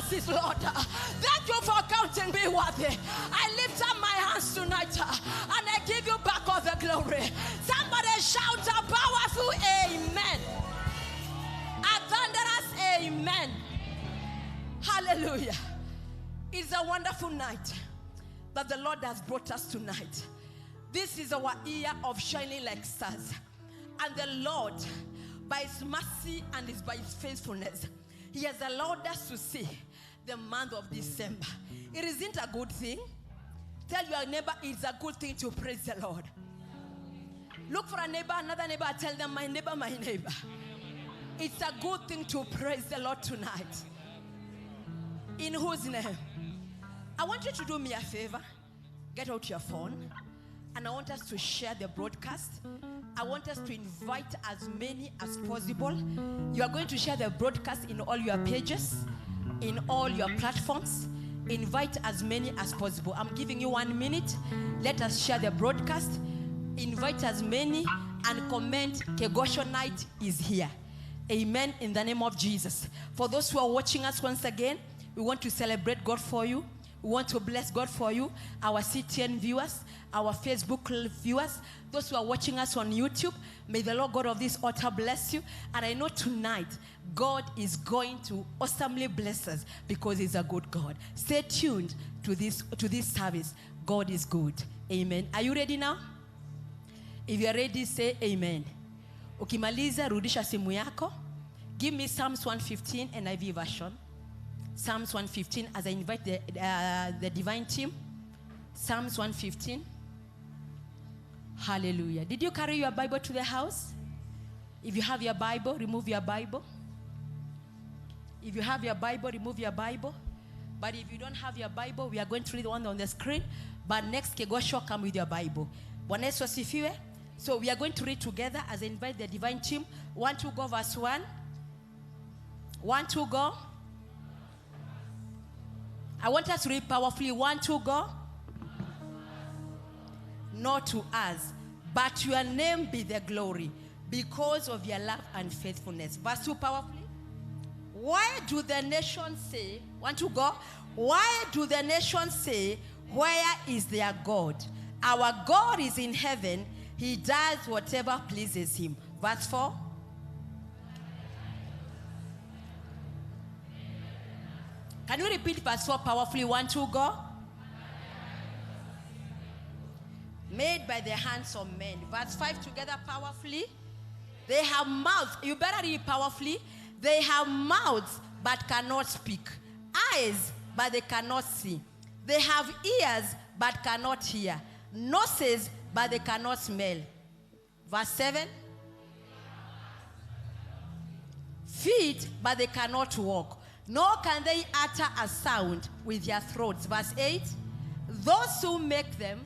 mercies, Lord. Thank you for counting me worthy. I lift up my hands tonight and I give you back all the glory. Somebody shout a powerful amen. A thunderous amen. Hallelujah. It's a wonderful night that the Lord has brought us tonight. This is our year of shining like stars. And the Lord, by His mercy and by His faithfulness, He has allowed us to see the month of December. It isn't a good thing. Tell your neighbor it's a good thing to praise the Lord. Look for a neighbor, another neighbor, tell them, my neighbor, my neighbor. It's a good thing to praise the Lord tonight. In whose name? I want you to do me a favor. Get out your phone. And I want us to share the broadcast. I want us to invite as many as possible. You are going to share the broadcast in all your pages, in all your platforms. Invite as many as possible. I'm giving you 1 minute. Let us share the broadcast. Invite as many and comment, Kigooco night is here. Amen, in the name of Jesus. For those who are watching us once again, we want to celebrate God for you. We want to bless God for you, our CTN viewers, our Facebook viewers, those who are watching us on YouTube. May the Lord God of this altar bless you. And I know tonight, God is going to awesomely bless us because He's a good God. Stay tuned to this service. God is good. Amen. Are you ready now? If you are ready, say amen. Ukimaliza, rudisha simu yako. Give me Psalms 115 NIV version. Psalms 115 as I invite the divine team. Psalms 115. Hallelujah. Did you carry your Bible to the house? If you have your Bible, remove your Bible. If you have your Bible, remove your Bible. But if you don't have your Bible, we are going to read the one on the screen. But next Kigooco, come with your Bible. Bwana Yesu asifiwe. So we are going to read together as I invite the divine team. 1, 2, go, verse 1. 1, 2, go. I want us to read powerfully. 1, 2, go. Not to us, but to your name be the glory, because of your love and faithfulness. Verse 2, powerfully. Why do the nations say, 1, 2, go. Why do the nations say, where is their God? Our God is in heaven. He does whatever pleases Him. Verse 4. Can you repeat verse 4 powerfully? 1, 2, go. Made by the hands of men. Verse 5 together powerfully. They have mouths. You better read powerfully. They have mouths but cannot speak. Eyes but they cannot see. They have ears but cannot hear. Noses but they cannot smell. Verse 7. Feet but they cannot walk. Nor can they utter a sound with their throats. Verse 8. Those who make them.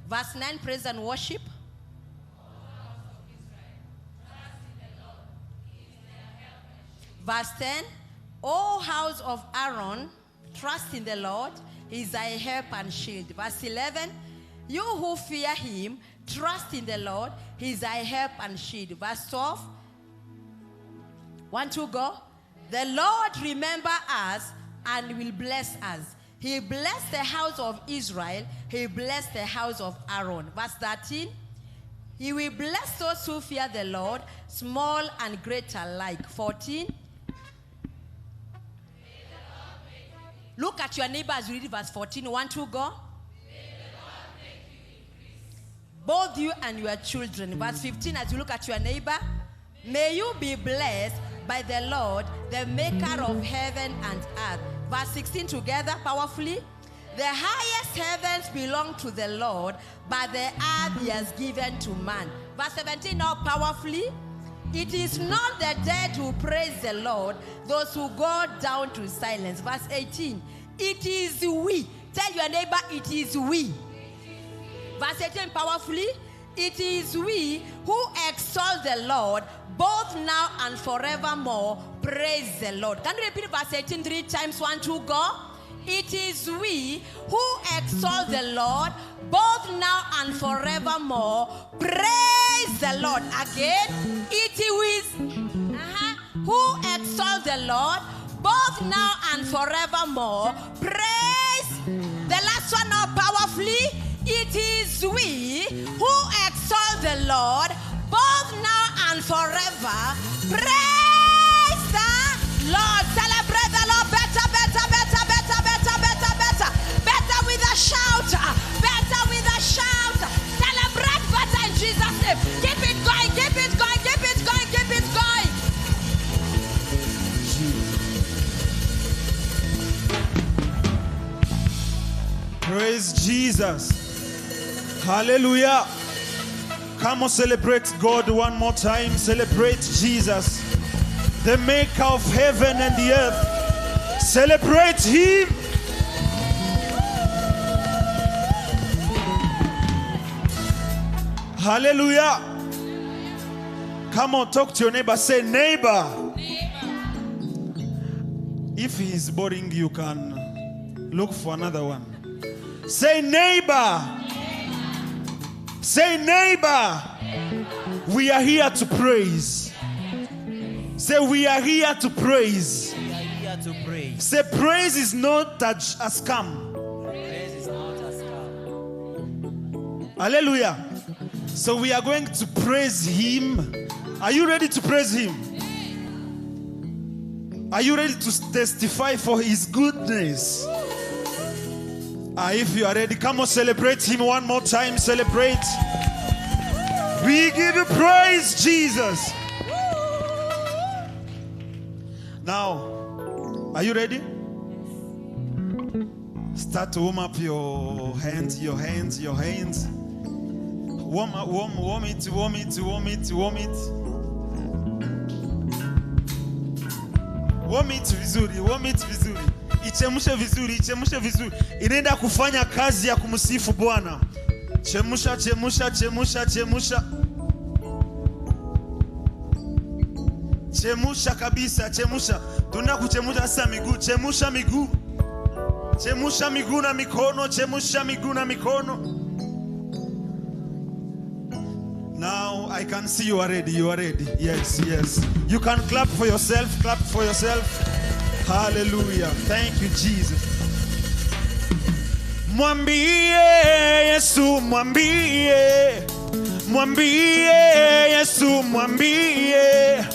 Verse 9, praise and worship. Verse 10. O house of Aaron, trust in the Lord. He is thy help and shield. Verse 11. You who fear Him, trust in the Lord. He is thy help and shield. Verse 12. 1, 2, go. The Lord remember us and will bless us. He blessed the house of Israel. He blessed the house of Aaron. Verse 13. He will bless those who fear the Lord, small and great alike. 14. Look at your neighbor as you read verse 14. 1, 2, go. Both you and your children. Verse 15, as you look at your neighbor. May you be blessed by the Lord, the maker of heaven and earth. Verse 16 together, powerfully. The highest heavens belong to the Lord, but the earth He has given to man. Verse 17 now, powerfully. It is not the dead who praise the Lord, those who go down to silence. Verse 18. It is we. Tell your neighbor, it is we. Verse 18, powerfully. It is we who exalt the Lord, both now and forevermore. Praise the Lord. Can you repeat verse 18 3 times? 1, 2, go. It is we who exalt the Lord, both now and forevermore. Praise the Lord. Again, it is the Lord, both now and forevermore. Praise the last one now powerfully. It is we who exalt the Lord, both now and forever. Praise the Lord. Celebrate the Lord better, better, better, better, better, better, better. Better with a shout. Better with a shout. Celebrate better in Jesus' name. Keep it going, keep it going, keep it going, keep it going. Praise Jesus. Hallelujah. Come on, celebrate God one more time. Celebrate Jesus, the maker of heaven and the earth. Celebrate Him. Hallelujah. Come on, talk to your neighbor. Say, neighbor. If he is boring, you can look for another one. Say, neighbor. Say, neighbor. We are here to praise. Say, we are here to praise. We are here to praise. Say, praise is not a scam. Praise is not a scam. Hallelujah. So we are going to praise Him. Are you ready to praise Him? Are you ready to testify for His goodness? If you are ready, come on, celebrate Him one more time. Celebrate. We give you praise, Jesus. Now, are you ready? Start to warm up your hands, your hands, your hands. Warm it, warm it, warm it, warm it. Warm it vizuri, warm it vizuri. Ichemushe vizuri, ichemushe vizuri. Inaenda kufanya kazi ya kumsifu Bwana. Chemusha, chemusha, chemusha, chemusha. Chemusha kabisa, chemusha. Tunataka kuchemusha sasa miguu, chemusha miguu. Chemusha miguu na mikono, chemusha miguu na mikono. Now I can see you are ready, you are ready. Yes, yes. You can clap for yourself, clap for yourself. Hallelujah. Thank you, Jesus. Mwambie Yesu, mwambie. Mwambie Yesu, mwambie.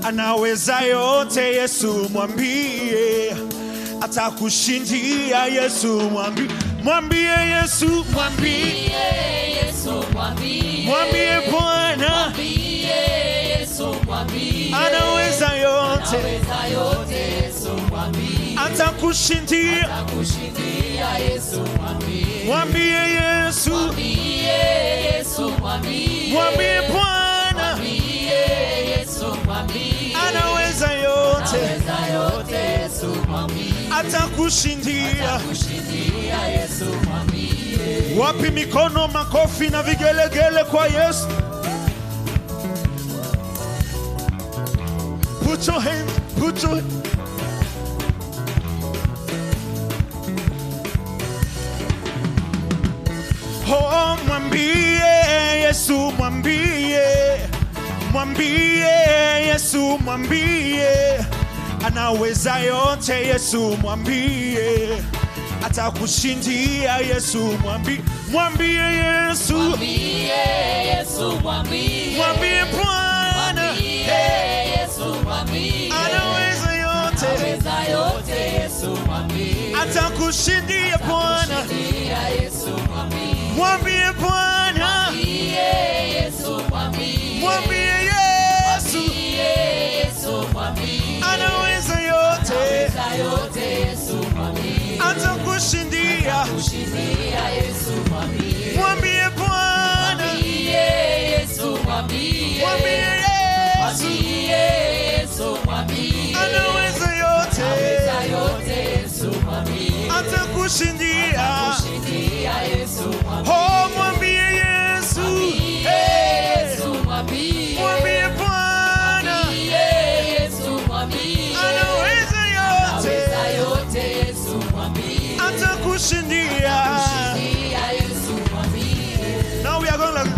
Anaweza yote Yesu, mwambie. Atakushindia Yesu, mwambie. Mwambie Yesu, mwambie. Yesu, mwambie. Mwambie Bwana. Mwambie Yesu, mwambie. Anaweza yote. Anaweza yote Yesu, mwambie. Atakushindia. Atakushindia Yesu, mwambie. Mwambie Yesu. Mwambie Yesu, mwambie. Mwambie Bwana. Mwambie Yesu, mwambie. Anaweza yote. Anaweza yote Yesu, mwambie. Atakushindia. Atakushindia Yesu, mwambie. Wapi mikono, makofi na vigelegele kwa Yesu. Put your hands, put your hands. Oh, mwambie Yesu, mwambie. Mwambie Yesu, mwambie. Anaweza yote Yesu, mwambie. Atakushindia Yesu, mwambie. Mwambie Yesu. Mwambie Yesu, mwambie. Mwambie Bwana. Mwambie Yesu, mwambie. Anaweza yote. Anaweza yote Yesu, mwambie. Atakushindia Bwana. Atakushindia Yesu, mwambie. Mwambie Bwana. Mwambie Yesu, mwambie. Mwambie Yesu. Mwambie Yesu, mwambie. Anaweza yote. Anaweza yote Yesu, mwambie. Atakushindia. Atakushindia Yesu, mwambie. Mwambie Bwana. Mwambie Yesu, mwambie. Mwambie Yesu. Mwambie Yesu, mwambie. Anaweza yote. Anaweza yote Yesu, mwambie. Atakushindia. Atakushindia Yesu, mwambie. Oh, mwambie Yesu. Mwambie Yesu, mwambie. Mwambie Bwana. Mwambie Yesu, mwambie. Anaweza yote. Anaweza yote Yesu, mwambie. Atakushindia. Atakushindia Yesu, mwambie. Now we are going like,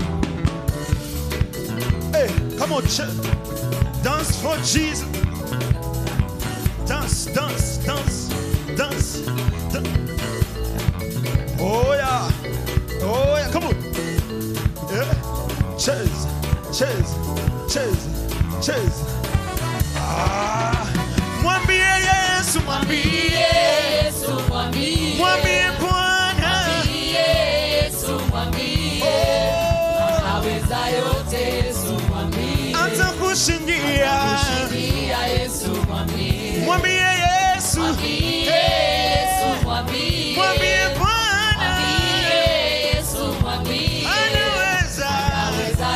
hey, come on, dance for Jesus. dance, dance, dance, dance, dance. Oh yeah, oh yeah, come on. Yeah, chase, chase, chase, chase. Ah, mwambie Yesu, mwambie Yesu mwambie, mwambie Bwana, mwambie Yesu mwambie, anaweza yote Yesu mwambie, atakushindia. kushindia Yesu mwambie, Mwambie Yesu, mwambie Yesu mwambie, mwambie Bwana, mwambie Yesu mwambie, anaweza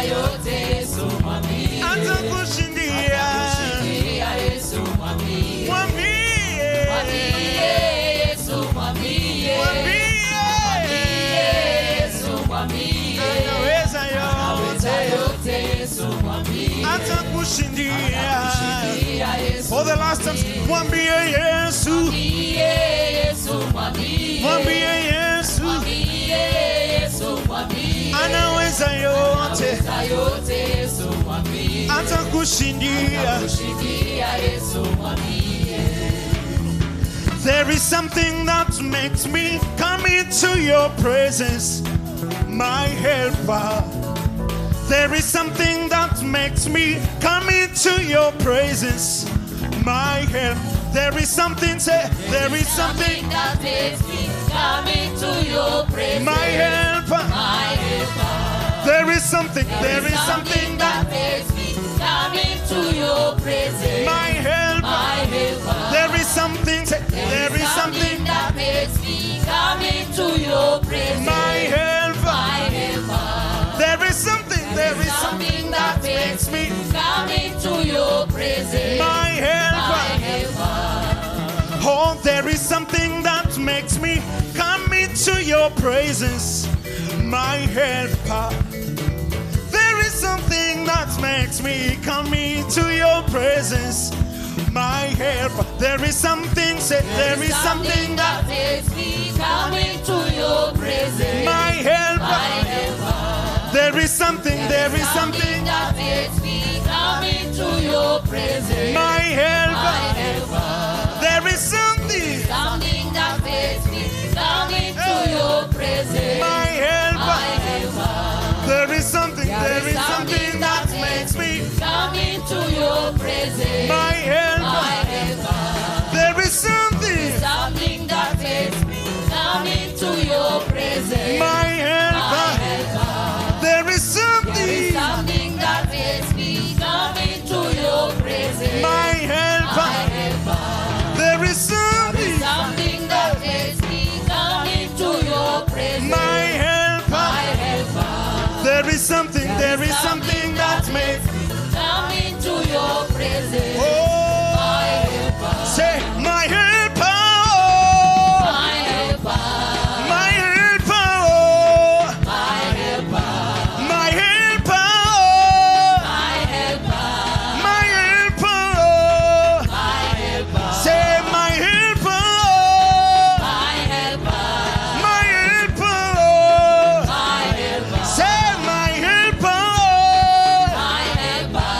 yote Yesu mwambie, atakushindia. kushindia Yesu mwambie, Mwambie, mwambie Yesu mwambie, mwambie Yesu mwambie, anaweza yote, yote Yesu mwambie, atakushindia. kushindia Yesu For the last time, mwambie Yesu, mwambie Yesu mwambie, mwambie Yesu Yesu mwambie, anaweza yote, yote Yesu mwambie, atakushindia. kushindia Yesu mwambie. There is something that makes me come into your presence, my helper. There is something that makes me come into your presence, my help. There is something, say, there is something, that makes me come into your presence, my helper. my helper. There is something that makes me come into your presence, my helper. my helper. There is something, say, there is something, that makes me come into your presence, my helper. my helper. There is something that makes me come into your presence, my helper. my helper. Oh, there is something that makes me come into your presence, my helper. There is something that makes me come into your presence, my helper. There is something, say, there is something that makes me come into your presence, my helper. my helper. There is something that makes me come into your presence, my helper. my helper. There is something, that makes me come into your presence, my helper. my helper. There is something that makes me come into your presence, my helper. my helper. There is something, that makes me come into your presence, my helper. There is something, that makes me come into your presence, my helper. There is something, that makes me come into your presence, my helper. helper. There is something that makes me Come into your presence, oh, say my helper, my helper, my helper, oh, my helper, my helper, my helper, my helper, oh, my helper, say my helper, my helper, my helper, oh, my helper, say my helper, my helper,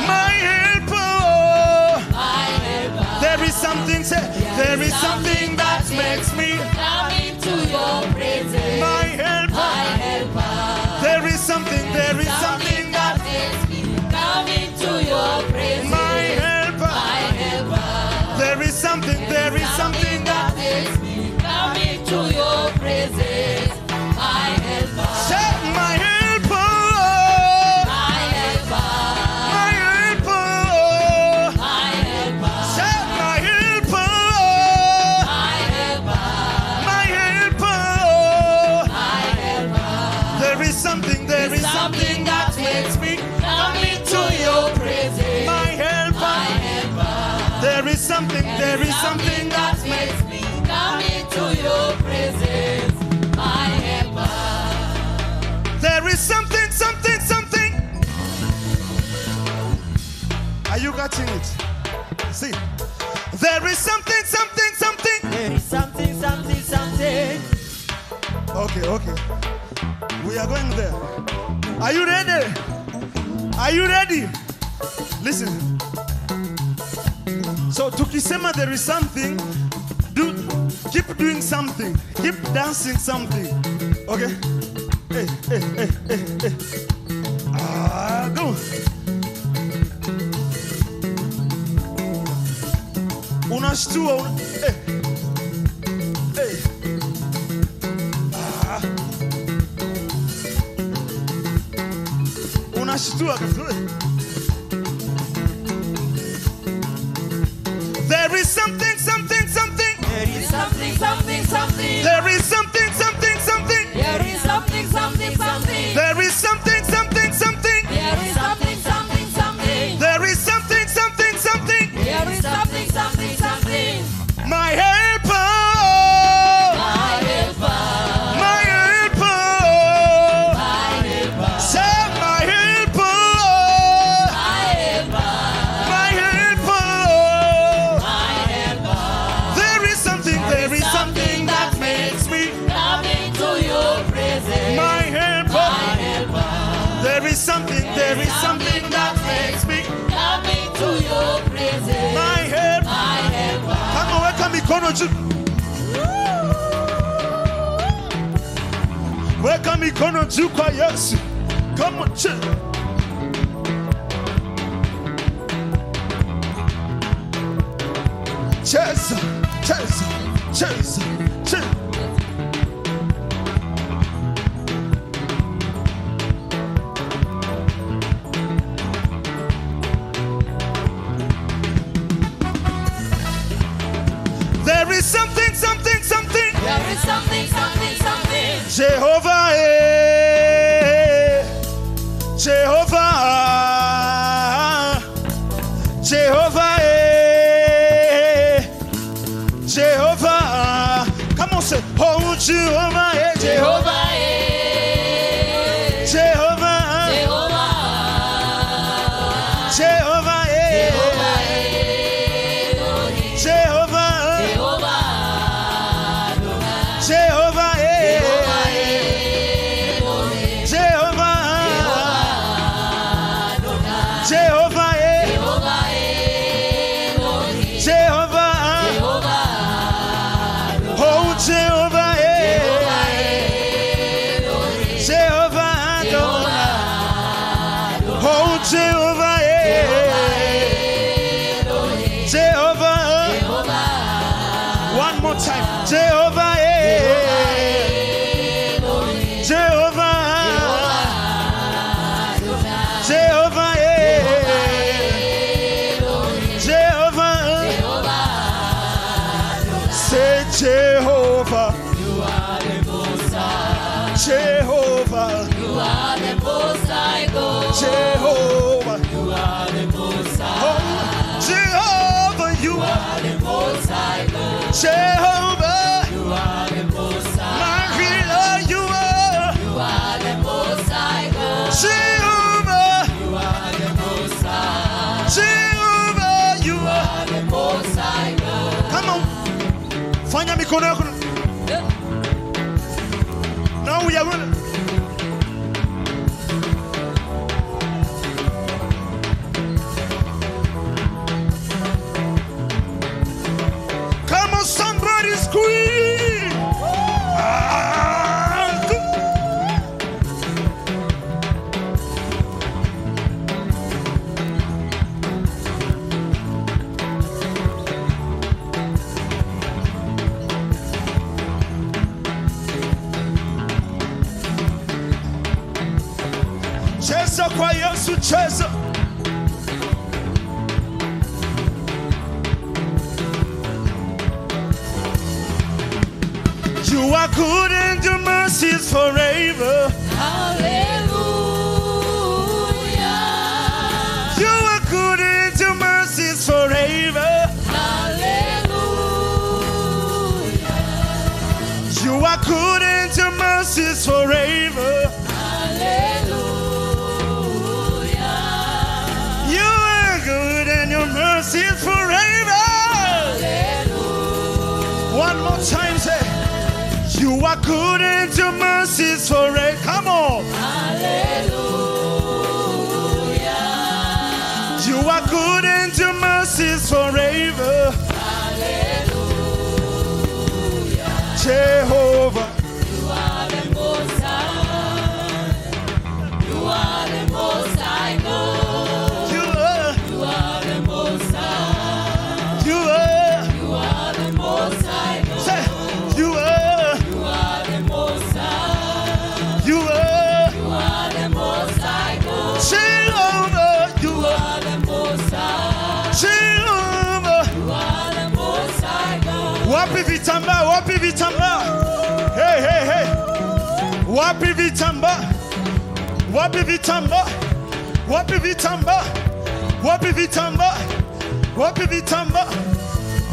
my helper, oh. my helper. There is something, say, there is something that makes me Come into your presence, my helper. my helper. There is something that makes me come into your presence, my helper. my helper. There is something that makes me come into your presence, my helper, say my helper, my helper, my helper, my helper, say my helper, my helper, my helper. my helper. There is something that makes me come into your presence, my helper. my helper. There is something that makes me come into your presence, my helper. there is something. Are you catching it? See, there is something. There is something. Okay. We are going there. Are you ready? Listen. So So tukisema there is something, keep doing something, keep dancing something. Okay? Hey, hey, hey, hey, hey. Go. Unashtua. Hey. Hey. Unashtua. There is something, something, something. There is something, something, something. There is something, something, something. There is something, something, something. There is something, something, something. There is something, something, something. There is something, something, something. There is something, something, something. My helper. My helper. My helper. My helper. Say my helper. My helper. My helper. My helper. There is something that makes me come into your presence. my helper. My helper. There is something that makes me come into your presence. my helper. My helper. Kama weka mikono juu. Weka mikono juu kwa Yesu. Come on, chill. Cheza, cheza, cheza, chill. There is something, something, something. There is something, something, something. Jehovah, Jehovah, Jehovah, Jehovah. Come on, say, oh Jehovah, Jehovah, Jehovah, Jehovah, Jehovah, Jehovah, Jehovah, Jehovah, Jehovah, Jehovah, oh Jehovah, Jehovah, oh Jehovah, Jehovah, one more time, Jehovah, Jehovah, Jehovah, Jehovah, say Jehovah, you are the most high. Jehovah, You are the most high God. Jehovah, You are the most high. oh Jehovah, you You are are the most high God. Jehovah, You are the most high. my healer, you are You are the most high God. Jehovah, You are the most high. Jehovah, you You are. are the most high God. Come on, fanya mikono yako. Now we are going. Come on, somebody scream. Good. Cheza kwa Yesu, cheza. You are good and your mercies forever. Hallelujah. You are good and your mercies forever. Hallelujah. You are good and your mercies forever. Hallelujah. You are good and your mercies forever. Hallelujah. One more time, say, you are good and your mercies forever. Come on. Hallelujah. You are good and your mercies forever. Wapi vitamba, wapi vitamba. Hey, hey, hey. Wapi vitamba. Wapi vitamba. Wapi vitamba. Wapi vitamba. Wapi vitamba.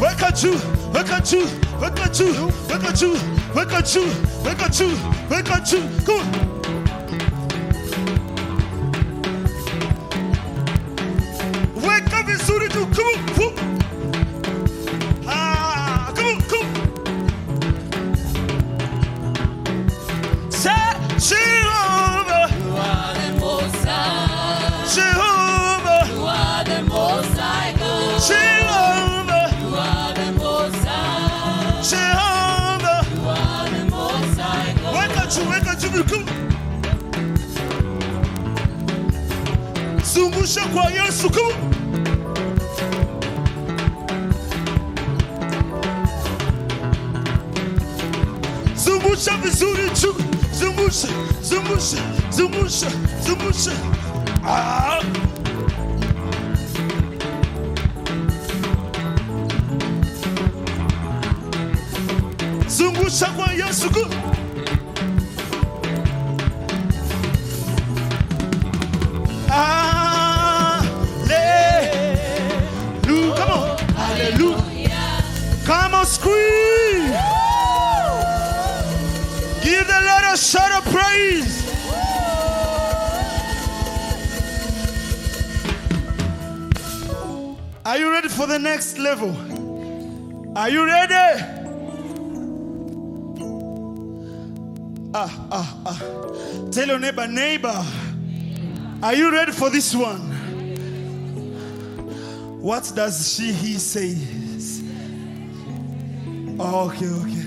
Weka juu, weka juu, weka juu, weka juu, weka juu, weka juu, weka juu. Come on. Weka vizuri juu. Come on. Come on. Ah, come on, come on. Say Jehovah. You are the Most High. Jehovah. You are the Most High God. Jehovah. You are the Most High. Jehovah. You are the Most High God. Weka juu, weka juu. Come on. Zungusha kwa Yesu. Come on. Zungusha vizuri juu. Zungusha, zungusha, zungusha, zungusha. Ah. Zungusha kwa Yesu. Hallelujah. Come on. Hallelujah. Come on, scream. Give the Lord a shout of praise. Are you ready for the next level? Are you ready? Tell your neighbor, neighbor, are you ready for this one? What does he say? Oh, okay, okay.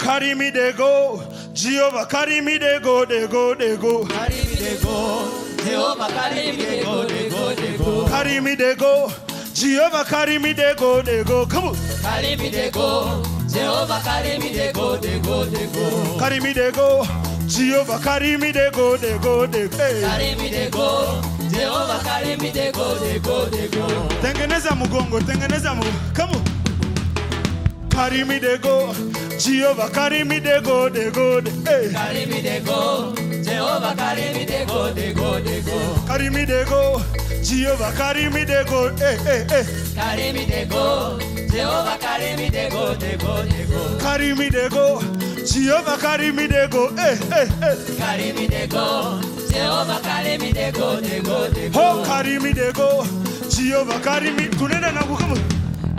Carry me, they go. Jehovah, carry me, they go, they go, they go. Carry me, they go. Jehovah, carry me, they go, they go, they go. Carry me, they go. Jehovah, carry me, they go, they go. Come on. Carry me, they go. Jehovah, carry me, they go, they go, they go. Carry me, they go. Jehovah, carry me, they go, they go, they go. Hey. Carry me, they go. Jehovah, carry me, they go, they go, they go. Tengeneza mugongo, tengeneza mugongo. Come on. Carry me, they go. Jehovah, carry me, they go, they go, they go. Hey. Carry me, they go. Jehovah, carry me, they go, they go, they go. Carry me, they go. Jehovah, carry me, they go. Hey, hey, hey. Carry me, they go. Jehovah, carry me, they go, they go, they go. Carry me, they go. Jehovah, carry me, they go. Hey, hey, hey. Carry me, they go. Jehovah, carry me, they go, they go, they go. Oh, carry me, they go. Jehovah, carry me. Tunenda na kukamu.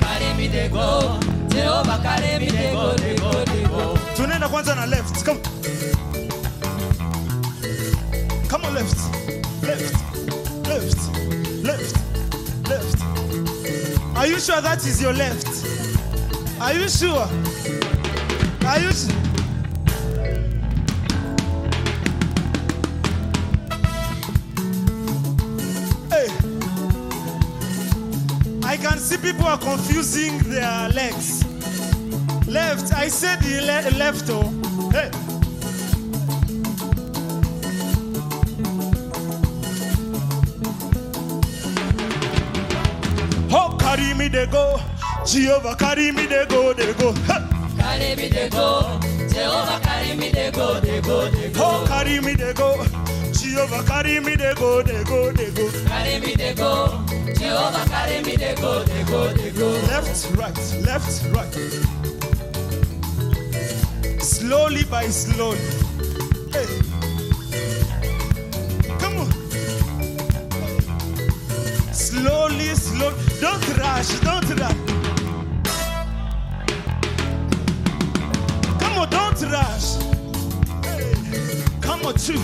Carry me, they go. Jehovah, carry me, they go, they go, they go. Tunenda kwanza na left. Come. Come on, left. Left. Left. Left. Left. Are you sure that is your left? Are you sure? Are you sure? Hey. I can see people are confusing their legs. Left. I said the left. Oh. Hey. Oh, carry me, they go. Jehovah, carry me, they go, they go. Hey. Carry me, they go. Jehovah, carry me, they go, they go, they go. Oh, carry me, they go. Jehovah, carry me, they go, they go, they go. Carry me, they go. Jehovah, carry me, they go, they go, they go. Left, right, left, right. Slowly by slowly. Hey. Come on. Slowly, slowly. Don't rush, don't rush. Come on, don't rush. Hey. Come on, two.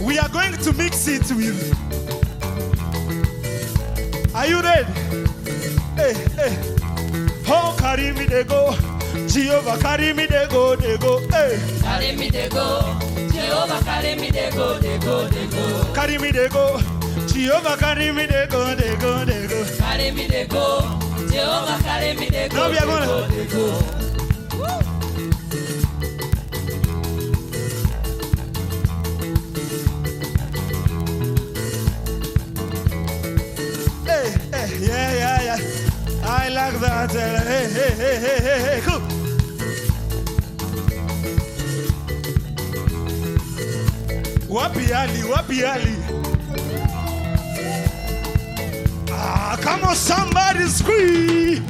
We are going to mix it with. Are you ready? Hey, hey. Oh, carry me, they go. Jehovah, carry me, they go, they go. Hey. Carry me, they go. Jehovah, carry me, they go, they go, they go. Carry me, they go. Jehovah, carry me, they go, they go, they go. Carry me, they go. Jehovah, carry me, they go, Now we are gonna. they go. that. Hey, cool. Wapi Ali. Ah, come on, somebody scream.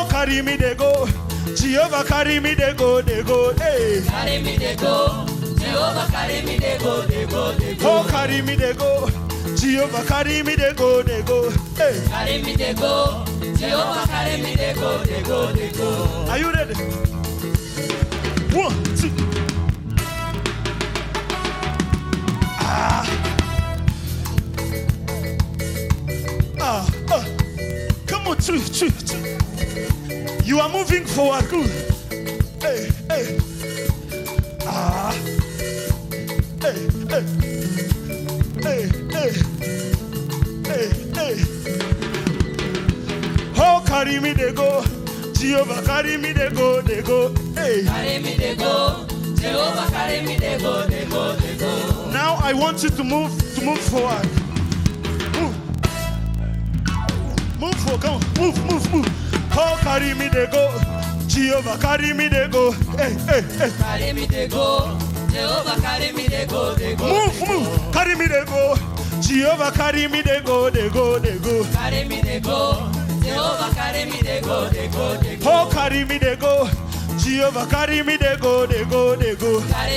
Carry me they go, Jehovah carry me they go, hey. Carry me they go, Jehovah carry me they go. Oh, carry me they go, Jehovah carry me they go, hey. Carry me they go, Jehovah carry me they go. Are you ready? 1, 2. Come on, 2. You are moving forward, good. Hey. Hey. Oh, carry me they go, Jehovah carry me they go, hey. Carry me they go, Jehovah carry me they go. Now I want you to move forward. Move forward, come on, move. Oh, carry me they go, Jehovah carry me they go, hey. Carry me they go, Jehovah carry me they go. Move, carry me they go, Jehovah carry me they go. Carry me they go, Jehovah carry me they go. Oh, carry me they go, Jehovah carry me they go. Carry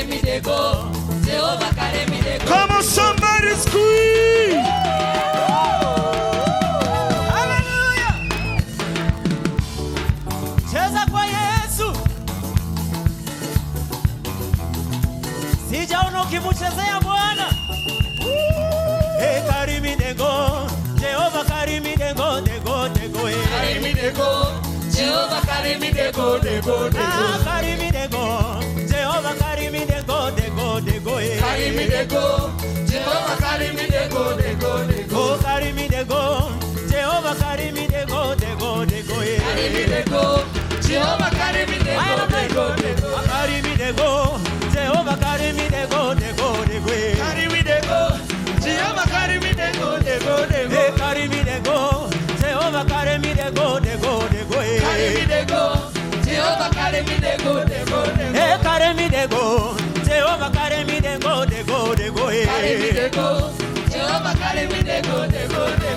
me they go, Jehovah carry me they go. Come on, somebody scream. Sijaona ukimuchezea Bwana. Hey, carry me they go, Jehovah carry me they go. Carry me they go, Jehovah carry me they go. Ah, carry me they go, Jehovah carry me they go. Carry me they go, Jehovah carry me they go. Oh, carry me they go, Jehovah carry me they go. Carry me they go, Jehovah carry me they go. Carry me they go, Jehovah carry me they go. Carry me they go, Jehovah carry me they go. Hey, carry me they go, Jehovah carry me they go. Carry me they go, Jehovah carry me they go. Hey, carry me they go, Jehovah carry me they go. Carry me they go, Jehovah carry me they go.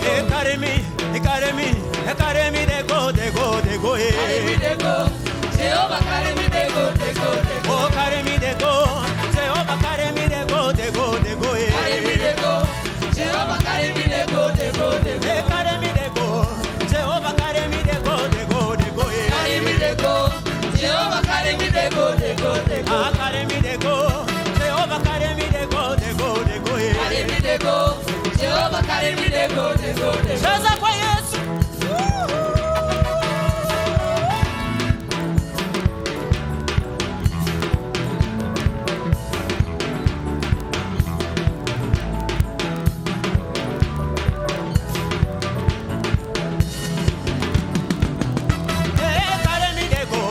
Hey, carry me they go. Carry me they go, Jehovah carry me they go. Oh, carry me they go, Jehovah carry me they go. Carry me they go, Jehovah carry me they go. Hey, carry me they go, Jehovah carry me they go. Carry me they go, Jehovah carry me they go. Ah, carry me they go, Jehovah carry me they go. Carry me they go, Jehovah carry me they go. Cheza kwa Yesu. Ah, carry me they go,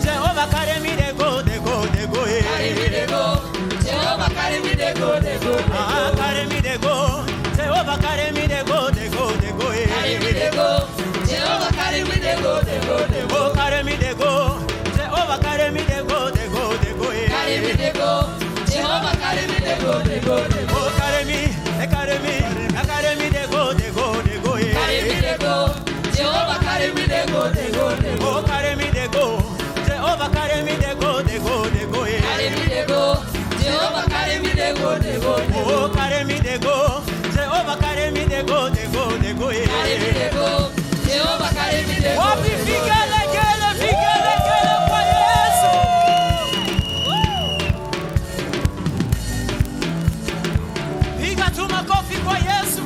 Jehovah carry me they go. Carry me they go, Jehovah carry me they go. Oh, carry me they go, Jehovah carry me they go. Carry me they go, Jehovah carry me they go. Oh, carry me they go. Carry me they go, Jehovah carry me they go. Oh, carry me they go, Jehovah carry me they go. Carry me they go, Jehovah carry me they go. Oh, carry me they go, Jehovah carry me they go. Carry me they go, Jehovah carry me they go. Wapi vigele kwa Yesu. Piga tu makofi kwa Yesu.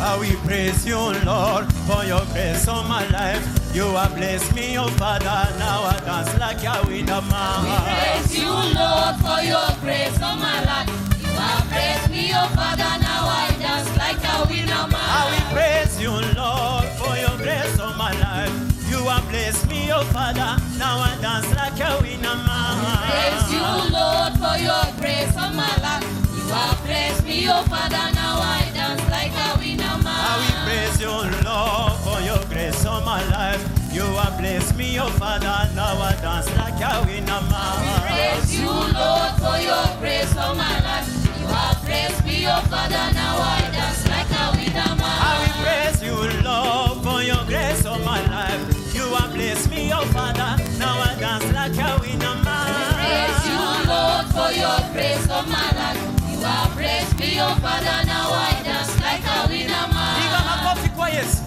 I will praise you, Lord, for your grace on my life. You have blessed me, oh Father. Now I dance like a winner man. Praise you, Lord, for your grace on my life. You have blessed me, oh Father. Now I dance like a winner man. I will praise you, Lord, for your grace on my life. You have blessed me, oh Father. Now I dance like a winner man. Praise you, Lord, for your grace on my life. You have blessed me, oh Father. Now I dance like a winner man. I will praise you, Lord, for your grace on my life. You have blessed me, oh Father. Now I dance like a winner man. Praise you, Lord, for your grace on my life. You have blessed me, oh Father. Now I dance like a winner man. I will praise you, Lord, for your grace on my life. You have blessed me, oh Father. Now I dance like a winner man. Praise you, Lord, for your grace on my life. You have blessed me, oh Father. Now I dance like a winner man. Piga makofi kwa Yesu.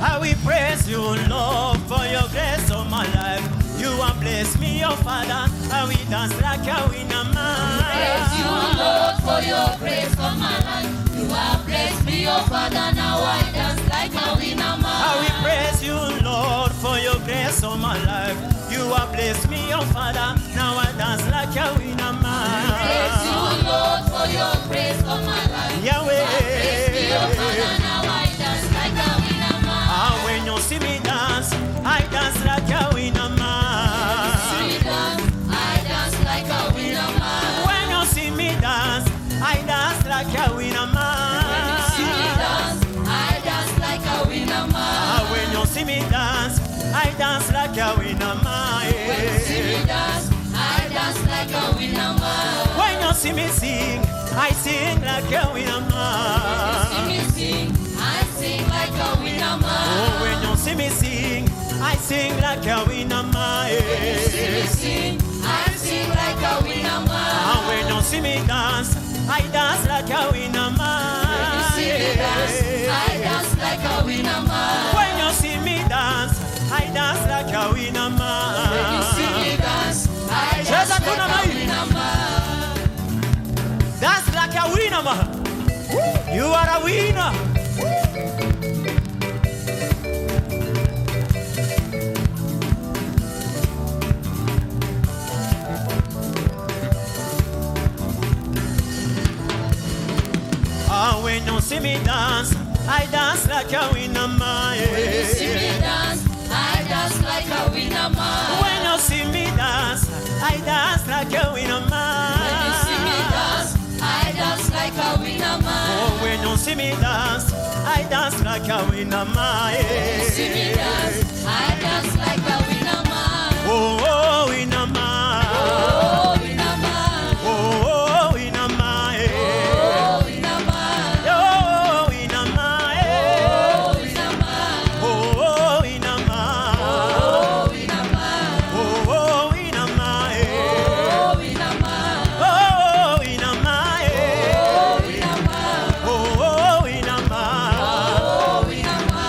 I will praise you, Lord, for your grace on my life. You have blessed me, oh Father. I will dance like a winner man. Praise you, Lord, for your grace on my life. You have blessed me, oh Father. Now I dance like a winner man. I will praise you, Lord, for your grace on my life. You have blessed me, oh Father. Now I dance like a winner man. Praise you, Lord, for your grace on my life. Yahweh. Praise me, oh Father. Now I dance like a winner man. And when you see me dance, I dance like a winner man. See me dance, I dance like a winner man. When you see me dance, I dance like a winner man. See me dance, I dance like a winner man. And when you see me dance, I dance like a winner man. See me dance, I dance like a winner man. When you see me sing, I sing like a winner man. See me sing, I sing like a winner man. Oh, when you see me sing, I sing like a winner man. See me sing, I sing like a winner man. And when you see me dance, I dance like a winner man. See me dance, I dance like a winner man. When you see me dance, I dance like a winner man. See me dance, I dance like a winner man. Dance like a winner man. You are a winner. And when you see me dance, I dance like a winner man. When you see me dance, I dance like a winner man. When you see me dance, I dance like a winner man. When you see me dance, I dance like a winner man. Oh, when you see me dance, I dance like a winner man. When you see me dance, I dance like a winner man. Oh, oh, winner man. Oh, winner man. Oh, oh, winner man. Oh, winner man. Oh, winner man. Oh, winner man. Oh, winner man. Oh, winner man. Oh, winner man. Oh, winner man. Oh, winner man. Oh, winner man. Oh, winner man. Oh, winner man.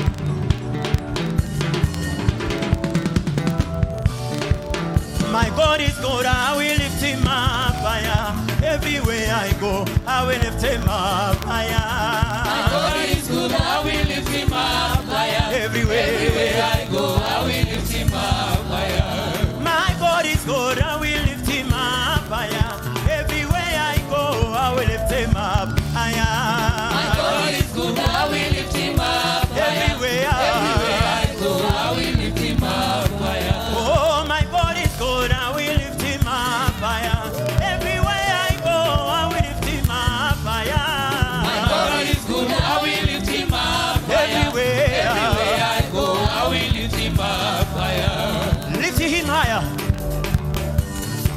go, I will lift him up higher. My God is good, I will lift him up higher. Everywhere I go, I will lift him up higher. My God is good, I will lift him up higher. Everywhere I go, I will lift him up higher. My God is good, I will lift him up higher. Everywhere I go, I will lift him up higher. Oh, my God is good, I will lift him up higher. Everywhere I go, I will lift him up higher. My God is good, I will lift him up higher. Everywhere I go, I will lift him up higher. Lift him higher.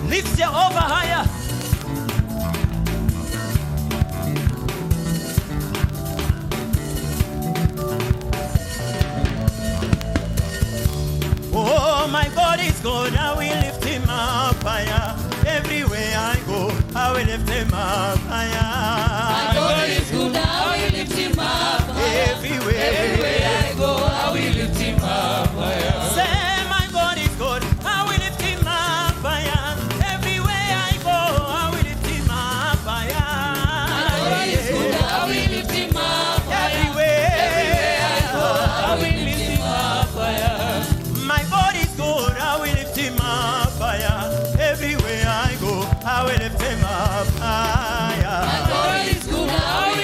Lift Jehovah higher. Oh, my God is good, I will lift him up higher. Everywhere I go, I will lift him up higher. My God is good, I will lift him up higher. Everywhere I go, I will lift him up higher. Say, my God is good, I will lift him up higher. Everywhere I go, I will lift him up higher. My God is good, I will lift him up higher. Everywhere I go, I will lift him up higher. my God is good, I will lift him up higher. Everywhere I go, I will lift him up higher. My God is good, I will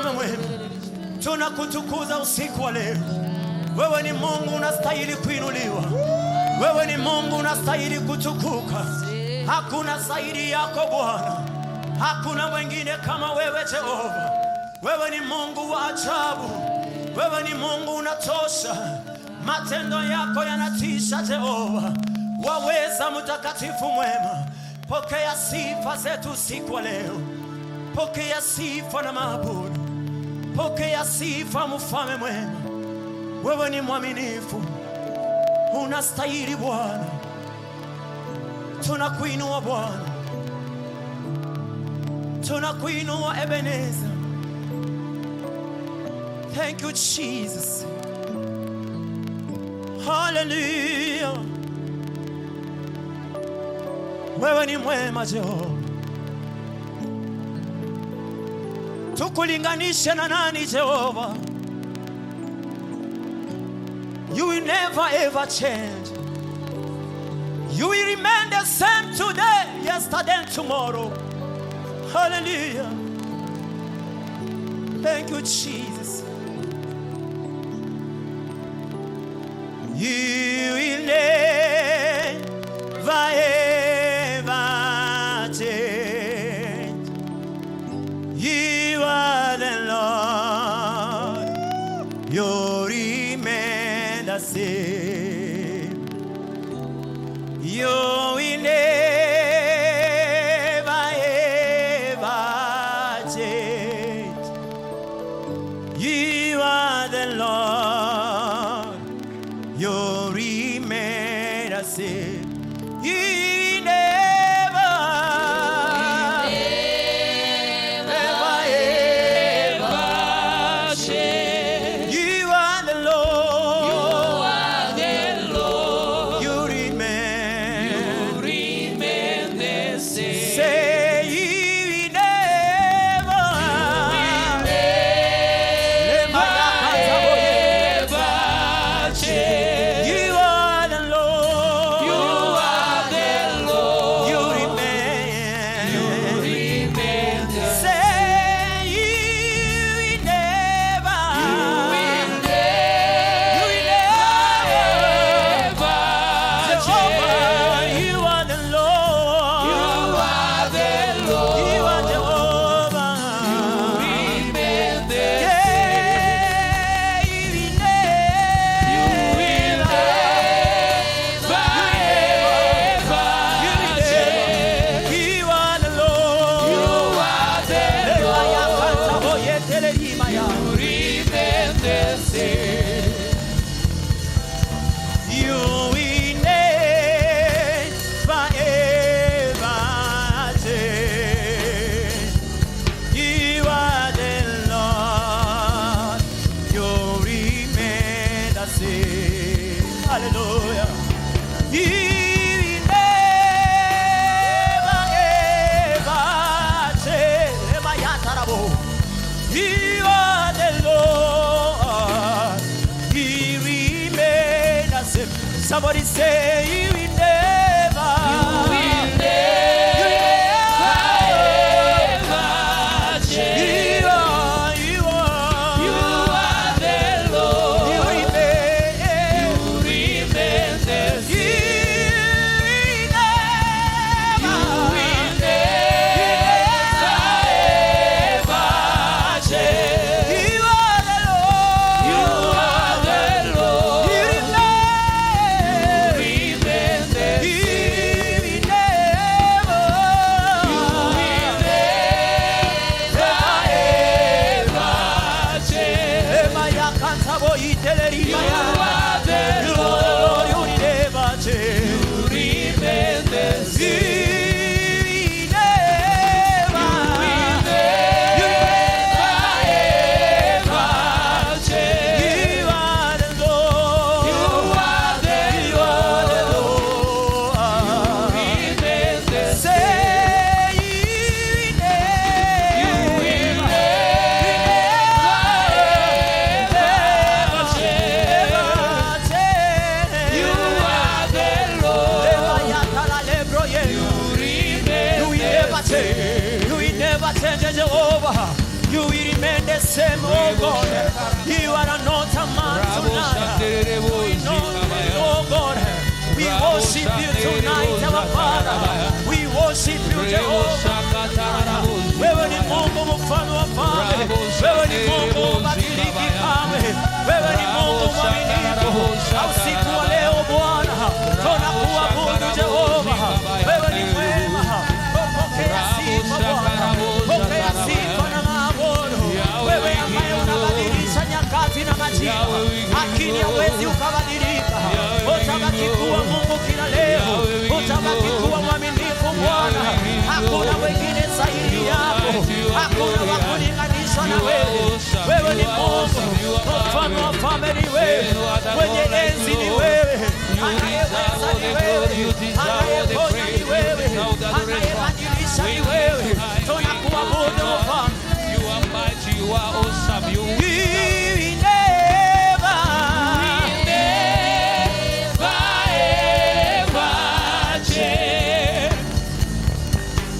mfalme mwema, tunakutukuza usiku wa leo. Wewe ni Mungu unastahili kuinuliwa. Wewe ni Mungu unastahili kutukuka. Hakuna zaidi yako Bwana. Hakuna mwingine kama wewe Jehova. Wewe ni Mungu wa ajabu. Wewe ni Mungu unatosha. Matendo yako yanatisha Jehova. Waweza, mtakatifu mwema. Pokea sifa zetu siku wa leo. Pokea sifa na maabudu. Pokea sifa mfalme mwema. Wewe ni mwaminifu. Unastahili Bwana. Tunakuinua Bwana. Tunakuinua Ebenezer. Thank you Jesus. Hallelujah. Wewe ni mwema Jehova. Tukulinganishe na nani Jehova? You will never ever change. You will remain the same today, yesterday and tomorrow. Hallelujah. Thank you Jesus. You will never ever change. You are the Lord. You remain the same. You will never ever change. You are the Lord. You remain the same. You never ever change. You are the Lord. You are the Lord. You remain the same. Say you never change. You are the Lord. You are the Lord. You remain the same. Say you never Jehovah, you are the Lord. You are the Lord. You are Jehovah. You remain the same. You are the Lord. You are the Lord. You remain the same. You will never ever change. You are the Lord. You remain the same. Hallelujah. You will never ever change. You are the Lord. He remains the same. Somebody say you will never. You will never change. You are the Lord. You remain the same. You will never change. You are the Lord. You are the Lord. You remain the same. You will never change. You are the Lord. You never change. You remain the same. You will never change, Jehovah. You will remain the same, oh God. You are not a man tonight. We know that, oh God. We worship you tonight, our Father. We worship you, Jehovah. Wewe ni Mungu mfalme wa falme. Wewe ni Mungu mbadiliki kamwe. Wewe ni Mungu mwaminifu. Usiku wa leo Bwana, tunakuabudu Jehova. Wewe ni mwema. Pokea sifa Bwana. Pokea sifa na maabudu. Wewe ambaye unabadilisha nyakati na majira. Akili hawezi ukabadilika. Utabaki kuwa Mungu kila leo. Utabaki kuwa mwaminifu Bwana. Hakuna wengine zaidi yako. Hakuna wa kulinganishwa na wewe. Wewe ni Mungu. Mfalme wa falme ni wewe. Mwenye enzi ni wewe. Anayeweza ni wewe. Anayeponya ni wewe. Anayebadilisha ni wewe. Tunakuabudu Bwana. You are mighty, you are awesome, you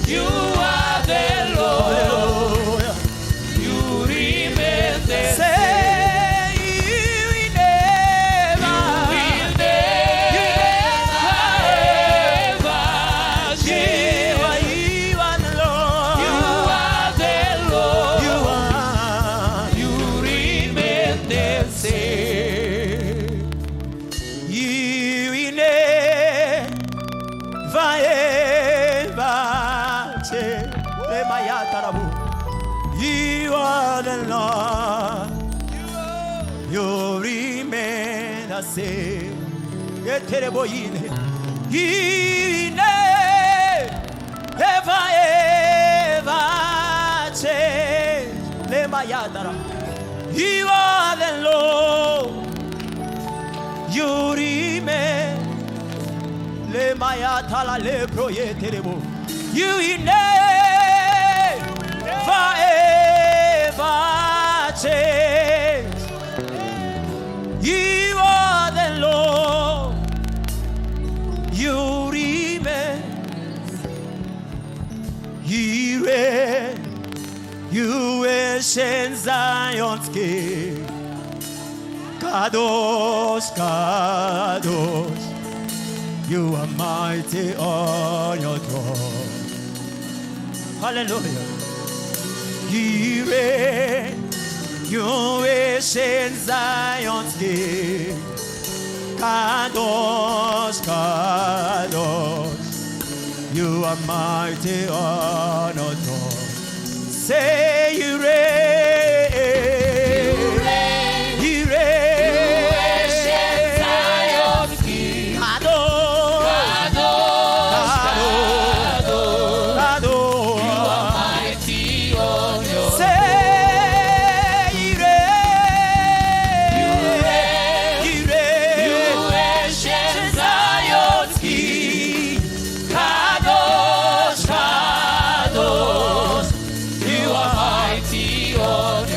You are the Lord. You remain the same. You never ever change. You are the Lord. You remain. You forever change. You are the Lord. You remain. You reign. You ancient Zion's King. Kadosh, Kadosh. You are mighty on your throne. Hallelujah. You reign, you ancient Zion's King. Kadosh, Kadosh, you are mighty on your throne. Say you reign, you reign, you ancient Zion's King. Kadosh, Kadosh, Kadosh, Kadosh, you are mighty on your throne. Say you reign, you reign, you ancient Zion's King. Kadosh, Kadosh, you are mighty on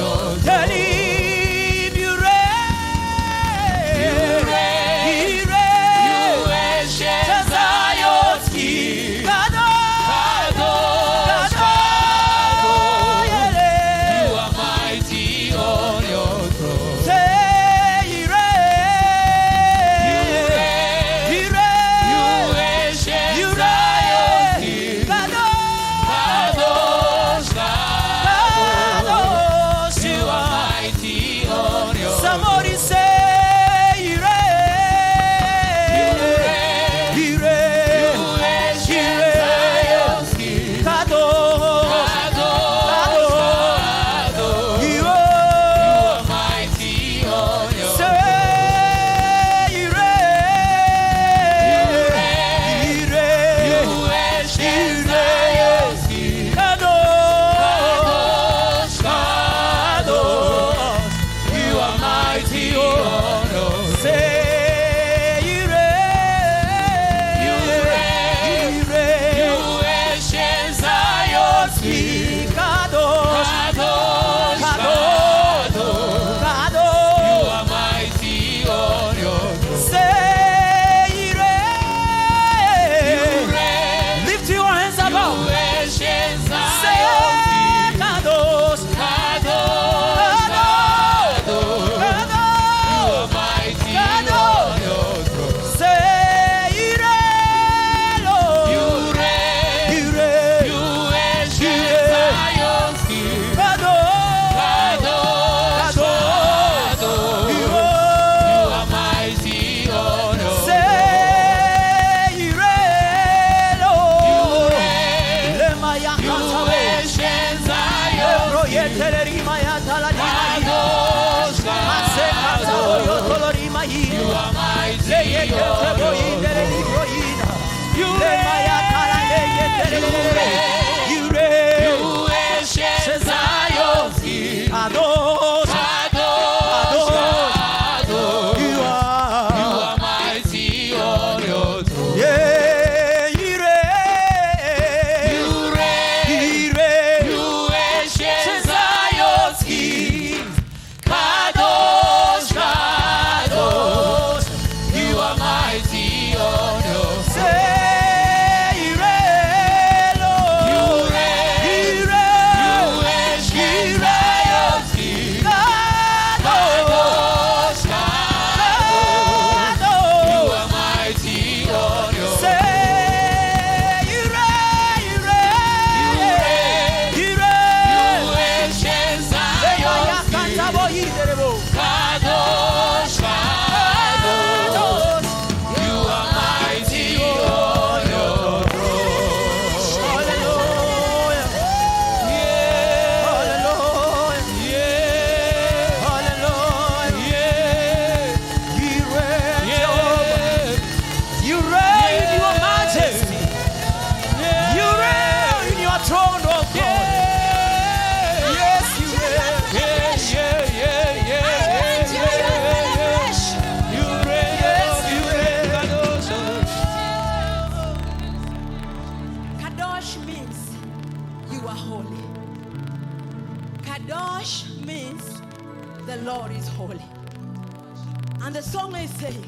saying,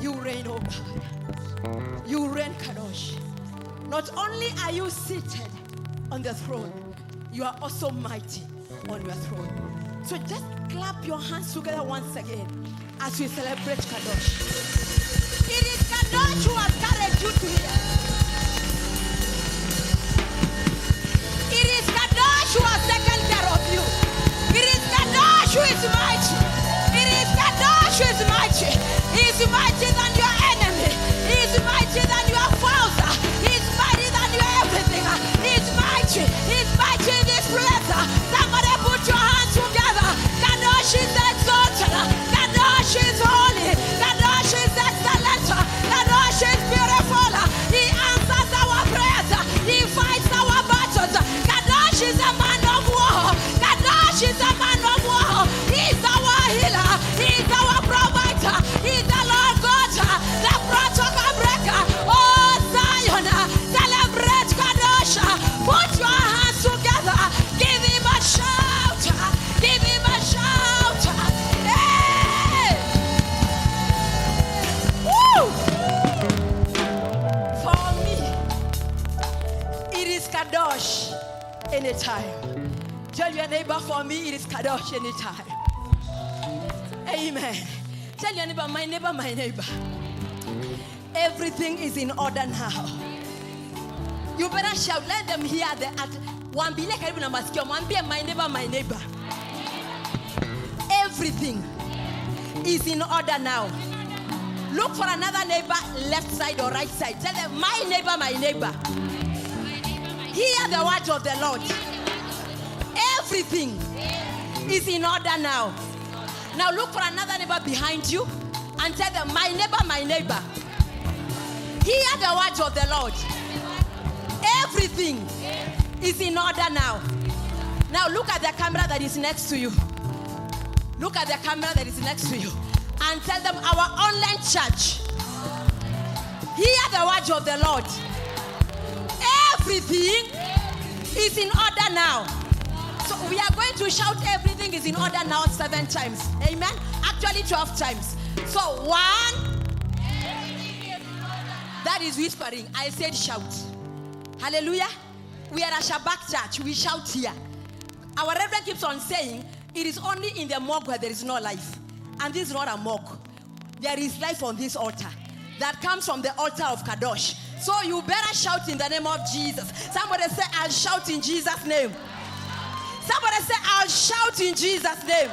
you reign, oh God. You reign, Kadosh. Not only are you seated on the throne, you are also mighty on your throne. So just clap your hands together once again as we celebrate Kadosh. It is Kadosh who has carried you to here. It is Kadosh who has taken care of you. It is Kadosh who is mighty. It is Kadosh who is mighty. He is mighty than your enemy. He is mighty than your foes. He is mighty than your everything. He is mighty. He is mighty in this place. Somebody put your hands together. Kadosh is exalted. Kadosh is holy. Kadosh is excellent. Kadosh is beautiful. He answers our prayers. He fights our battles. Kadosh is a man of war. Kadosh is a man of war. He is our healer. He is our provider. He is the Lord God, the protocol breaker. Oh, Zion, celebrate Kadosh. Put your hands together. Give him a shout. Give him a shout. Hey! Woo! For me, it is Kadosh anytime. Tell your neighbor, for me, it is Kadosh anytime. Amen. Tell your neighbor, my neighbor, my neighbor. Everything is in order now. You better shout. Let them hear the at one be like my neighbor, my neighbor. Everything is in order now. Look for another neighbor, left side or right side. Tell them, my neighbor, my neighbor. Hear the word of the Lord. Everything is in order now. Now look for another neighbor behind you and tell them, my neighbor, my neighbor. Hear the words of the Lord. Everything is in order now. Now look at the camera that is next to you. Look at the camera that is next to you and tell them, our online church. Hear the words of the Lord. Everything is in order now. So we are going to shout everything is in order now 7 times. Amen. Actually 12 times. So 1. That is whispering. I said shout. Hallelujah. We are a Shabbat church. We shout here. Our reverend keeps on saying it is only in the morgue where there is no life. And this is not a morgue. There is life on this altar that comes from the altar of Kadosh. So you better shout in the name of Jesus. Somebody say, I'll shout in Jesus' name. Somebody say, I'll shout in Jesus' name.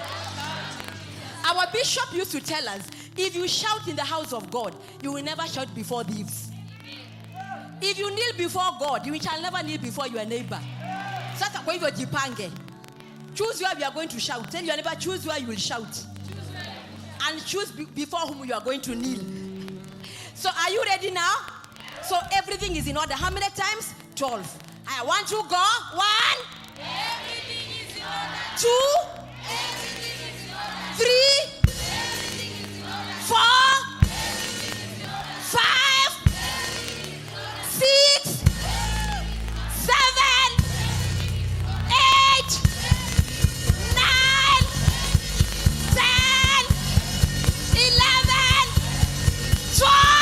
Our bishop used to tell us, if you shout in the house of God, you will never shout before thieves. If you kneel before God, you shall never kneel before your neighbor. Choose where we are going to shout. Tell your neighbor, choose where you will shout. And choose before whom you are going to kneel. So are you ready now? So everything is in order. How many times? 12. I want to go. 1. Everything is in order. 2. Everything is in order. 3. Everything is in order. 4. Everything is in order. 5. Everything is in order. 6. 7. 8. 9. 10. 11. 12.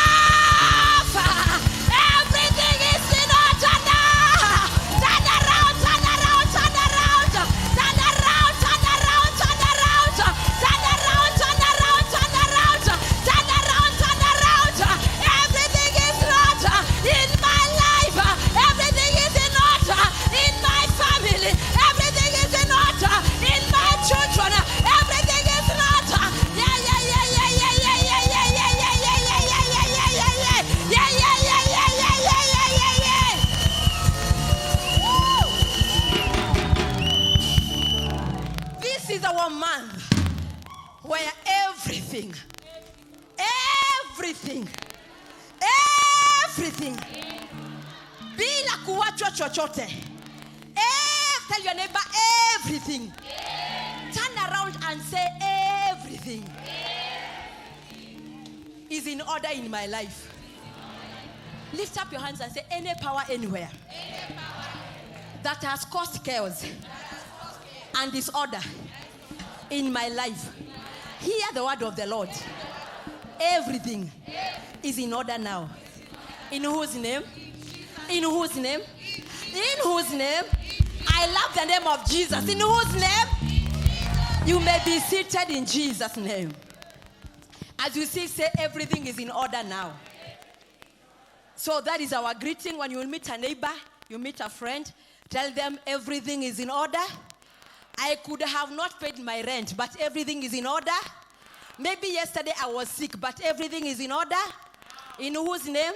Everything is in order now. Turn around, turn around, turn around. Turn around, turn around, turn around. Turn around, turn around, turn around. Turn around, turn around. Everything is in order in my life. Everything is in order in my family. Everything is in order in my children. Everything is in order. Yeah, yeah, yeah, yeah, yeah, yeah, yeah, yeah, yeah, yeah, yeah, yeah, yeah, yeah, yeah, yeah, yeah. Yeah, yeah, yeah, yeah, yeah, yeah, yeah, yeah, yeah. Woo! This is our month where everything, bila kuachwa chochote. Tell your neighbor everything. Turn around and say everything is in order in my life. Lift up your hands and say, any power anywhere that has caused chaos and disorder in my life, hear the word of the Lord. everything is in order now. In whose name? In whose name? In whose name? I love the name of Jesus. In whose name? You may be seated in Jesus' name. As you see, say everything is in order now. So that is our greeting. When you meet a neighbor, you meet a friend, tell them everything is in order. I could have not paid my rent, but everything is in order. Maybe yesterday I was sick, but everything is in order. In whose name?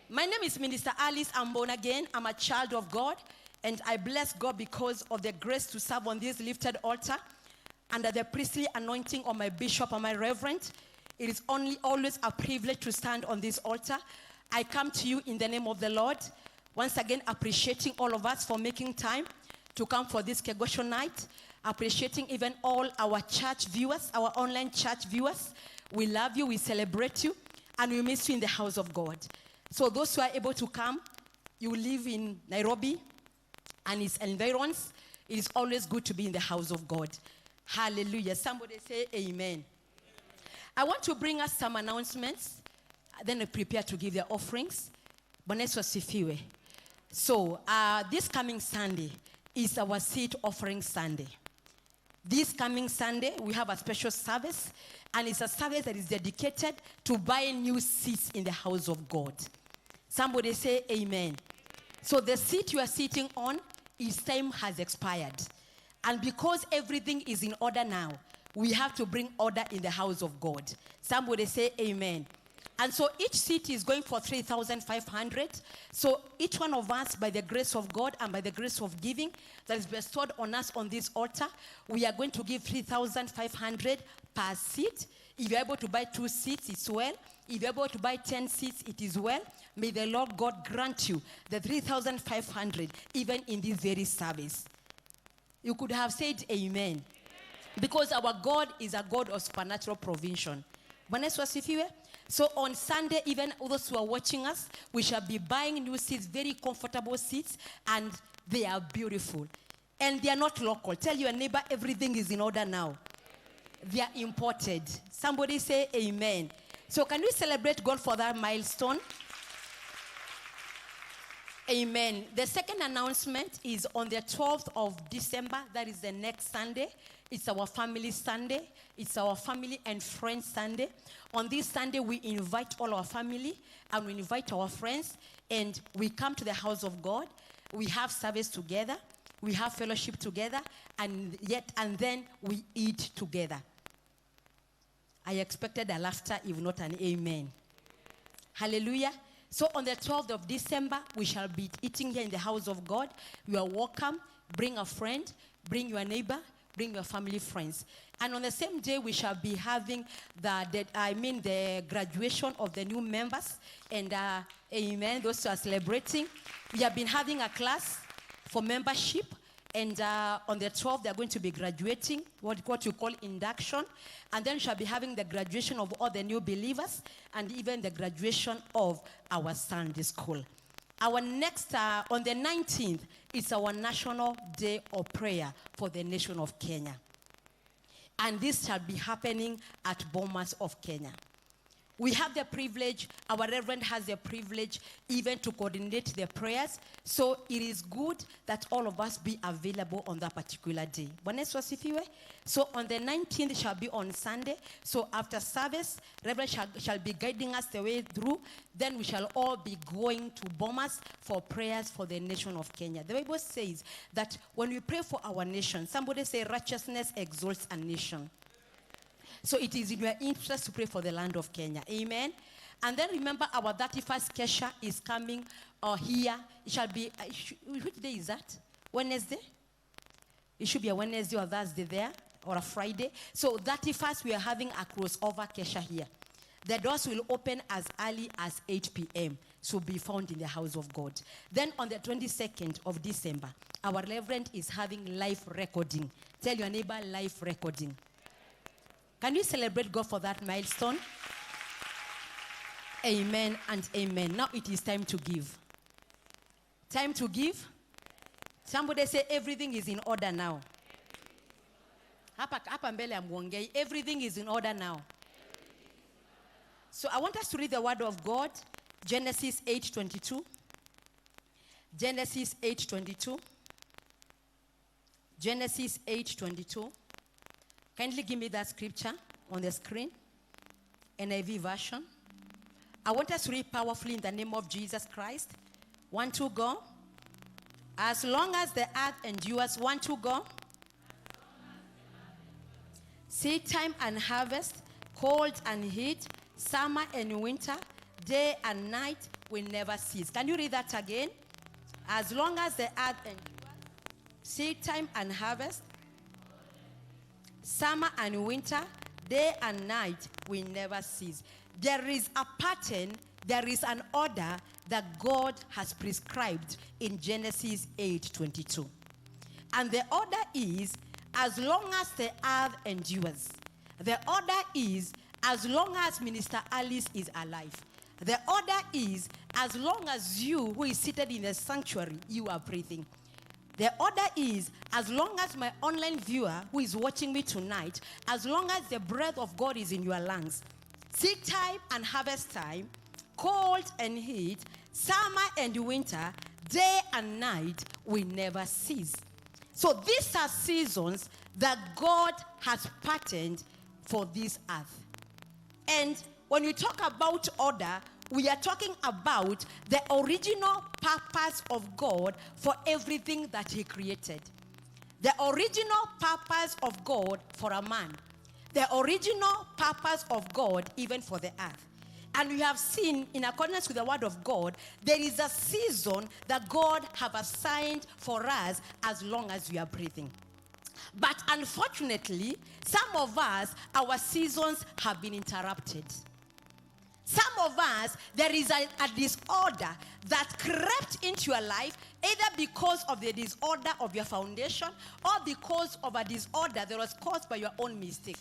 My name is Minister Alice. I'm born again. I'm a child of God. And I bless God because of the grace to serve on this lifted altar under the priestly anointing of my bishop and my reverend. It is always a privilege to stand on this altar. I come to you in the name of the Lord. Once again, appreciating all of us for making time to come for this Kigooco night. Appreciating even all our church viewers, our online church viewers. We love you, we celebrate you, and we miss you in the house of God. So those who are able to come, you live in Nairobi and its environs. It is always good to be in the house of God. Hallelujah. Somebody say amen. I want to bring us some announcements. Then I prepare to give their offerings. So this coming Sunday is our seed offering Sunday. This coming Sunday, we have a special service, and it's a service that is dedicated to buying new seats in the house of God. Somebody say amen. So the seat you are sitting on, its time has expired. And because everything is in order now, we have to bring order in the house of God. Somebody say amen. And so each seat is going for 3,500. So each one of us, by the grace of God and by the grace of giving that is bestowed on us on this altar, we are going to give 3,500 per seat. If you're able to buy 2 seats, it's well. If you're able to buy 10 seats, it is well. May the Lord God grant you the 3,500 even in this very service. You could have said amen. Because our God is a God of supernatural provision. So on Sunday, even those who are watching us, we shall be buying new seats, very comfortable seats, and they are beautiful. And they are not local. Tell your neighbor everything is in order now. They are imported. Somebody say amen. So can we celebrate God for that milestone? Amen. The second announcement is on the 12th of December. That is the next Sunday. It's our family Sunday. It's our family and friends Sunday. On this Sunday, we invite all our family and we invite our friends, and we come to the house of God. We have service together. We have fellowship together, and then we eat together. I expected a laughter, if not an amen. Hallelujah. So on the 12th of December, we shall be eating here in the house of God. You are welcome. Bring a friend, bring your neighbor, bring your family friends. And on the same day, we shall be having the graduation of the new members. And amen, those who are celebrating. We have been having a class for membership. And on the 12th, they are going to be graduating, what you call induction. And then we shall be having the graduation of all the new believers and even the graduation of our Sunday school. Our next, on the 19th, is our National Day of Prayer for the nation of Kenya. And this shall be happening at Bomas of Kenya. We have the privilege, our Reverend has the privilege even to coordinate the prayers. So it is good that all of us be available on that particular day. So on the 19th shall be on Sunday. So after service, Reverend shall be guiding us the way through. Then we shall all be going to Bomas for prayers for the nation of Kenya. The Bible says that when we pray for our nation, somebody say righteousness exalts a nation. So it is in your interest to pray for the land of Kenya. Amen. And then remember our 31st Kesha is coming here. It shall be, which day is that? Wednesday? It should be a Wednesday or Thursday there, or a Friday. So 31st, we are having a crossover Kesha here. The doors will open as early as 8 p.m. So be found in the house of God. Then on the 22nd of December, our Reverend is having live recording. Tell your neighbor live recording. Can you celebrate God for that milestone? Amen and amen. Now it is time to give. Time to give? Somebody say everything is in order now. Hapa mbele amwongei. Everything is in order now. So I want us to read the word of God, Genesis 8:22. Genesis 8:22. Genesis 8:22. Kindly give me that scripture on the screen. NIV version. I want us to read powerfully in the name of Jesus Christ. 1, 2, go. As long as the earth endures, 1, 2, go. Seed time and harvest, cold and heat, summer and winter, day and night will never cease. Can you read that again? As long as the earth endures, seed time and harvest, summer and winter, day and night will never cease. There is a pattern, there is an order that God has prescribed in Genesis 8:22. And the order is, as long as the earth endures. The order is, as long as Minister Alice is alive. The order is, as long as you who is seated in the sanctuary, you are breathing. The order is, as long as my online viewer who is watching me tonight, as long as the breath of God is in your lungs, seed time and harvest time, cold and heat, summer and winter, day and night will never cease. So these are seasons that God has patterned for this earth. And when we talk about order, we are talking about the original purpose of God for everything that he created. The original purpose of God for a man. The original purpose of God even for the earth. And we have seen, in accordance with the word of God, there is a season that God have assigned for us as long as we are breathing. But unfortunately, some of us, our seasons have been interrupted. Some of us, there is a disorder that crept into your life, either because of the disorder of your foundation or because of a disorder that was caused by your own mistake.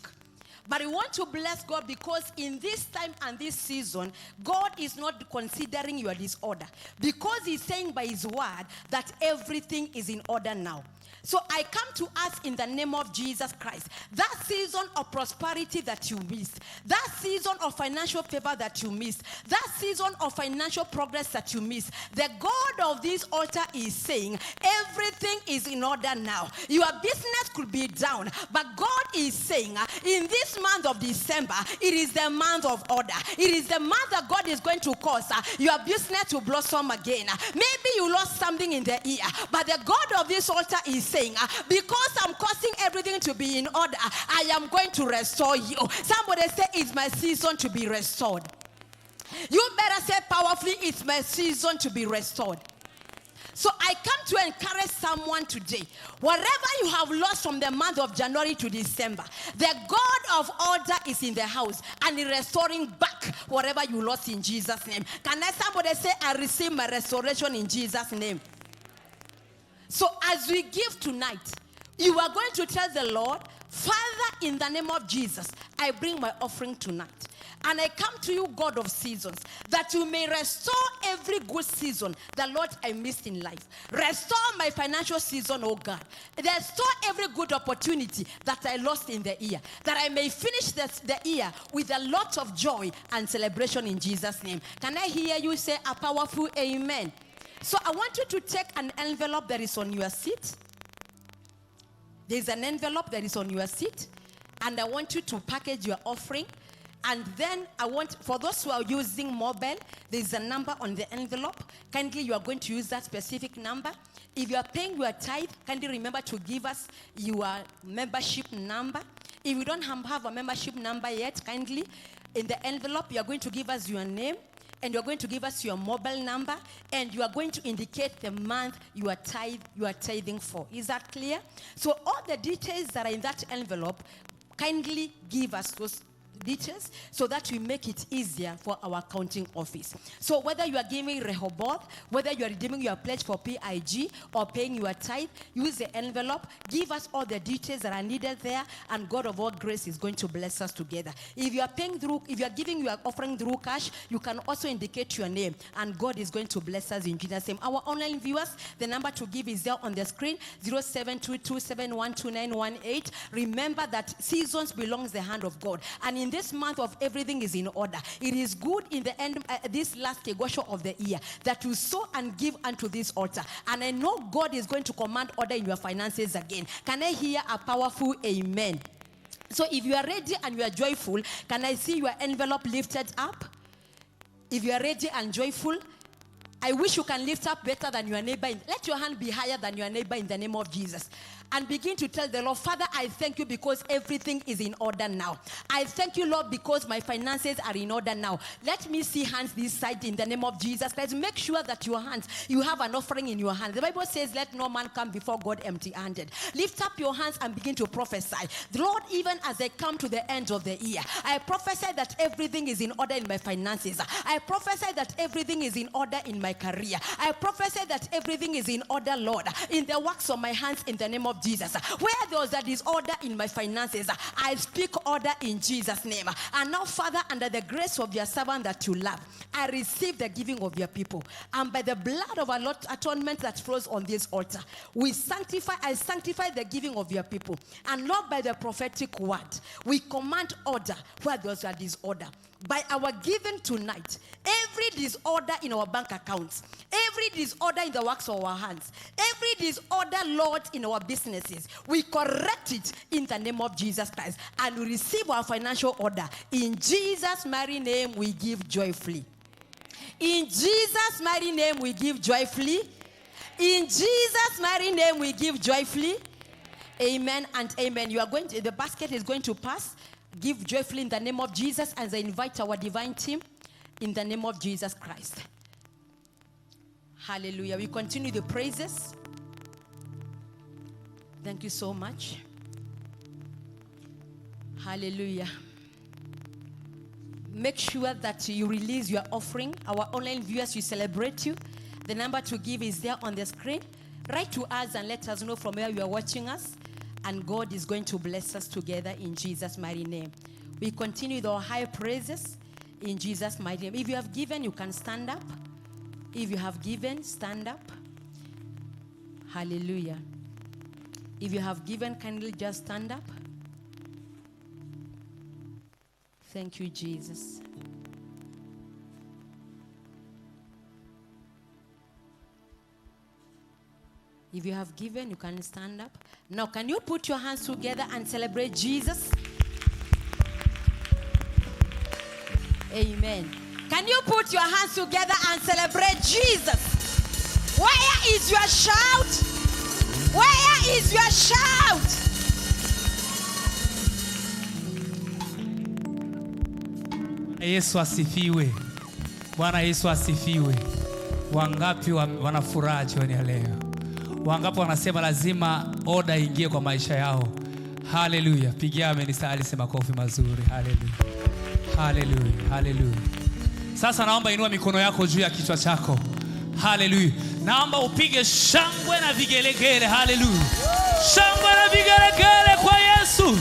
But we want to bless God because in this time and this season, God is not considering your disorder. Because he's saying by his word that everything is in order now. So I come to us in the name of Jesus Christ. That season of prosperity that you missed, that season of financial favor that you missed, that season of financial progress that you missed, the God of this altar is saying everything is in order now. Your business could be down, but God is saying in this month of December, it is the month of order. It is the month that God is going to cause your business to blossom again. Maybe you lost something in the year, but the God of this altar is saying, because I'm causing everything to be in order, I am going to restore you. Somebody say, it's my season to be restored. You better say powerfully, it's my season to be restored. So I come to encourage someone today. Whatever you have lost from the month of January to December, the God of order is in the house and is restoring back whatever you lost in Jesus' name. Can somebody say, I receive my restoration in Jesus' name? So as we give tonight, you are going to tell the Lord, Father, in the name of Jesus, I bring my offering tonight. And I come to you, God of seasons, that you may restore every good season that, Lord, I missed in life. Restore my financial season, oh God. Restore every good opportunity that I lost in the year, that I may finish the year with a lot of joy and celebration in Jesus' name. Can I hear you say a powerful amen? So I want you to take an envelope that is on your seat. There's an envelope that is on your seat. And I want you to package your offering. And then I want, for those who are using mobile, there's a number on the envelope. Kindly, you are going to use that specific number. If you are paying your tithe, kindly remember to give us your membership number. If you don't have a membership number yet, kindly, in the envelope, you are going to give us your name. And you're going to give us your mobile number, and you are going to indicate the month you are tithing for. Is that clear? So all the details that are in that envelope, kindly give us those details so that we make it easier for our accounting office. So whether you are giving Rehoboth, whether you are redeeming your pledge for PIG or paying your tithe, use the envelope, give us all the details that are needed there, and God of all grace is going to bless us together. If you are giving your offering through cash, you can also indicate your name, and God is going to bless us in Jesus' name. Our online viewers, the number to give is there on the screen, 0722712918. Remember that seasons belongs the hand of God, and in this month of everything is in order. It is good in the end, this last Kigooco of the year, that you sow and give unto this altar. And I know God is going to command order in your finances again. Can I hear a powerful amen? So if you are ready and you are joyful, can I see your envelope lifted up? If you are ready and joyful, I wish you can lift up better than your neighbor. Let your hand be higher than your neighbor in the name of Jesus. And begin to tell the Lord, Father, I thank you because everything is in order now. I thank you, Lord, because my finances are in order now. Let me see hands this side in the name of Jesus Christ. Make sure that your hands, you have an offering in your hand. The Bible says, let no man come before God empty-handed. Lift up your hands and begin to prophesy. Lord, even as I come to the end of the year, I prophesy that everything is in order in my finances. I prophesy that everything is in order in my career. I prophesy that everything is in order, Lord, in the works of my hands in the name of Jesus. Where there was a disorder in my finances, I speak order in Jesus' name. And now, Father, under the grace of your servant that you love, I receive the giving of your people. And by the blood of our Lord atonement that flows on this altar, I sanctify the giving of your people. And Lord, by the prophetic word, we command order where there was a disorder. By our giving tonight, every disorder in our bank accounts, every disorder in the works of our hands, every disorder, Lord, in our businesses, we correct it in the name of Jesus Christ and we receive our financial order. In Jesus' mighty name, we give joyfully. In Jesus' mighty name, we give joyfully. In Jesus' mighty name, we give joyfully. Amen and amen. The basket is going to pass. Give joyfully in the name of Jesus, as I invite our divine team in the name of Jesus Christ. Hallelujah. We continue the praises. Thank you so much. Hallelujah. Make sure that you release your offering. Our online viewers, we celebrate you. The number to give is there on the screen. Write to us and let us know from where you are watching us. And God is going to bless us together in Jesus' mighty name. We continue with our high praises in Jesus' mighty name. If you have given, you can stand up. If you have given, stand up. Hallelujah. If you have given, kindly just stand up. Thank you, Jesus. If you have given, you can stand up. Now, can you put your hands together and celebrate Jesus? Amen. Can you put your hands together and celebrate Jesus? Where is your shout? Where is your shout? Yesu asifiwe. Bwana Yesu asifiwe. Wangapi wanafuraha jioni ya leo? Wangapi wanasema lazima order ingie kwa maisha yao? Haleluya. Pigia amenisali sema makofi mazuri. Haleluya. Haleluya. Haleluya. Sasa naomba inua mikono yako juu ya kichwa chako. Haleluya. Naomba upige shangwe na vigelegele. Haleluya. Shangwe na vigelegele kwa Yesu.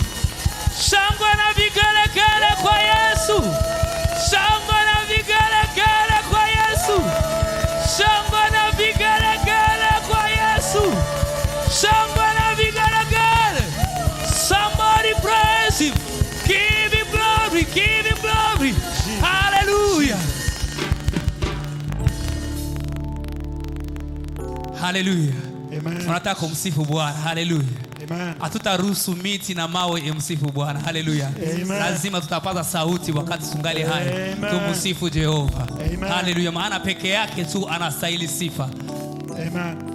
Shangwe na vigelegele kwa Yesu. Shangwe na vigelegele kwa Yesu. Shangwe na vigelegele kwa Yesu. Shangwe na vigelegele. Somebody praise him. Give him glory. Give him glory. Hallelujah. Hallelujah. Amen. Tunataka kumsifu Bwana. Hallelujah. Amen. Hatutaruhusu miti na mawe imsifu Bwana. Hallelujah. Lazima tutapaza sauti wakati tungali hai. Tumsifu Jehova. Hallelujah. Maana peke yake tu anastahili sifa. Amen.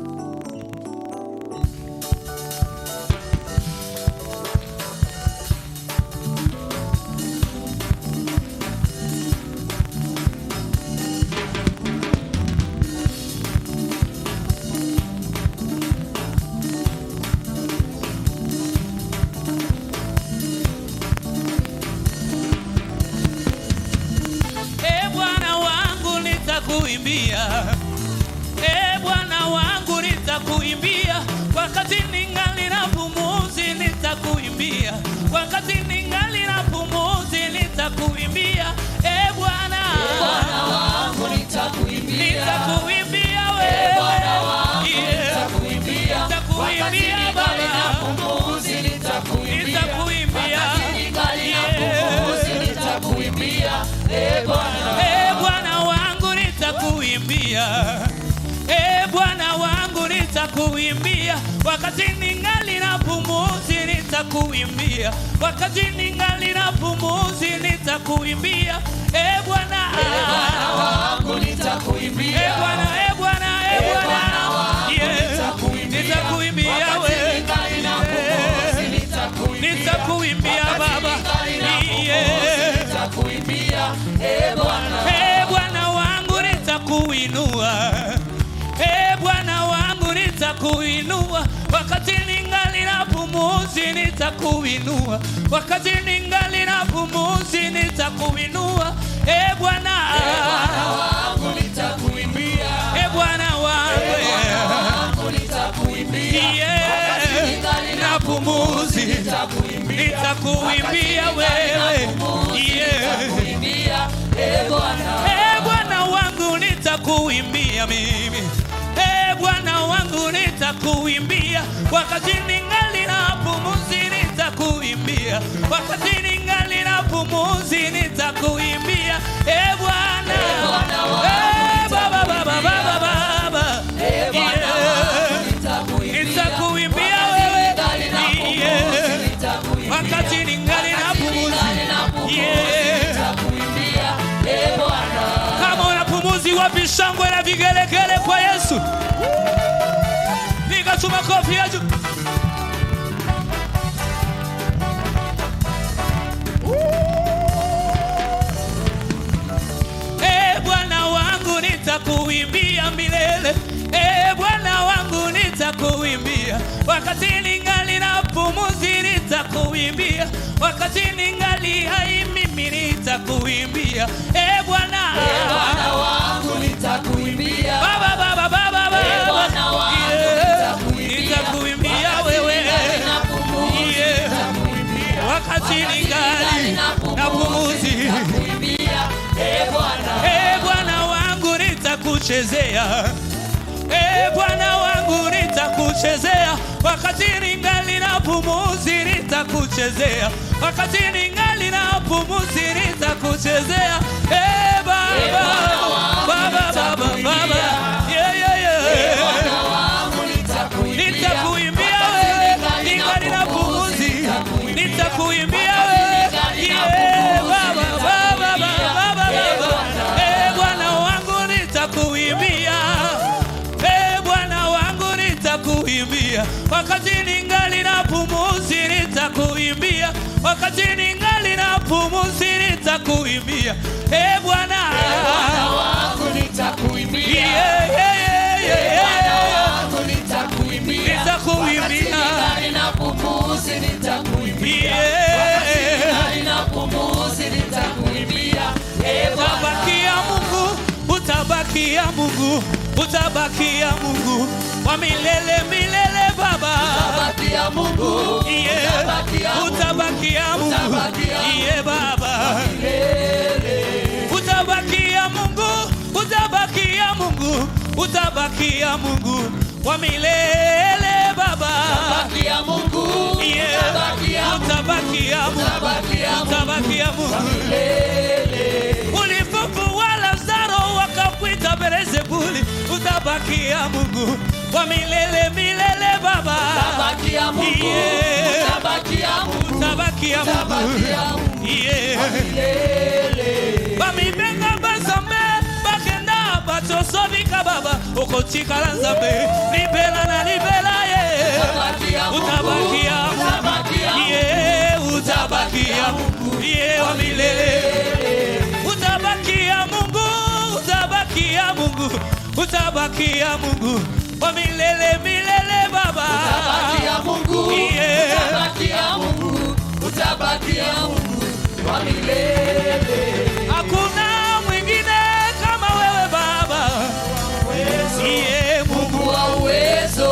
Bwana wangu nitakuimbia, wakati ningali na pumuzi nitakuimbia, wakati ningali na pumuzi nitakuimbia. Bwana wangu nitakuimbia, nitakuimbia wewe, Bwana wangu nitakuimbia, nitakuimbia Baba, pumuzi nitakuimbia, nitakuimbia, wakati ningali na pumuzi nitakuimbia. Bwana wangu nitakuimbia, wakati ningali na pumuzi nitakuimbia, wakati ningali na pumuzi nitakuimbia. Bwana wangu nitakuimbia, Bwana nitakuimbia wewe, nitakuimbia Baba, nitakuimbia Bwana wangu nitakuinua, Bwana wangu nitakuinua, wakati ningali na pumuzi nitakuinua, wakati ningali na pumuzi nitakuinua. Bwana wangu nitakuimbia, Bwana wangu nitakuimbia, na pumuzi nitakuimbia wewe, Bwana wangu nitakuimbia mimi, Bwana wangu nitakuimbia, wakati ningali na pumuzi nitakuimbia, wakati ningali na pumuzi nitakuimbia. Bwana Baba nitakuimbia wewe, wakati ningali na pumuzi. Kama una pumuzi, wapi shangwe na vigelegele kwa Yesu? Nikatuma kofi ya juu. Bwana wangu nitakuimbia milele, Bwana wangu nitakuimbia, wakati ningali na pumuzi nitakuimbia, wakati ningali hai mimi nitakuimbia. Bwana wangu nitakuimbia, Baba Bwana wangu nitakuimbia wewe, wakati ningali na pumuzi. Bwana wangu nitakuchezea, Bwana wangu nitakuchezea, wakati ningali na pumuzi nitakuchezea, wakati ningali na pumuzi nitakuchezea. Baba nitakuimbia wewe, ningali na pumuzi nitakuimbia wewe, Bwana wangu nitakuimbia, Bwana wangu nitakuimbia, wakati ningali na pumuzi nitakuimbia, wakati ningali na pumuzi nitakuimbia. Bwana wangu nitakuimbia, nitakuimbia, na pumuzi nitakuimbia, na pumuzi nitakuimbia. Utabakia Mungu, utabakia Mungu, utabakia Mungu wa milele milele Baba. Utabakia Mungu, utabakia Mungu, Baba. Utabakia Mungu, utabakia Mungu, utabakia Mungu wa milele Baba. Utabakia Mungu, utabakia Mungu, utabakia Mungu. Ulifufua Lazaro wakakuita Beelzebuli, utabakia Mungu wa milele milele Baba. Utabakia Mungu, utabakia Mungu, utabakia Mungu, bamibenga bazambe bakenda batosovika Baba, okotikala Nzambe libela na libela utabakia Mungu, utabakia Mungu wa milele. Utabakia Mungu, utabakia Mungu, utabakia Mungu wa milele milele Baba. Utabakia Mungu, utabakia Mungu, utabakia Mungu wa milele. Hakuna mwingine kama wewe Baba, Mungu wa uwezo.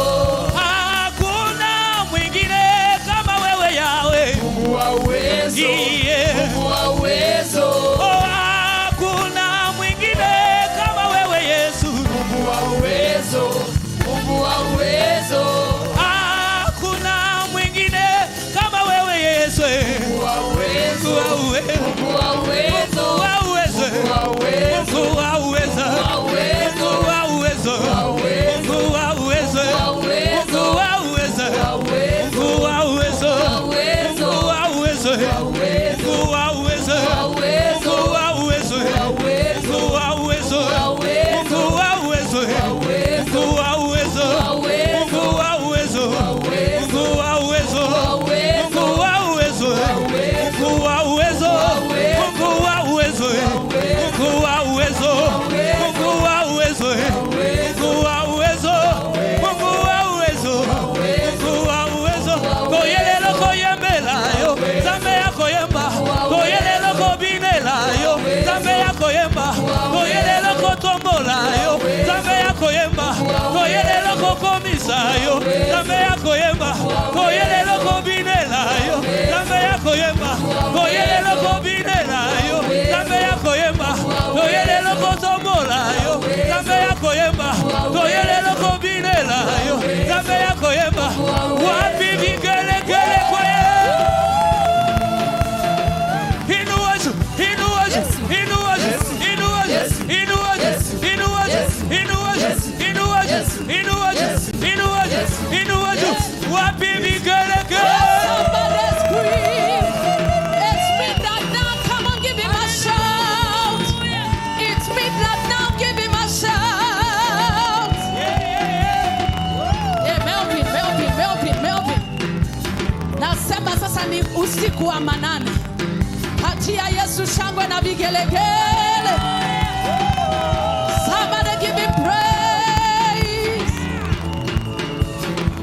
Hakuna mwingine kama wewe Yahweh, Mungu wa uwezo, Mungu wa uwezo. Hakuna mwingine kama wewe Yesu, Mungu wa uwezo, Mungu wa uwezo. Hakuna mwingine kama wewe Yesu, Mungu wa uwezo, Mungu wa uwezo, Mungu wa uwezo. Toyelelo kotombola yo. Zambe yako yemba. Toyelelo kokomisa yo. Zambe yako yemba. Toyelelo kobinela yo. Zambe yako yemba. Toyelelo kobinela yo. Zambe yako yemba. Toyelelo kotombola yo. Zambe yako yemba. Toyelelo kobinela yo. Zambe yako yemba. Wapi vigelegele kwa ye. Usiku wa manane hatia Yesu shangwe na vigelegele. Somebody give him praise.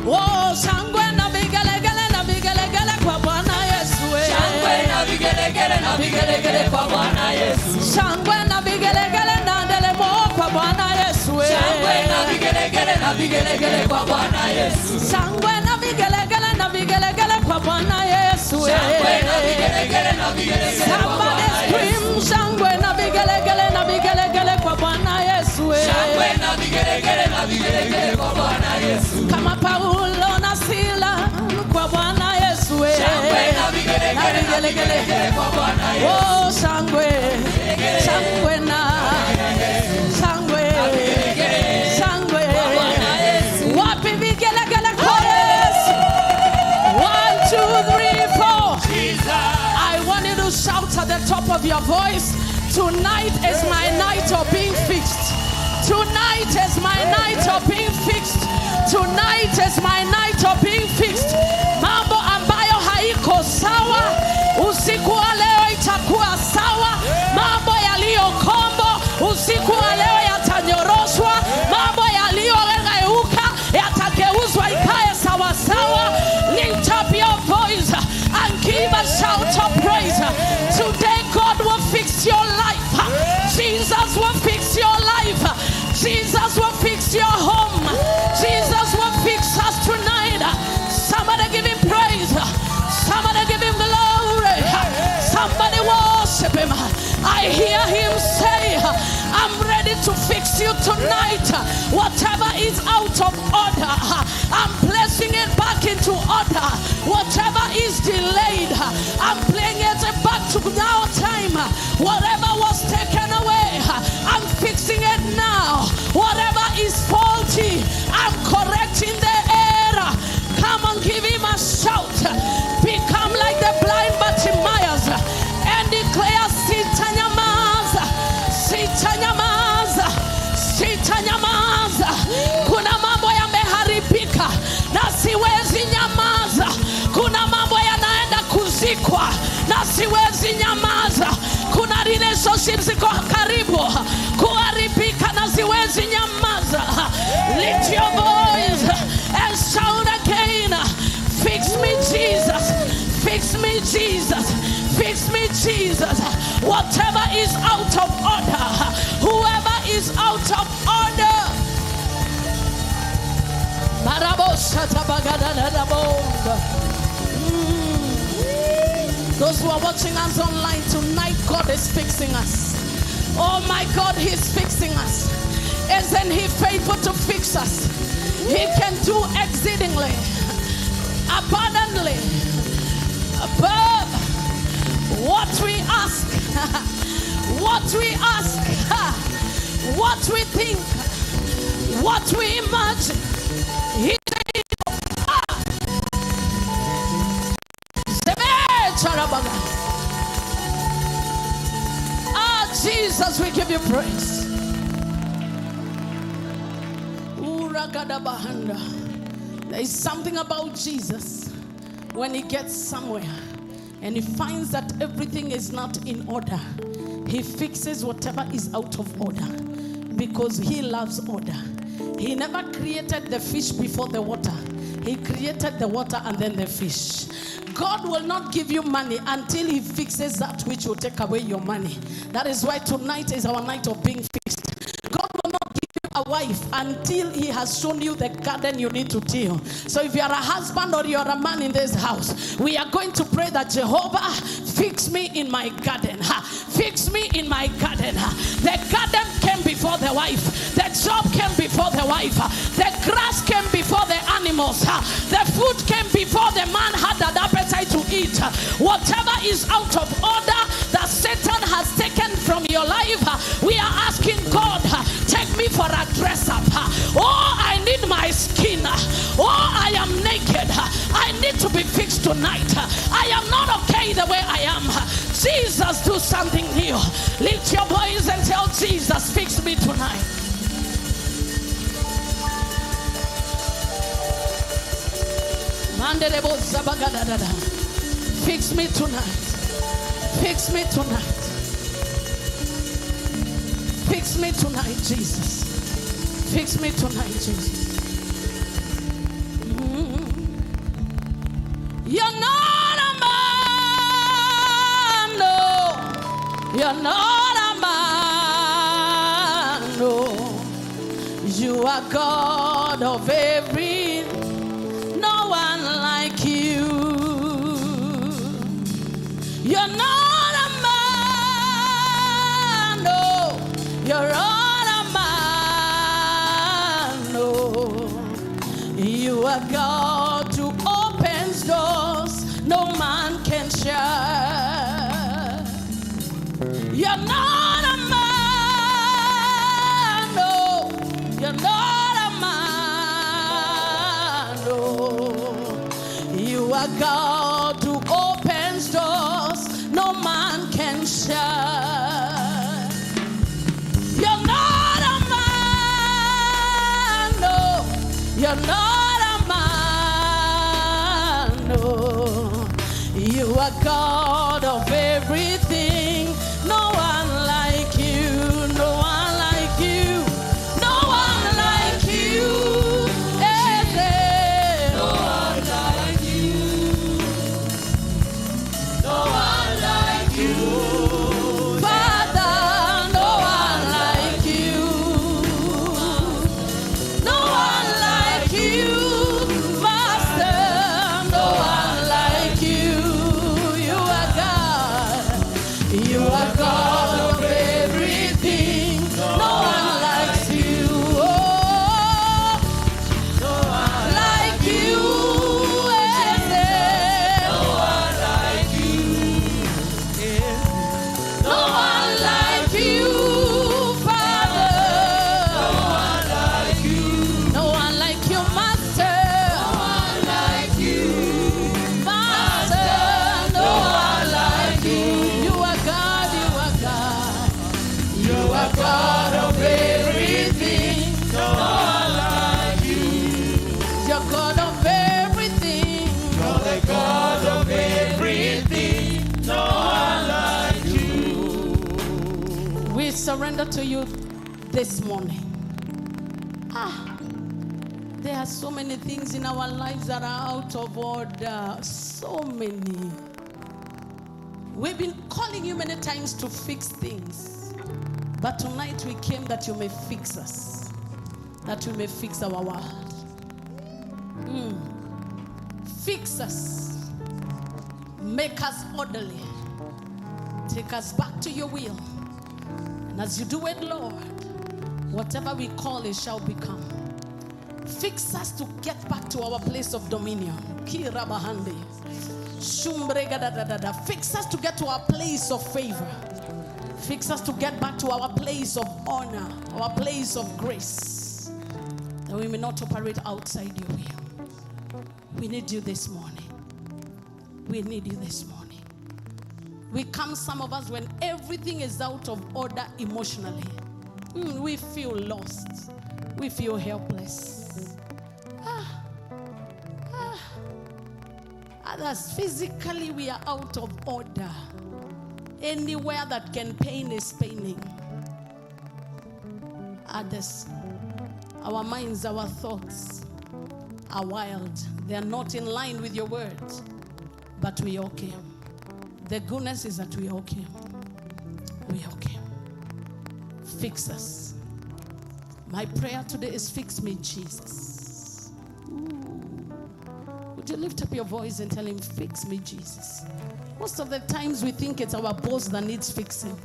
Oh, shangwe na vigelegele kwa Bwana Yesu. Shangwe na vigelegele kwa Bwana Yesu. Shangwe na vigelegele na ndelemo kwa Bwana Yesu. Shangwe na vigelegele kwa Bwana Yesu. Shangwe na vigelegele kwa Bwana Yesu. Somebody scream shangwe na vigelegele kwa Bwana Yesu. Shangwe na vigelegele kwa Bwana Yesu. Kama Paulo na Sila kwa Bwana Yesu. Shangwe na vigelegele kwa Bwana Yesu. Oh, shangwe na wapi vigelegele kwa Yesu. 1, 2, 3, 4. I want you to shout at the top of your voice. Tonight is my night of being fixed. Tonight is my night of being fixed. Tonight is my night of being fixed. Mambo ambayo haiko sawa, usiku wa leo itakuwa sawa. Mambo yaliyokombo, usiku wa leo yatanyoroshwa. Mambo yaliyogeuka yatageuzwa ikae sawa sawa. Lift up your voice and give a shout of praise. Today God will fix your life. Jesus will fix your life. Jesus will fix your home. Jesus will fix us tonight. Somebody give him praise. Somebody give him glory. Somebody worship him. I hear him say, I'm ready to fix you tonight. Whatever is out of order, I'm placing it back into order. Whatever is delayed, I'm playing it back to now time. Whatever was taken away, I'm fixing it now. Whatever is faulty, I'm correcting the error. Come on, give him a shout. Become like the blind Bartimaeus and declare, sitanyamaza, sitanyamaza, sitanyamaza. Kuna mambo yameharibika na siwezi nyamaza. Kuna mambo yanaenda kuzikwa na siwezi nyamaza. Kuna relationships ziko karibu kuharibika na siwezi nyamaza. Lift your voice and shout again. Fix me, Jesus. Fix me, Jesus. Fix me, Jesus. Whatever is out of order, whoever is out of order. Those who are watching us online tonight, God is fixing us. Oh my God, he's fixing us. Isn't he faithful to fix us? He can do exceedingly, abundantly, above what we ask, what we ask, what we think, what we imagine. He Jesus, we give you praise. There is something about Jesus when he gets somewhere and he finds that everything is not in order. He fixes whatever is out of order because he loves order. He never created the fish before the water. He created the water and then the fish. God will not give you money until he fixes that which will take away your money. That is why tonight is our night of being fixed. God will not give you a wife until he has shown you the garden you need to till. So if you are a husband or you are a man in this house, we are going to pray that Jehovah, fix me in my garden. Fix me in my garden. The garden came before the wife. The job came before the wife. The grass came before the animals. The food came before the man had an appetite to eat. Whatever is out of order that Satan has taken from your life, we are asking God, take me for a dress up. Oh, I need my skin. Oh, I am naked. I need to be fixed tonight. I am not okay the way I am. Jesus, do something new. Lift your voice and tell Jesus, fix me tonight. Fix me tonight. Fix me tonight. Fix me tonight, Jesus. Fix me tonight, Jesus. You're not a man, no. You're not a man, no. You are God of every, no one like you. You're not a man, no. You're not a man, no. You are God who opens doors no man can shut. You're not a man, no. You're not a man, no. You are God who opens doors no man can shut. You're not a man, no. You're not a man, no. You are God of everything. No one like you. No one like you. No one like you. No one like you. No one like you. Father, no one like you. No one like you. Master, no one like you. You are God. You are God of everything. No one likes you. Oh, no one like you. No one like you. No one like you, Father. No one like you. No one like you, Master. No one like you, Master. No one like you. You are God. You are God. You are God of everything. No one like you. You're God of everything. You're the God of everything. No one like you. We surrender to you this morning. There are so many things in our lives that are out of order. So many. We've been calling you many times to fix things. But tonight we came that you may fix us. That you may fix our world. Fix us. Make us orderly. Take us back to your will. And as you do it, Lord, whatever we call it shall become. Fix us to get back to our place of dominion. Kirabahande. Shumbregadadadada. Fix us to get to our place of favor. Fix us to get back to our place of honor, our place of grace, that we may not operate outside your will. We need you this morning. We need you this morning. We come, some of us, when everything is out of order emotionally. We feel lost. We feel helpless. Others, physically, we are out of order. Anywhere that can pain is paining. Others, our minds, our thoughts are wild. They are not in line with your words. But we okay. The goodness is that we okay. We okay. Fix us. My prayer today is fix me, Jesus. Ooh. Would you lift up your voice and tell him, fix me, Jesus? Most of the times we think it's our boss that needs fixing.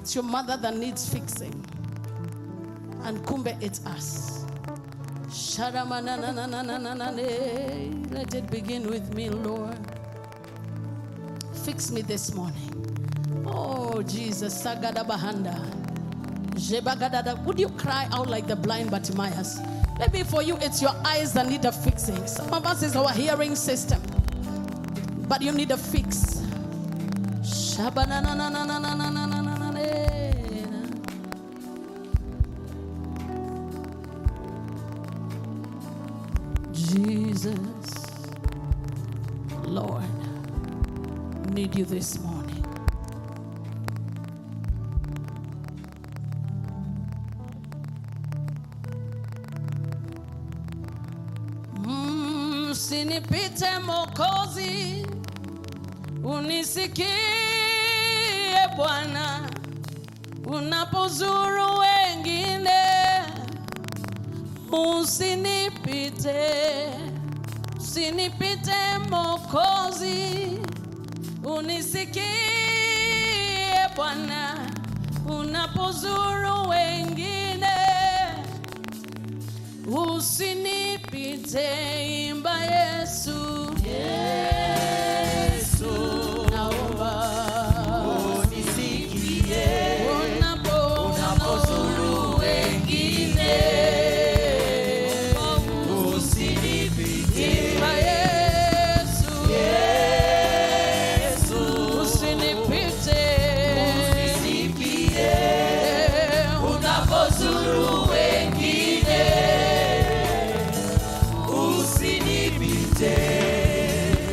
It's your mother that needs fixing. And kumbe, it's us. Let it begin with me, Lord. Fix me this morning. Oh, Jesus. Would you cry out like the blind Bartimaeus? Maybe for you, it's your eyes that need a fixing. Some of us, it's our hearing system. But you need a fix. Jesus, Lord, need you this morning. Usinipite Mwokozi, unisikie Bwana, unapozuru wengine. Usinipite Mwokozi, unisikie Bwana, unapozuru wengine. Usinipite, imba Yesu, Yesu, naomba unisikie unapozuru wengine. Usinipite, imba Yesu, Yesu, usinipite unapozuru wengine.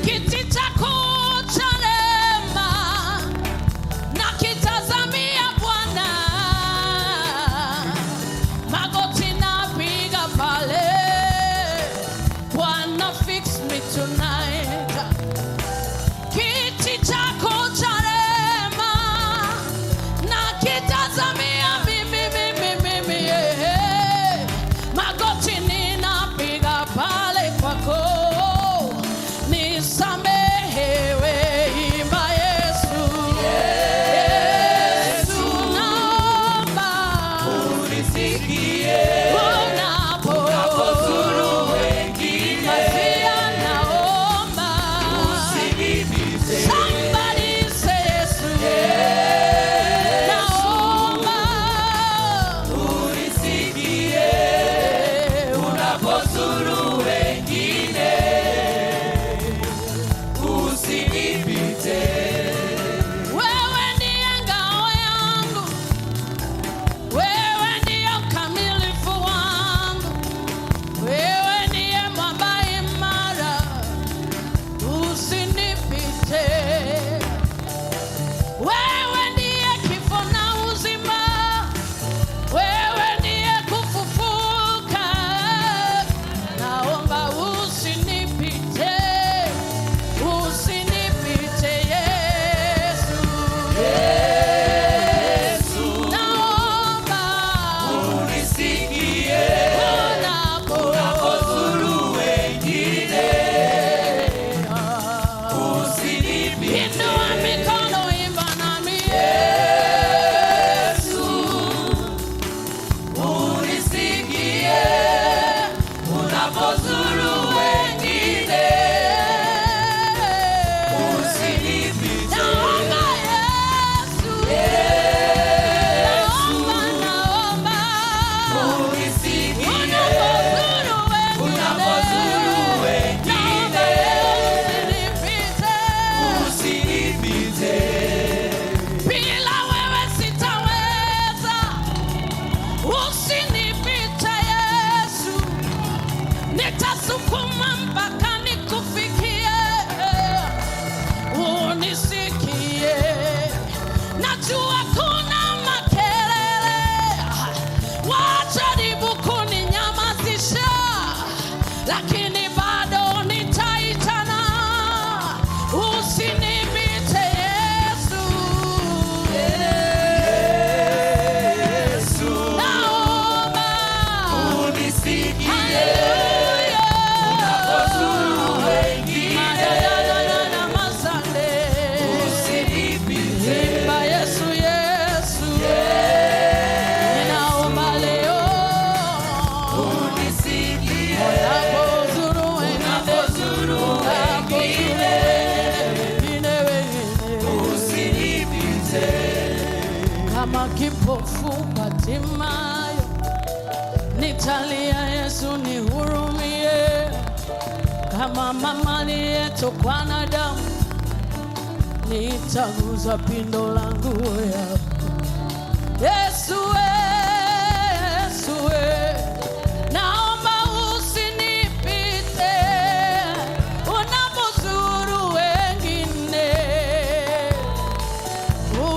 Kiti chako cha rehema nakitazamia Bwana, magoti napiga pale. Bwana, fix me tonight. Kiti chako cha rehema nakitazamia mimi, magoti ninapiga pale kwako. Nisamehewe, imba Yesu, Yesu, naomba unisikie unapozuru wengine. Pia naomba usinipite. Somebody say Yesu, naomba unisikie unapozuru wengine. Usinipite. Wewe ndiye ngao yangu, wewe ndiye mkamilifu nakupa timayo, nitalia Yesu nihurumie, kama mama aliyetokwa na damu, nitaguza pindo langu yako. Yesu Yesu naomba usinipite unapozuru wengine,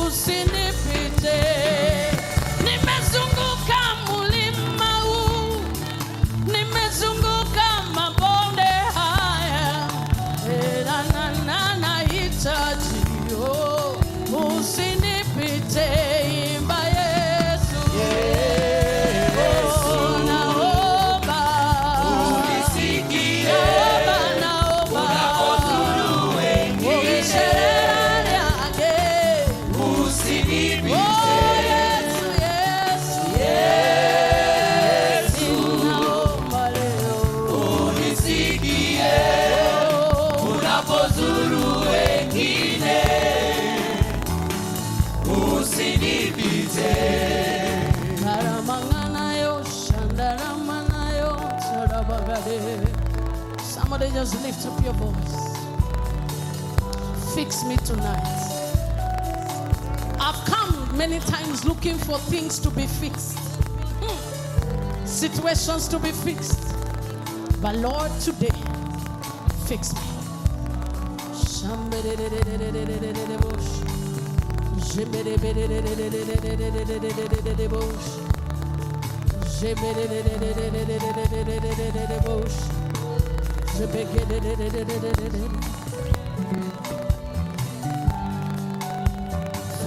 usinipite. Nimezunguka mulima huu, nimezunguka mabonde haya, nahitaji usinipite. Imba Yesu, Yesu, naomba unisikie, naomba unapozuru wengine, unisherehekee yake, usinipite. Yesu, Yesu, Yesu, naomba leo unisikie, unapozuru wengine, usinipite. Karamanganayo, shandaramanayo, sarabagade. Somebody just lift up your voice. Fix me tonight. I've come many times looking for things to be fixed, situations to be fixed. But Lord, today, fix me.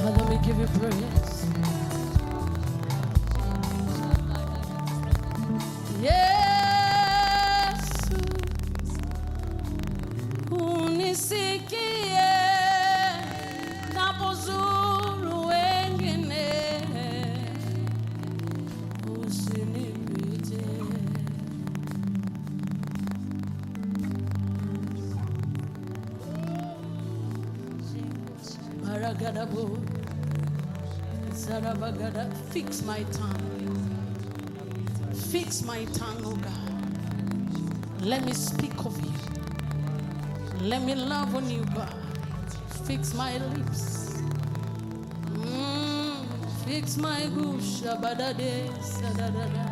Father, we give you praise. Yes, unisikie napozuru wengine, usinipite. Maragadabu, Sarabagada, fix my tongue. Fix my tongue, oh God. Let me speak of you. Let me love on you, God. Fix my lips. Fix my gusha badade sadadada.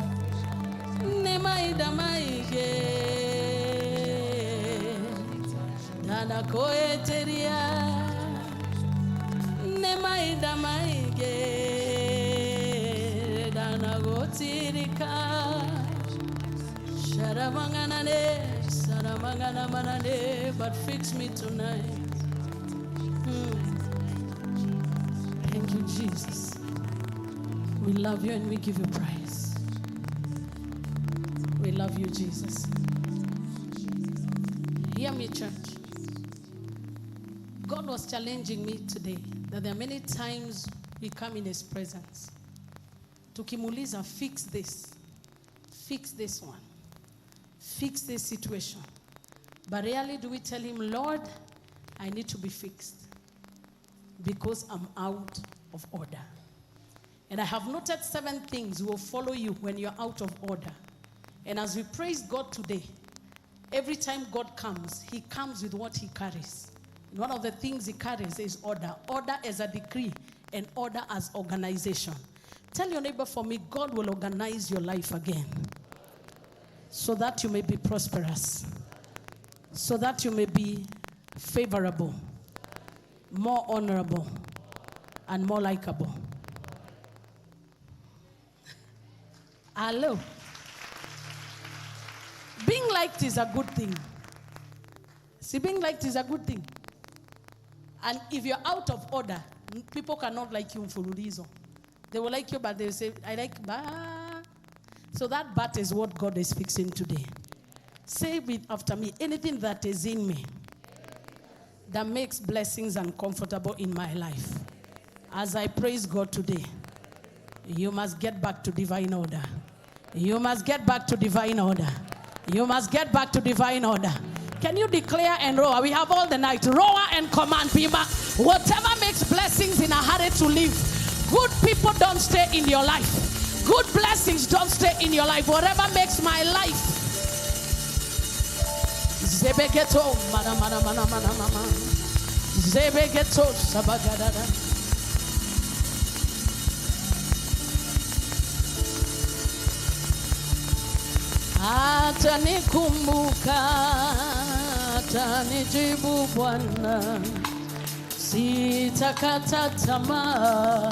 Nemaida maige. Dana koeteria. Nemaida maige. Dana gotirika. Sharamanganane, saramangana manane, but fix me tonight. Thank you, Jesus. We love you and we give you praise. We love you, Jesus. Hear me, church. God was challenging me today that there are many times we come in His presence. Tukimuliza, fix this one. Fix this situation. But rarely do we tell Him, Lord, I need to be fixed because I'm out of order. And I have noted 7 things will follow you when you're out of order. And as we praise God today, every time God comes, He comes with what He carries. And one of the things He carries is order. Order as a decree and order as organization. Tell your neighbor for me, God will organize your life again, so that you may be prosperous, so that you may be favorable, more honorable, and more likable. Hello. Being liked is a good thing. See, being liked is a good thing. And if you're out of order, people cannot like you for a reason. They will like you, but they will say, I like ba. So that bat is what God is fixing today. Say it after me. Anything that is in me that makes blessings uncomfortable in my life, as I praise God today, you must get back to divine order. You must get back to divine order. You must get back to divine order. Can you declare and roar? We have all the night. Roar and command people. Whatever makes blessings in a hurry to live, Good people don't stay in your life. Good blessings don't stay in your life. Whatever makes my life. Zebegeto, mana mana mana mana mama. Zebegeto, sabagadada. Atanikumbuka, atanijibu Bwana, sitakata tamaa,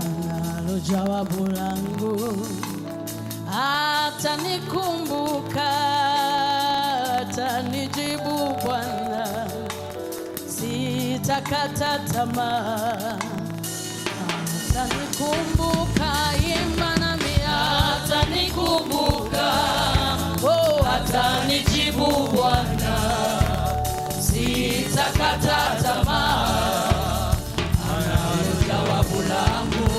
analo jawabu langu. Atanikumbuka, atanijibu Bwana, sitakata tamaa, atanikumbuka, imana mia, atanikumbuka, oh, atanijibu Bwana, sitakata tamaa, analo jawabu langu.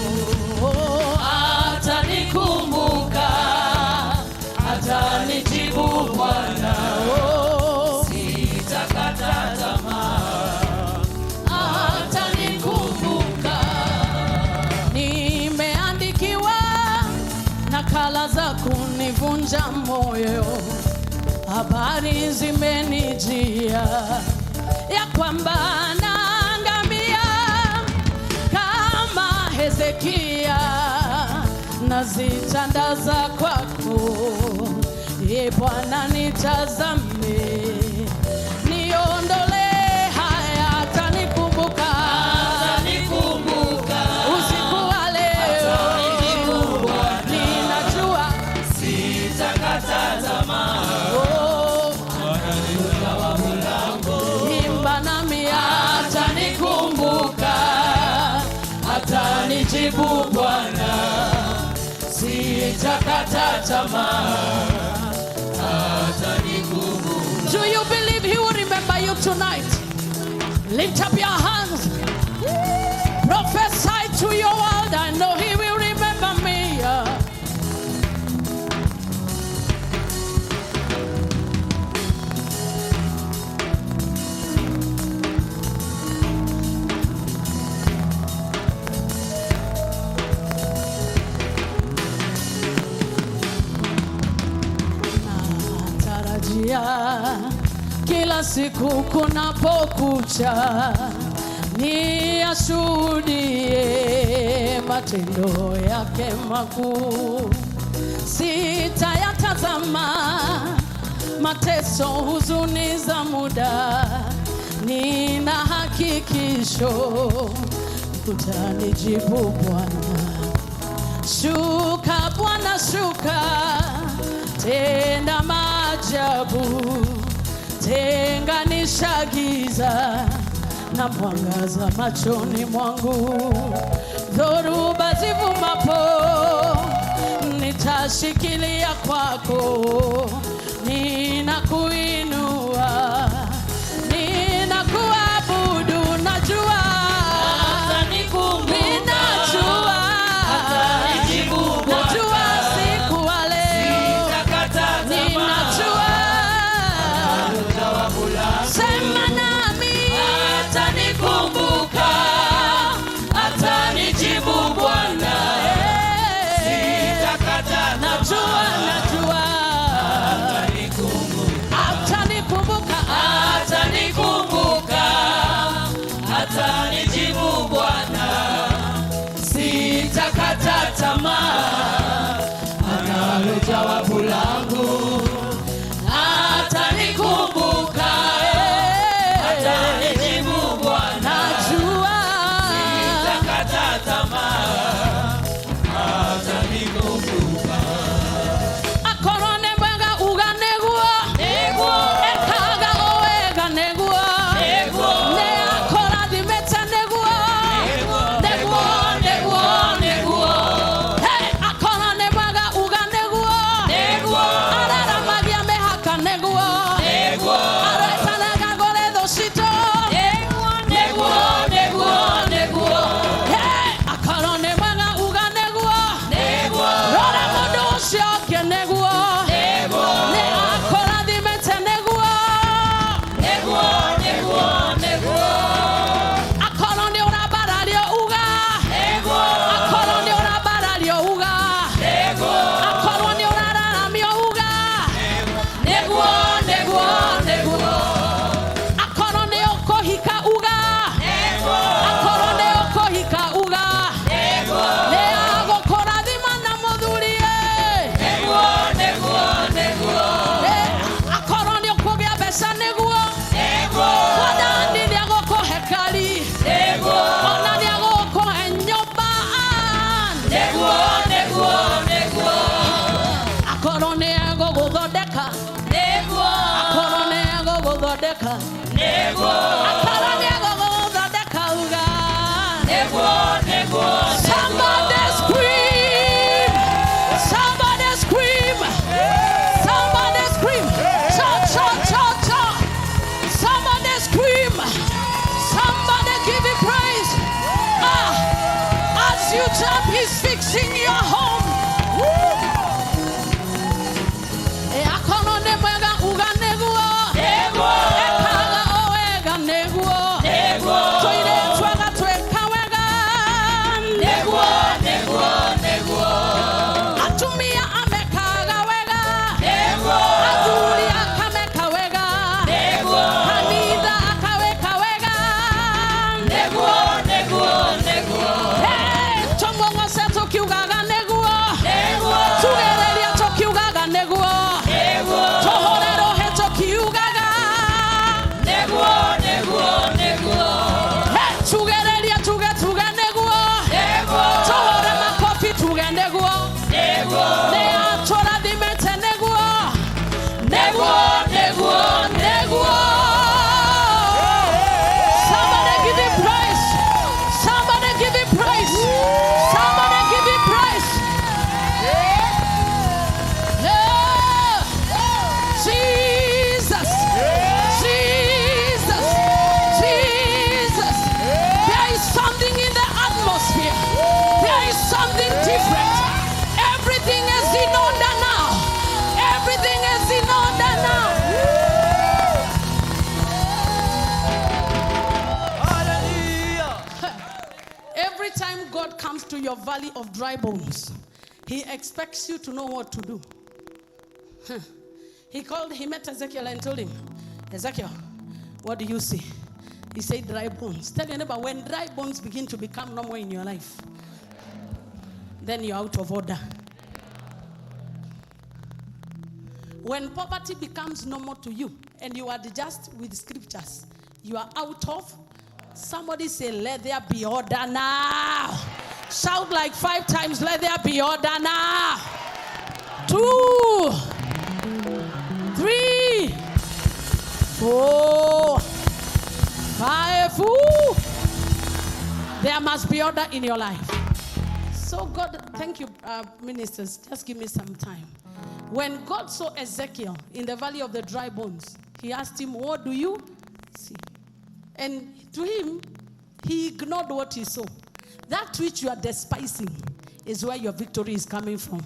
Oh, atanikumbuka, atanijibu Bwana, oh, sitakata tamaa, atanikumbuka. Nimeandikiwa nakala za kunivunja moyo, habari zimenijia ya kwamba naangamia kama Hezekia, nazitandaza kwako, e Bwana nitazame, niondole haya. Atanikumbuka, atanikumbuka, usiku wa leo, ninajua sitakata tamaa, oh, jawabu langu. Imba nami, atanikumbuka, atanijibu Bwana, sitakata tamaa, atanikumbuka. Do you believe he will remember you tonight? Lift up your hands. Prophesy to your world. I know he will remember me. Kila siku kunapokucha, niyashuhudie matendo yake makuu. Sitayatazama mateso, huzuni za muda, nina hakikisho utanijibu Bwana. Shuka Bwana, shuka, tenda maajabu, tenganisha giza na mwangaza machoni mwangu. Dhoruba zivumapo, nitashikilia kwako, ninakuinua, ninakuabudu. Najua ninajua, najua siku wa leo, ninajua. Sema nami, atanikumbuka, atanijibu Bwana, sitakata tamaa. Najua, najua, atanikumbuka, atanikumbuka, atanijibu Bwana, sitakata tamaa, analo jawabu langu. Atanikumbuka, atanijibu Bwana, najua, sitakata tamaa, atanikumbuka. Akorone mwanga uganegua, ekaga owega negua, ne akora dimeta negua, negua. Hey, akorone mwanga uganegua, Neatora dimete neguo. Neguo. Somebody give him praise. Somebody give him praise. Somebody give him praise. Jesus. There is something in the atmosphere. There is something different. Everything is in order now. Everything is in order now. Every time God comes to your valley of dry bones, He expects you to know what to do. He met Ezekiel and told him, Ezekiel, what do you see? He said dry bones. Tell your neighbor, when dry bones begin to become normal in your life, then you're out of order. When poverty becomes normal to you and you adjust with scriptures, you are out of. Somebody say, let there be order now. Shout like 5 times, let there be order now. 2, 3, 4, 5. Ooh. There must be order in your life. So God, thank you, ministers. Just give me some time. When God saw Ezekiel in the valley of the dry bones, He asked him, what do you see? And to him, he ignored what he saw. That which you are despising is where your victory is coming from.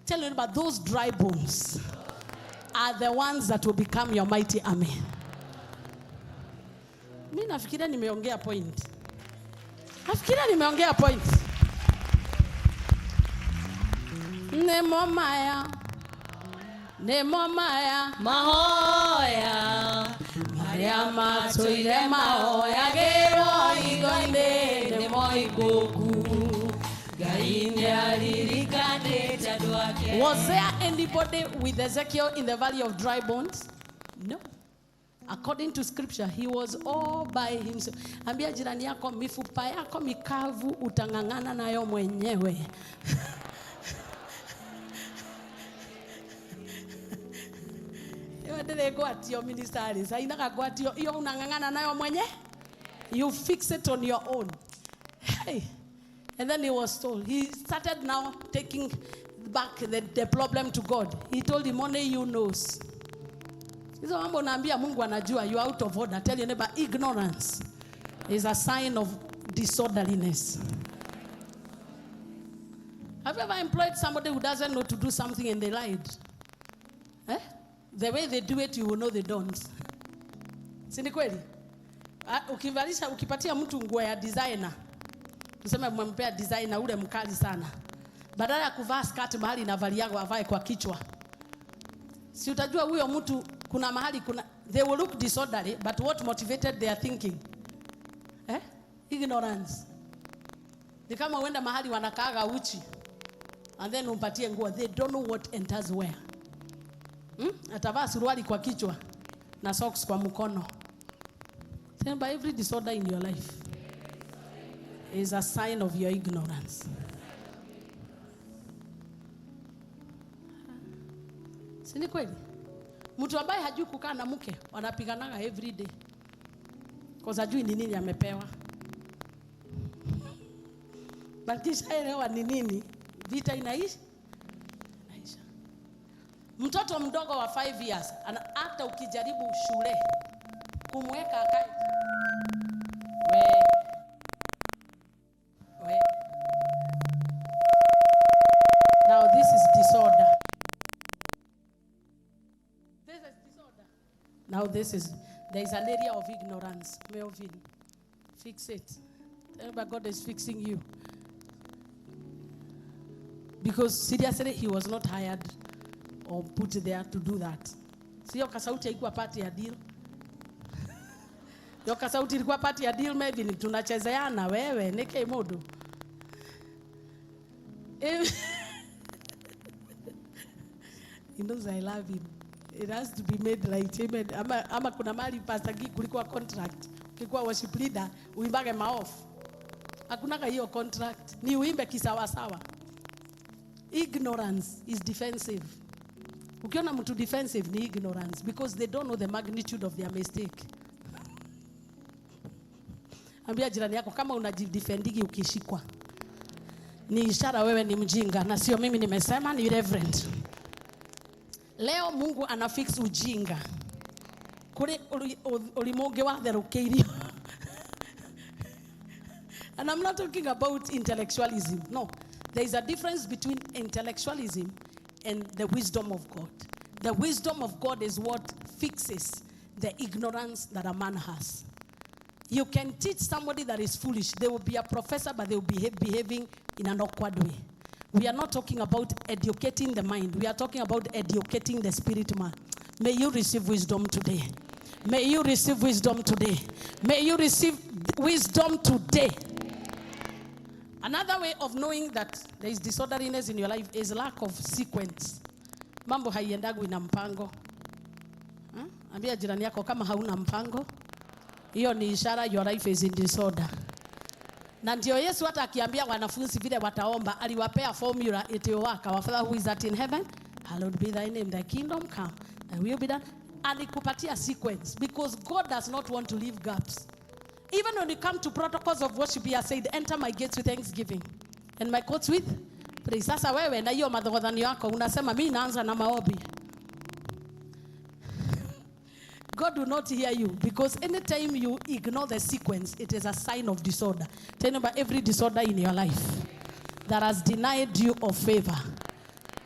Tell you about those dry bones are the ones that will become your mighty army. Mimi nafikiria nimeongea point. Nemo maya mahoya Mariama toire mahoya gero igonde nemo igoku gainde alirikane tadwake. Was there anybody with Ezekiel in the valley of dry bones? No. According to scripture, he was all by himself. Ambia jirani yako, mifupa yako mikavu utangangana nayo mwenyewe. You fix it on your own. Hey. And then he was told, he started now taking back the problem to God. He told him, only you knows. You are out of order. Tell your neighbor, ignorance is a sign of disorderliness. Have you ever employed somebody who doesn't know to do something and they lied? Eh? The way they do it, you will know they don't. Sini kweli? Ukipatia mtu nguo ya designer. Tuseme mmempea designer ule mkali sana. Badala ya kuvaa skirt mahali inavaliago avae kwa kichwa. Si utajua huyo mtu kuna mahali they will look disorderly, but what motivated their thinking? Ignorance. Ni kama uenda mahali wanakaaga uchi and then umpatie nguo, they don't know what enters where. Atavaa suruali kwa kichwa na socks kwa mkono. By every disorder in your life is a sign of your ignorance. Sini kweli? Mtu ambaye hajui kukaa na mke wanapiganaga every day. Because hajui ni nini amepewa. Bakisha elewa ni nini, vita inaisha. Mtoto mdogo wa 5 years, hata ukijaribu shule kumweka akae. Now this is disorder. This is disorder. Now there is an area of ignorance. Melvin, fix it. Remember, God is fixing you. Because seriously, he was not hired or put there to do that. Sio kasauti ilikuwa party ya deal. Yo kasauti ilikuwa party ya deal, maybe tunachezeana wewe nike modo. He knows I love him. It has to be made right. Amen. Ama kuna mali pastor kulikuwa contract. Kulikuwa worship leader, uimbage maoff. Hakunaga hiyo contract. Ni uimbe kisawa sawa. Ignorance is defensive. Ukiona mtu defensive ni ignorance because they don't know the magnitude of their mistake. Ambia jirani yako kama unajidefendigi ukishikwa, ni ishara wewe ni mjinga na sio mimi nimesema, ni reverend. Leo Mungu anafix ujinga. Kuri ulimonge wa therukeirio. And I'm not talking about intellectualism. No. There is a difference between intellectualism and the wisdom of God. The wisdom of God is what fixes the ignorance that a man has. You can teach somebody that is foolish. They will be a professor, but they will be behaving in an awkward way. We are not talking about educating the mind. We are talking about educating the spirit man. May you receive wisdom today. May you receive wisdom today. May you receive wisdom today. Another way of knowing that there is disorderliness in your life is lack of sequence. Mambo haiendagwi na mpango. Ambia jirani yako kama hauna mpango, hiyo ni ishara your life is in disorder. Na ndio Yesu hata akiambia wanafunzi vile wataomba, aliwapea formula itiyowaka. Our Father who is in heaven, hallowed be thy name, thy kingdom come, thy will be done. Alikupatia sequence because God does not want to leave gaps. Even when you come to protocols of worship, he has said, enter my gates with thanksgiving and my courts with praise. Sasa wewe na hiyo madhogodhani yako unasema mimi naanza na maombi. God will not hear you because anytime you ignore the sequence, it is a sign of disorder. Tell me about every disorder in your life that has denied you of favor.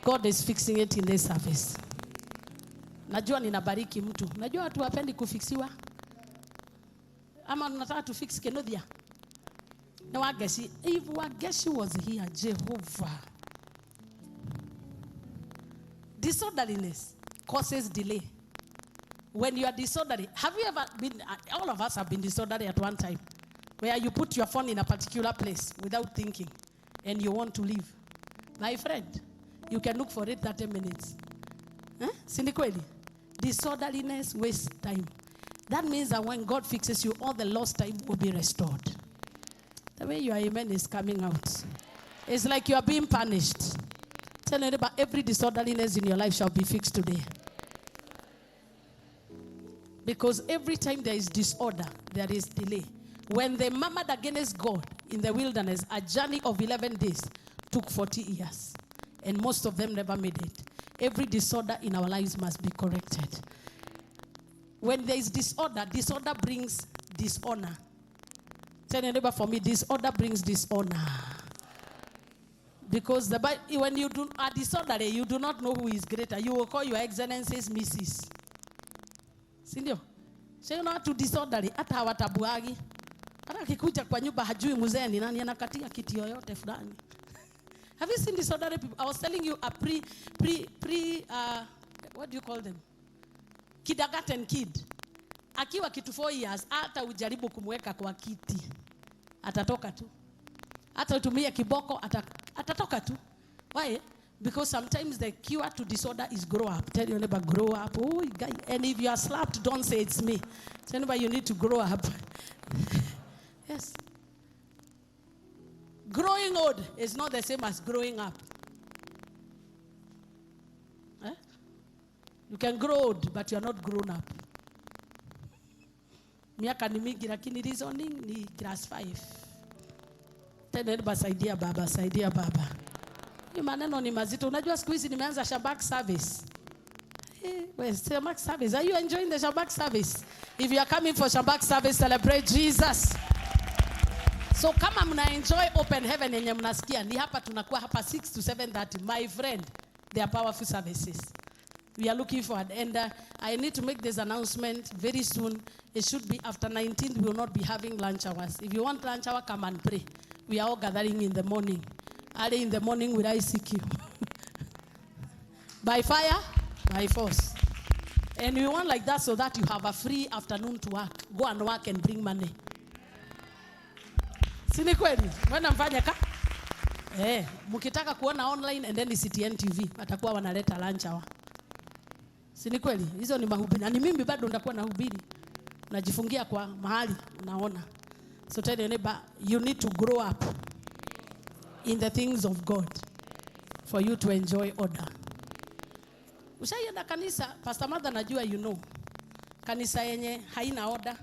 God is fixing it in this service. Najua ninabariki mtu. Najua watu wapendi kufixiwa. Ama nataka to fix Kenodia. No, I guess if Wageshi was here, Jehovah. Disorderliness causes delay. When you are disorderly, have you ever been, all of us have been disorderly at one time, where you put your phone in a particular place without thinking and you want to leave. My friend, you can look for it 30 minutes. Sinikweli. Disorderliness wastes time. That means that when God fixes you, all the lost time will be restored. The way your amen is coming out. It's like you are being punished. Tell me about every disorderliness in your life shall be fixed today. Because every time there is disorder, there is delay. When they murmured against God in the wilderness, a journey of 11 days took 40 years. And most of them never made it. Every disorder in our lives must be corrected. When there is disorder, disorder brings dishonor. Tell your neighbor, for me, disorder brings dishonor. Because when you are disorderly, you do not know who is greater. You will call your excellencies Mrs. Sindio? So you know how to disorderly. Hata hawatabuagi. Hata kikuja kwa nyumba hajui mzee ni nani anakatia kiti yoyote fulani. Have you seen disorderly people? I was telling you a what do you call them? Kindergarten kid. Akiwa kitu 4 years, hata ujaribu kumweka kwa kiti. Atatoka tu. Hata utumie kiboko, atatoka tu. Why? Because sometimes the cure to disorder is grow up. Tell your neighbor, grow up. Oh, guy. And if you are slapped, don't say it's me. Tell your neighbor, you need to grow up. Yes. Growing old is not the same as growing up. You can grow old, but you are not grown up. Miaka ni mingi lakini reasoning ni class 5. Tena neighbor, saidia baba, saidia baba. Hii maneno ni mazito. Unajua siku hizi nimeanza Shabbat service. Well, Shabbat service. Are you enjoying the Shabbat service? If you are coming for Shabbat service, celebrate Jesus. So kama mna enjoy open heaven yenye mnasikia, ni hapa tunakuwa hapa 6 to 7:30. My friend, they are powerful services. We are looking forward. And I need to make this announcement very soon. It should be after 19th. We will not be having lunch hours. If you want lunch hour, come and pray. We are all gathering in the morning. Early in the morning will I seek you. By fire, by force. And we want like that so that you have a free afternoon to work. Go and work and bring money. Sini kweli? Wana mfanya ka? Mukitaka kuona online and then the CTN TV. Watakuwa wanaleta lunch hour. Sini kweli? Hizo ni mahubiri. Na ni mimi bado ndakuwa nahubiri. Najifungia kwa mahali, unaona. So tell your neighbor, you need to grow up in the things of God for you to enjoy order. Ushaienda kanisa, Pastor Mother najua you know. Kanisa yenye haina order.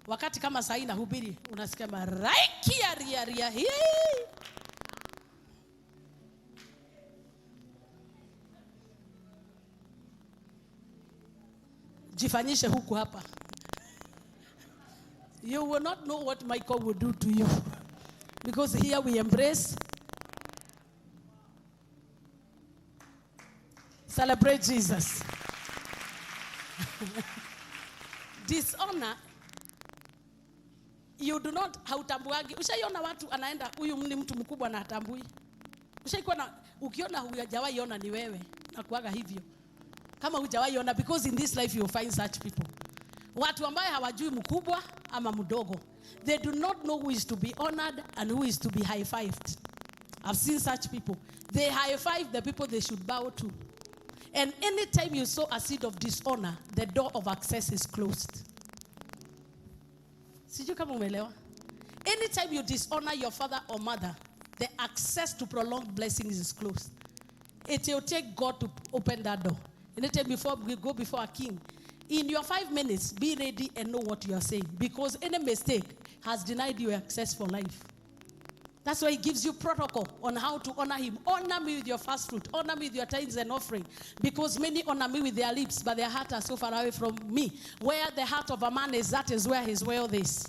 Wakati kama saa hii nahubiri, unasikia maraikia ria hii. Jifanyishe huku hapa. You will not know what Michael will do to you. Because here we embrace. Celebrate Jesus. Dishonor. You do not hautambuagi. Ushaiona watu anaenda huyu ni mtu mkubwa na hatambui. Ushaikuwa na ukiona hujawahi ona ni wewe na kuaga hivyo. Kama hujawahi ona, because in this life you will find such people. Watu ambao hawajui mkubwa ama mdogo. They do not know who is to be honored and who is to be high-fived. I've seen such people. They high-five the people they should bow to. And anytime you sow a seed of dishonor, the door of access is closed. Sijui kama umeelewa? Anytime you dishonor your father or mother, the access to prolonged blessings is closed. It will take God to open that door. Anytime before we go before a king, in your 5 minutes, be ready and know what you are saying. Because any mistake has denied you access for life. That's why he gives you protocol on how to honor him. Honor me with your first fruit. Honor me with your tithes and offering. Because many honor me with their lips, but their heart are so far away from me. Where the heart of a man is, that is where his wealth is.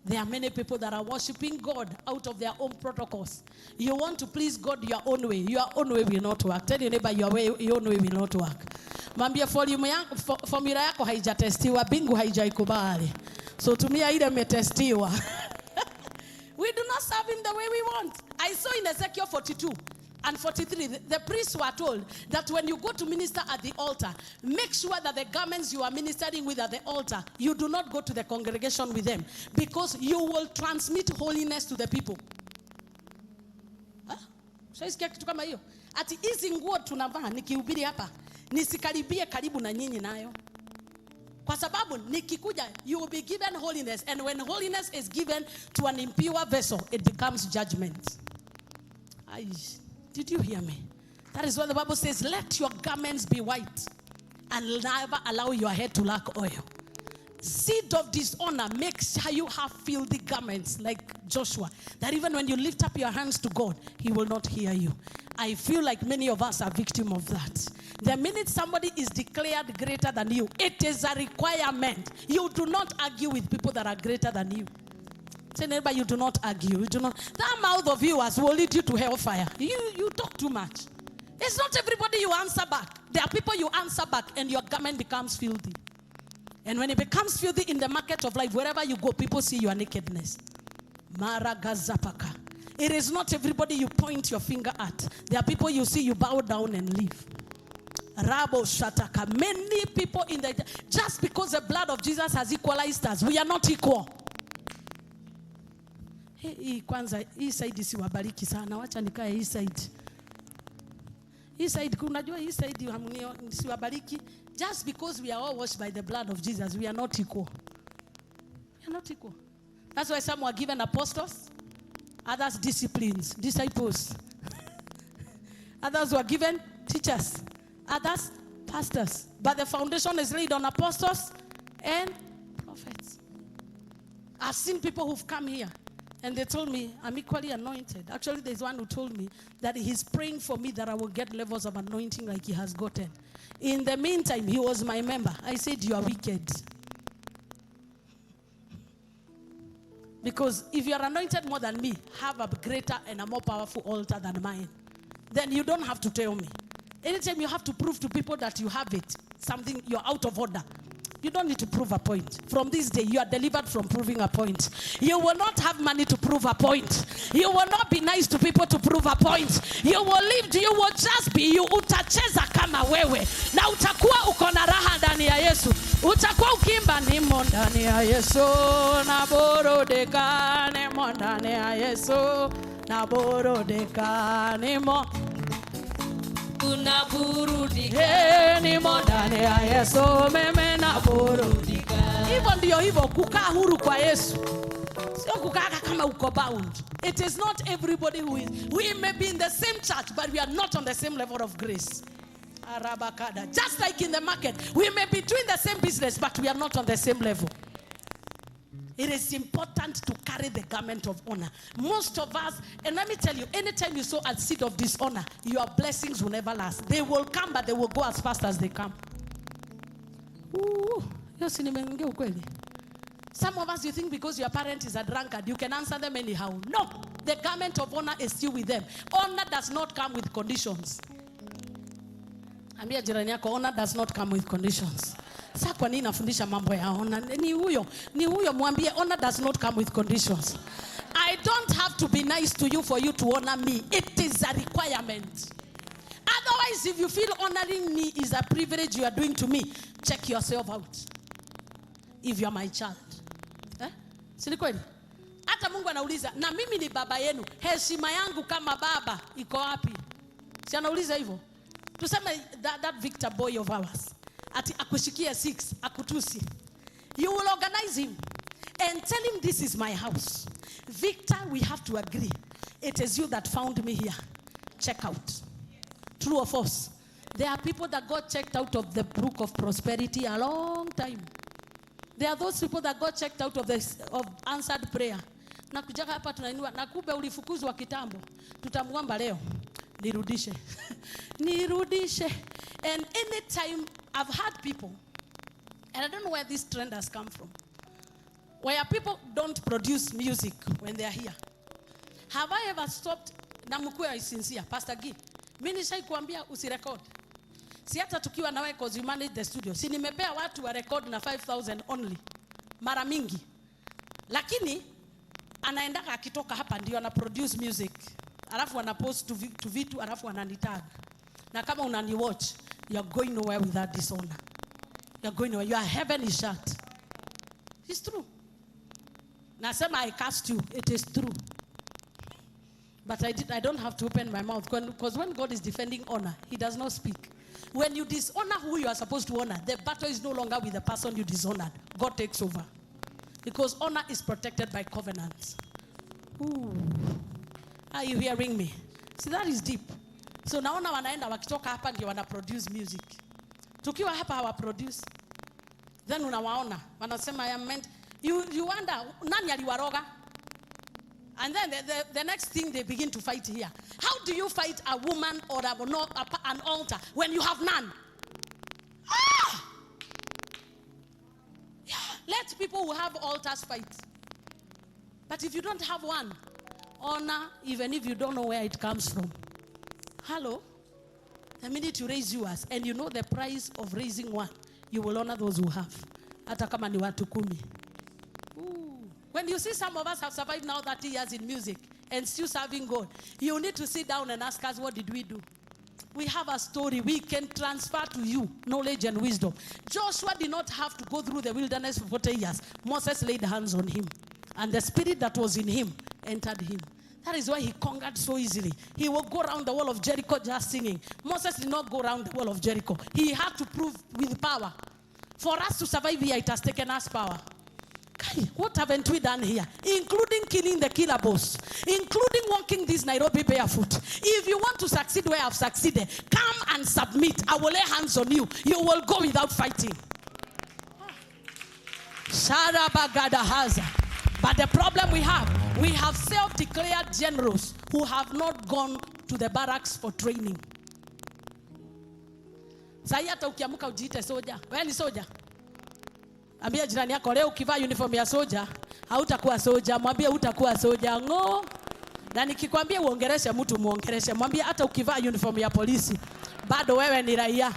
There are many people that are worshiping God out of their own protocols. You want to please God your own way. Your own way will not work. Tell your neighbor your own way will not work. Mambia formula yako haijatestiwa, bingu haijaikubali. So tumia ile metestiwa. We do not serve him the way we want. I saw in Ezekiel 42 and 43, the priests were told that when you go to minister at the altar, make sure that the garments you are ministering with at the altar, you do not go to the congregation with them, because you will transmit holiness to the people. Shaisikia kitu kama hiyo? Ati hizi nguo tunavaa nikihubiri hapa, nisikaribie karibu na nyinyi nayo. Kwa sababu nikikuja, you will be given holiness, and when holiness is given to an impure vessel, it becomes judgment. Did you hear me? That is what the Bible says, let your garments be white and never allow your head to lack oil. Seed of dishonor makes you have filthy garments like Joshua, that even when you lift up your hands to God, he will not hear you. I feel like many of us are victim of that. The minute somebody is declared greater than you, it is a requirement. You do not argue with people that are greater than you. Say, neighbor, you do not argue. You do not. That mouth of yours will lead you to hellfire. You talk too much. It's not everybody you answer back. There are people you answer back and your garment becomes filthy. And when it becomes filthy in the market of life, wherever you go, people see your nakedness. Maragazapaka. It is not everybody you point your finger at. There are people you see, you bow down and leave. Rabo Shataka. Many people in the... Just because the blood of Jesus has equalized us, we are not equal. Hii kwanza, hii side siwabariki sana. Wacha nikae hii side. Hii side, kunajua hii side siwabariki. Just because we are all washed by the blood of Jesus, we are not equal. We are not equal. That's why some were given apostles, others disciples. Others were given teachers, others pastors. But the foundation is laid on apostles and prophets. I've seen people who've come here and they told me, I'm equally anointed. Actually, there's one who told me that he's praying for me that I will get levels of anointing like he has gotten. In the meantime, he was my member. I said, you are wicked. Because if you are anointed more than me, have a greater and a more powerful altar than mine. Then you don't have to tell me. Anytime you have to prove to people that you have it, something, you're out of order. You don't need to prove a point. From this day, you are delivered from proving a point. You will not have money to prove a point. You will not be nice to people to prove a point. You will live, you will just be you. Utacheza kama wewe. Na utakuwa uko na raha ndani ya Yesu. Utakuwa ukimba nimo ndani ya Yesu. Na borodeka nimo ndani ya Yesu. Na borodeka nimo. Unaburudika. Nimo ndani ya Yesu. Meme na burudika. Hivyo ndio hivyo, kukaa huru kwa Yesu. Sio kukaa kama uko bound. It is not everybody who is. We may be in the same church, but we are not on the same level of grace. Just like in the market, we may be doing the same business, but we are not on the same level. It is important to carry the garment of honor. Most of us, and let me tell you, anytime you sow a seed of dishonor, your blessings will never last. They will come, but they will go as fast as they come. Some of us, you think because your parent is a drunkard, you can answer them anyhow. No, the garment of honor is still with them. Honor does not come with conditions. Ambia jirani yako, honor does not come with conditions. Sasa kwa nini nafundisha mambo ya honor? Ni huyo mwambie honor does not come with conditions. I don't have to be nice to you for you to honor me. It is a requirement. Otherwise, if you feel honoring me is a privilege you are doing to me, check yourself out. If you are my child. Si ni kweli? Hata Mungu anauliza, na mimi ni baba yenu, heshima yangu kama baba iko wapi? Si anauliza hivyo? Tuseme that Victor boy of ours, ati akushikia 6, akutusi. You will organize him and tell him this is my house. Victor, we have to agree. It is you that found me here. Check out. True or false? There are people that got checked out of the book of prosperity a long time. There are those people that got checked out of answered prayer. Na kujaga hapa tunainua, na kumbe ulifukuzwa kitambo. Tutamwomba leo. Nirudishe. Nirudishe. And anytime I've had people, and I don't know where this trend has come from, where people don't produce music when they are here. Have I ever stopped? Na mkuu is sincere, Pastor G. Mimi nishai kuambia usirecord. Si hata tukiwa nawe because you manage the studio. Si nimepea watu wa record na 5,000 only. Mara mingi. Lakini anaendaka akitoka hapa ndio ana produce music. Alafu ana post to vitu alafu ananitag. Na kama unani watch, you're going nowhere without dishonor. You're going nowhere. Your heaven is shut. It's true. Nasema I cast you. It is true. But I don't have to open my mouth because when God is defending honor, he does not speak. When you dishonor who you are supposed to honor, the battle is no longer with the person you dishonored. God takes over. Because honor is protected by covenants. Ooh. Are you hearing me? See, that is deep. So naona wanaenda wakitoka hapa ndio wana produce music. Tukiwa hapa hawa produce. Then unawaona wanasema I am meant. You wonder nani aliwaroga? And then the next thing they begin to fight here. How do you fight a woman or an altar when you have none? Yeah, let people who have altars fight. But if you don't have one, honor, even if you don't know where it comes from. Hello? The minute you raise yours and you know the price of raising one, you will honor those who have. Hata kama ni watu 10. When you see some of us have survived now 30 years in music and still serving God, you need to sit down and ask us, what did we do? We have a story. We can transfer to you knowledge and wisdom. Joshua did not have to go through the wilderness for 40 years. Moses laid hands on him. And the spirit that was in him entered him. That is why he conquered so easily. He will go around the wall of Jericho just singing. Moses did not go around the wall of Jericho. He had to prove with power. For us to survive here, it has taken us power. What haven't we done here? Including killing the killer boss. Including walking this Nairobi barefoot. If you want to succeed where I've succeeded, come and submit. I will lay hands on you. You will go without fighting. But the problem we have self-declared generals who have not gone to the barracks for training. Sayata ukiamuka ujiite soja. Wewe ni soja. Ambia jirani yako leo ukivaa uniform ya soja, hautakuwa soja. Mwambie hutakuwa soja. Ngo. Na nikikwambia uongereshe mtu muongereshe. Mwambie hata ukivaa uniform ya polisi, bado wewe ni raia.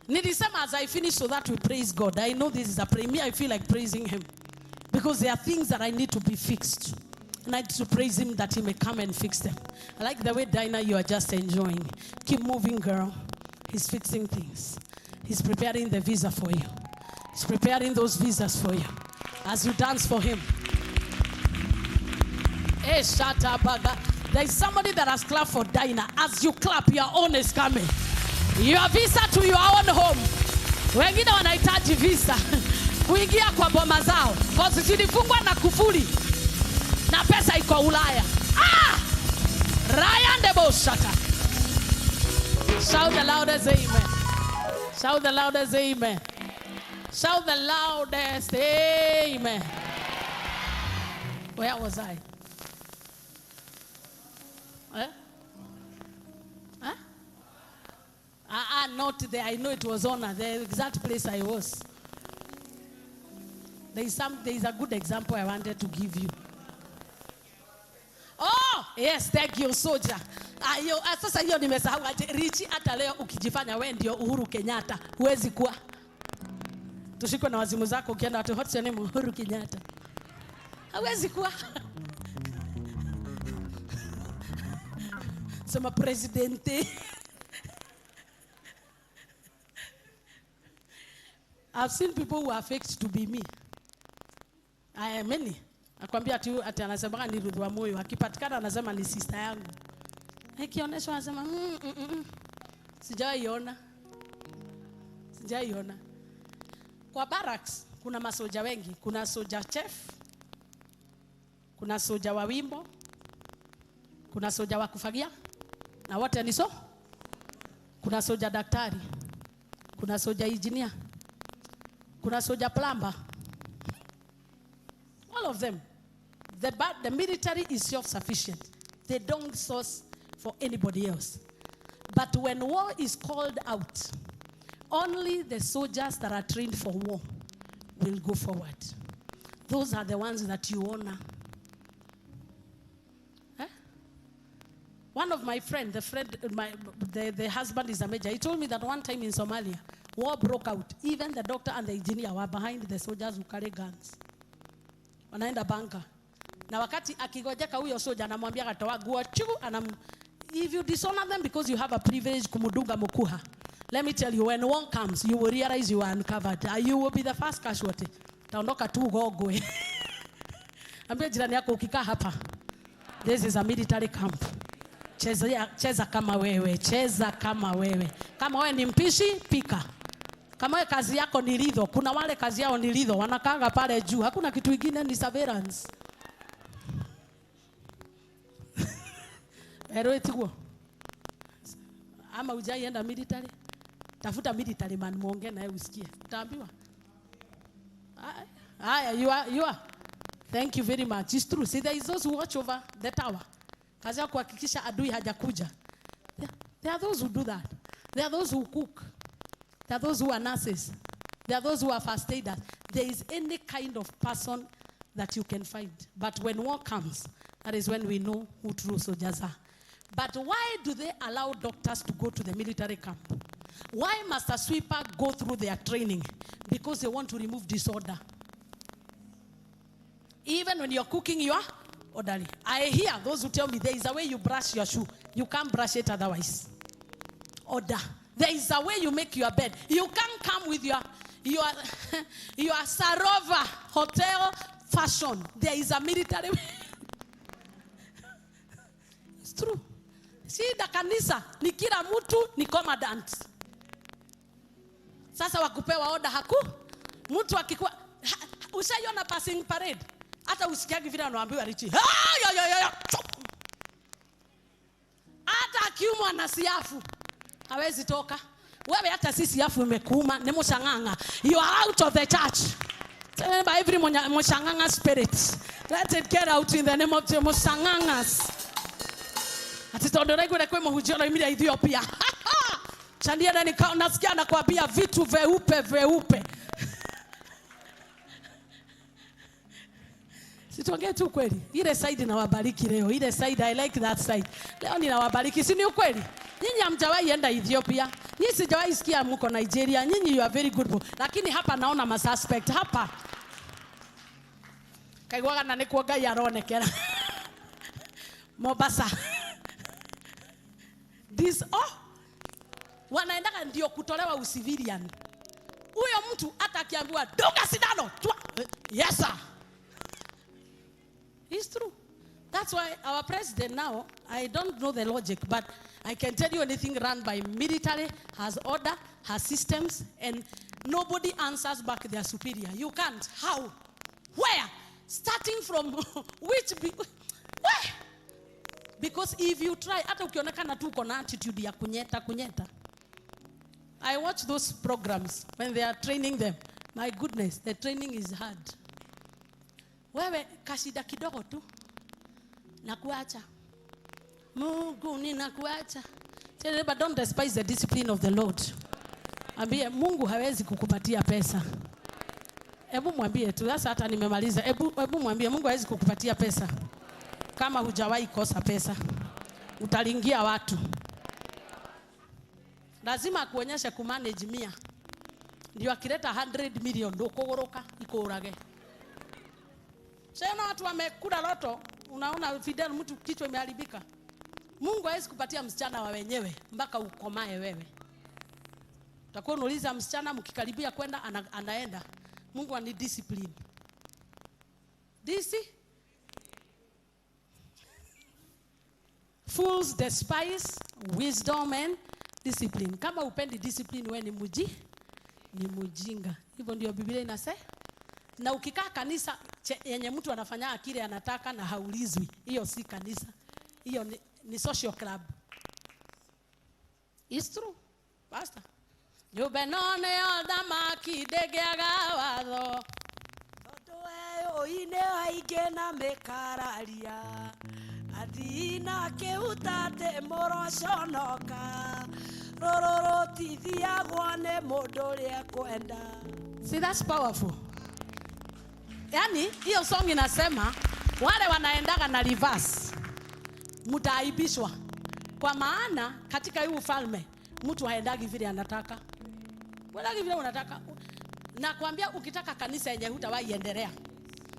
Nilisema as I finish so that we praise God. I know this is a prayer. Me, I feel like praising him. Because there are things that I need to be fixed. And I need to praise him that he may come and fix them. I like the way, Dinah, you are just enjoying. Keep moving, girl. He's fixing things. He's preparing the visa for you. He's preparing those visas for you. As you dance for him. Hey, shut up. There is somebody that has clapped for Dinah. As you clap, your own is coming. Your visa to your own home. Wengine wanahitaji visa. kuingia kwa boma zao, kwa sababu zilifungwa na kufuli na pesa iko Ulaya. Ryan de Bosaka. Shout the loudest amen. Shout the loudest amen. Shout the loudest amen. Where was I? Not there. I know it was honor. The exact place I was. There is a good example I wanted to give you. Oh, yes, thank you, soldier. Sasa hiyo nimesahau ati Richi, hata leo ukijifanya wewe ndio Uhuru Kenyatta, huwezi kuwa. Tushikwe na wazimu zako ukienda watu hot name Uhuru Kenyatta. Hawezi kuwa. Sema presidente. I've seen people who are faked to be me. I am many. Akwambia ati anasema ni Ruth Wamuyu, akipatikana anasema ni sister yangu. Akionyeshwa anasema sijaiona. Kwa barracks kuna masoja wengi, kuna soja chef, kuna soja wa wimbo, kuna soja wa kufagia na wote ni so. Kuna soja daktari, kuna soja engineer, kuna soja plumber. All of them. The military is self-sufficient. They don't source for anybody else. But when war is called out, only the soldiers that are trained for war will go forward. Those are the ones that you honor. One of my friends, the husband is a major. He told me that one time in Somalia, war broke out. Even the doctor and the engineer were behind the soldiers who carry guns. Wanaenda banka. Na wakati akigojeka huyo soja anamwambia katoa guo chugu if you dishonor them because you have a privilege kumudunga mukuha. Let me tell you, when war comes, you will realize you are uncovered. You will be the first casualty. Taondoka tu gogwe. Ambia jirani yako ukikaa hapa. This is a military camp. Cheza kama wewe, cheza kama wewe. Kama wewe ni mpishi, pika. Kama wewe kazi yako ni lidho, kuna wale kazi yao ni lidho, wanakanga pale juu. Hakuna kitu kingine, ni surveillance. Eroetiguo. Ama hujaienda military? Tafuta military man muongee naye usikie. Utaambiwa. You are. Thank you very much. It's true. See, there is those who watch over the tower. Kazi ya kuhakikisha adui hajakuja. There are those who do that. There are those who cook. There are those who are nurses. There are those who are first aiders. There is any kind of person that you can find. But when war comes, that is when we know who true soldiers are. But why do they allow doctors to go to the military camp? Why must a sweeper go through their training? Because they want to remove disorder. Even when you're cooking, you are orderly. I hear those who tell me there is a way you brush your shoe. You can't brush it otherwise. Order. There is a way you make your bed. You can't come with your Sarova hotel fashion. There is a military way. It's true. See, the kanisa ni kila mtu ni commandant. Sasa wakupewa order haku. Mtu akikuwa usaiona passing parade. Hata usikiagi vile anaambiwa Richi. Hata akiumwa na siafu hawezi toka. Wewe hata sisi siafu imekuuma ni mshanganga. You are out of the church. By every mshanganga spirit. Let it get out in the name of the mshangangas. Atitondora igwe kwa mhujio imili ya Ethiopia. Chandia ndani nasikia nakwambia vitu veupe. Sitongee tu kweli. Ile side na wabariki leo. Ile side I like that side. Leo ninawabariki. Si ni ukweli? Nyinyi hamjawahi enda Ethiopia. Nyinyi sijawahi sikia mko Nigeria. Nyinyi you are very good. Lakini hapa naona ma suspect hapa. Kaigwaga na nikuoga yaronekera. Mombasa. This wanaendaga ndio kutolewa usivilian. Huyo mtu hata akiambiwa dunga sindano. Yes sir. It's true. That's why our president now, I don't know the logic, but I can tell you anything run by military has order, has systems, and nobody answers back their superior. You can't. How? Where? Starting from where? Because if you try, hata ukionekana tu uko na attitude ya kunyeta. I watch those programs when they are training them. My goodness, the training is hard. Wewe kashida kidogo tu nakuacha. Mungu ninakuacha. But don't despise the discipline of the Lord. Ambie Mungu hawezi kukupatia pesa. Hebu mwambie tu, sasa hata nimemaliza. Hebu mwambie Mungu hawezi kukupatia pesa. Kama hujawahi kosa pesa, utalingia watu. Lazima akuonyeshe kumanage 100. Ndio akileta 100 million ndo kogoroka ikorage. Sasa watu wamekula loto, unaona Fidel mtu kichwa imeharibika. Mungu hawezi kupatia msichana wa wenyewe mpaka ukomae wewe. Utakuwa unauliza msichana mkikaribia kwenda anaenda. Mungu ani discipline. Fools despise wisdom and discipline. Kama upendi discipline wewe ni mujinga. Hivyo ndio Biblia inasema. Na ukikaa kanisa yenye mtu anafanya kile anataka na haulizwi, hiyo si kanisa. Hiyo ni social club. It's true. Pastor. Yubenone odama kidegeaga watho. Toto oine aigena mekararia. Adina keutate moroshonoka. Rororo tithia gwane modoria kwenda. See, that's powerful. Yani hiyo song inasema wale wanaendaga na reverse mtaaibishwa. Kwa maana katika huu ufalme mtu haendagi vile anataka. Wala vile unataka. Na kuambia ukitaka kanisa yenye hutawahi endelea.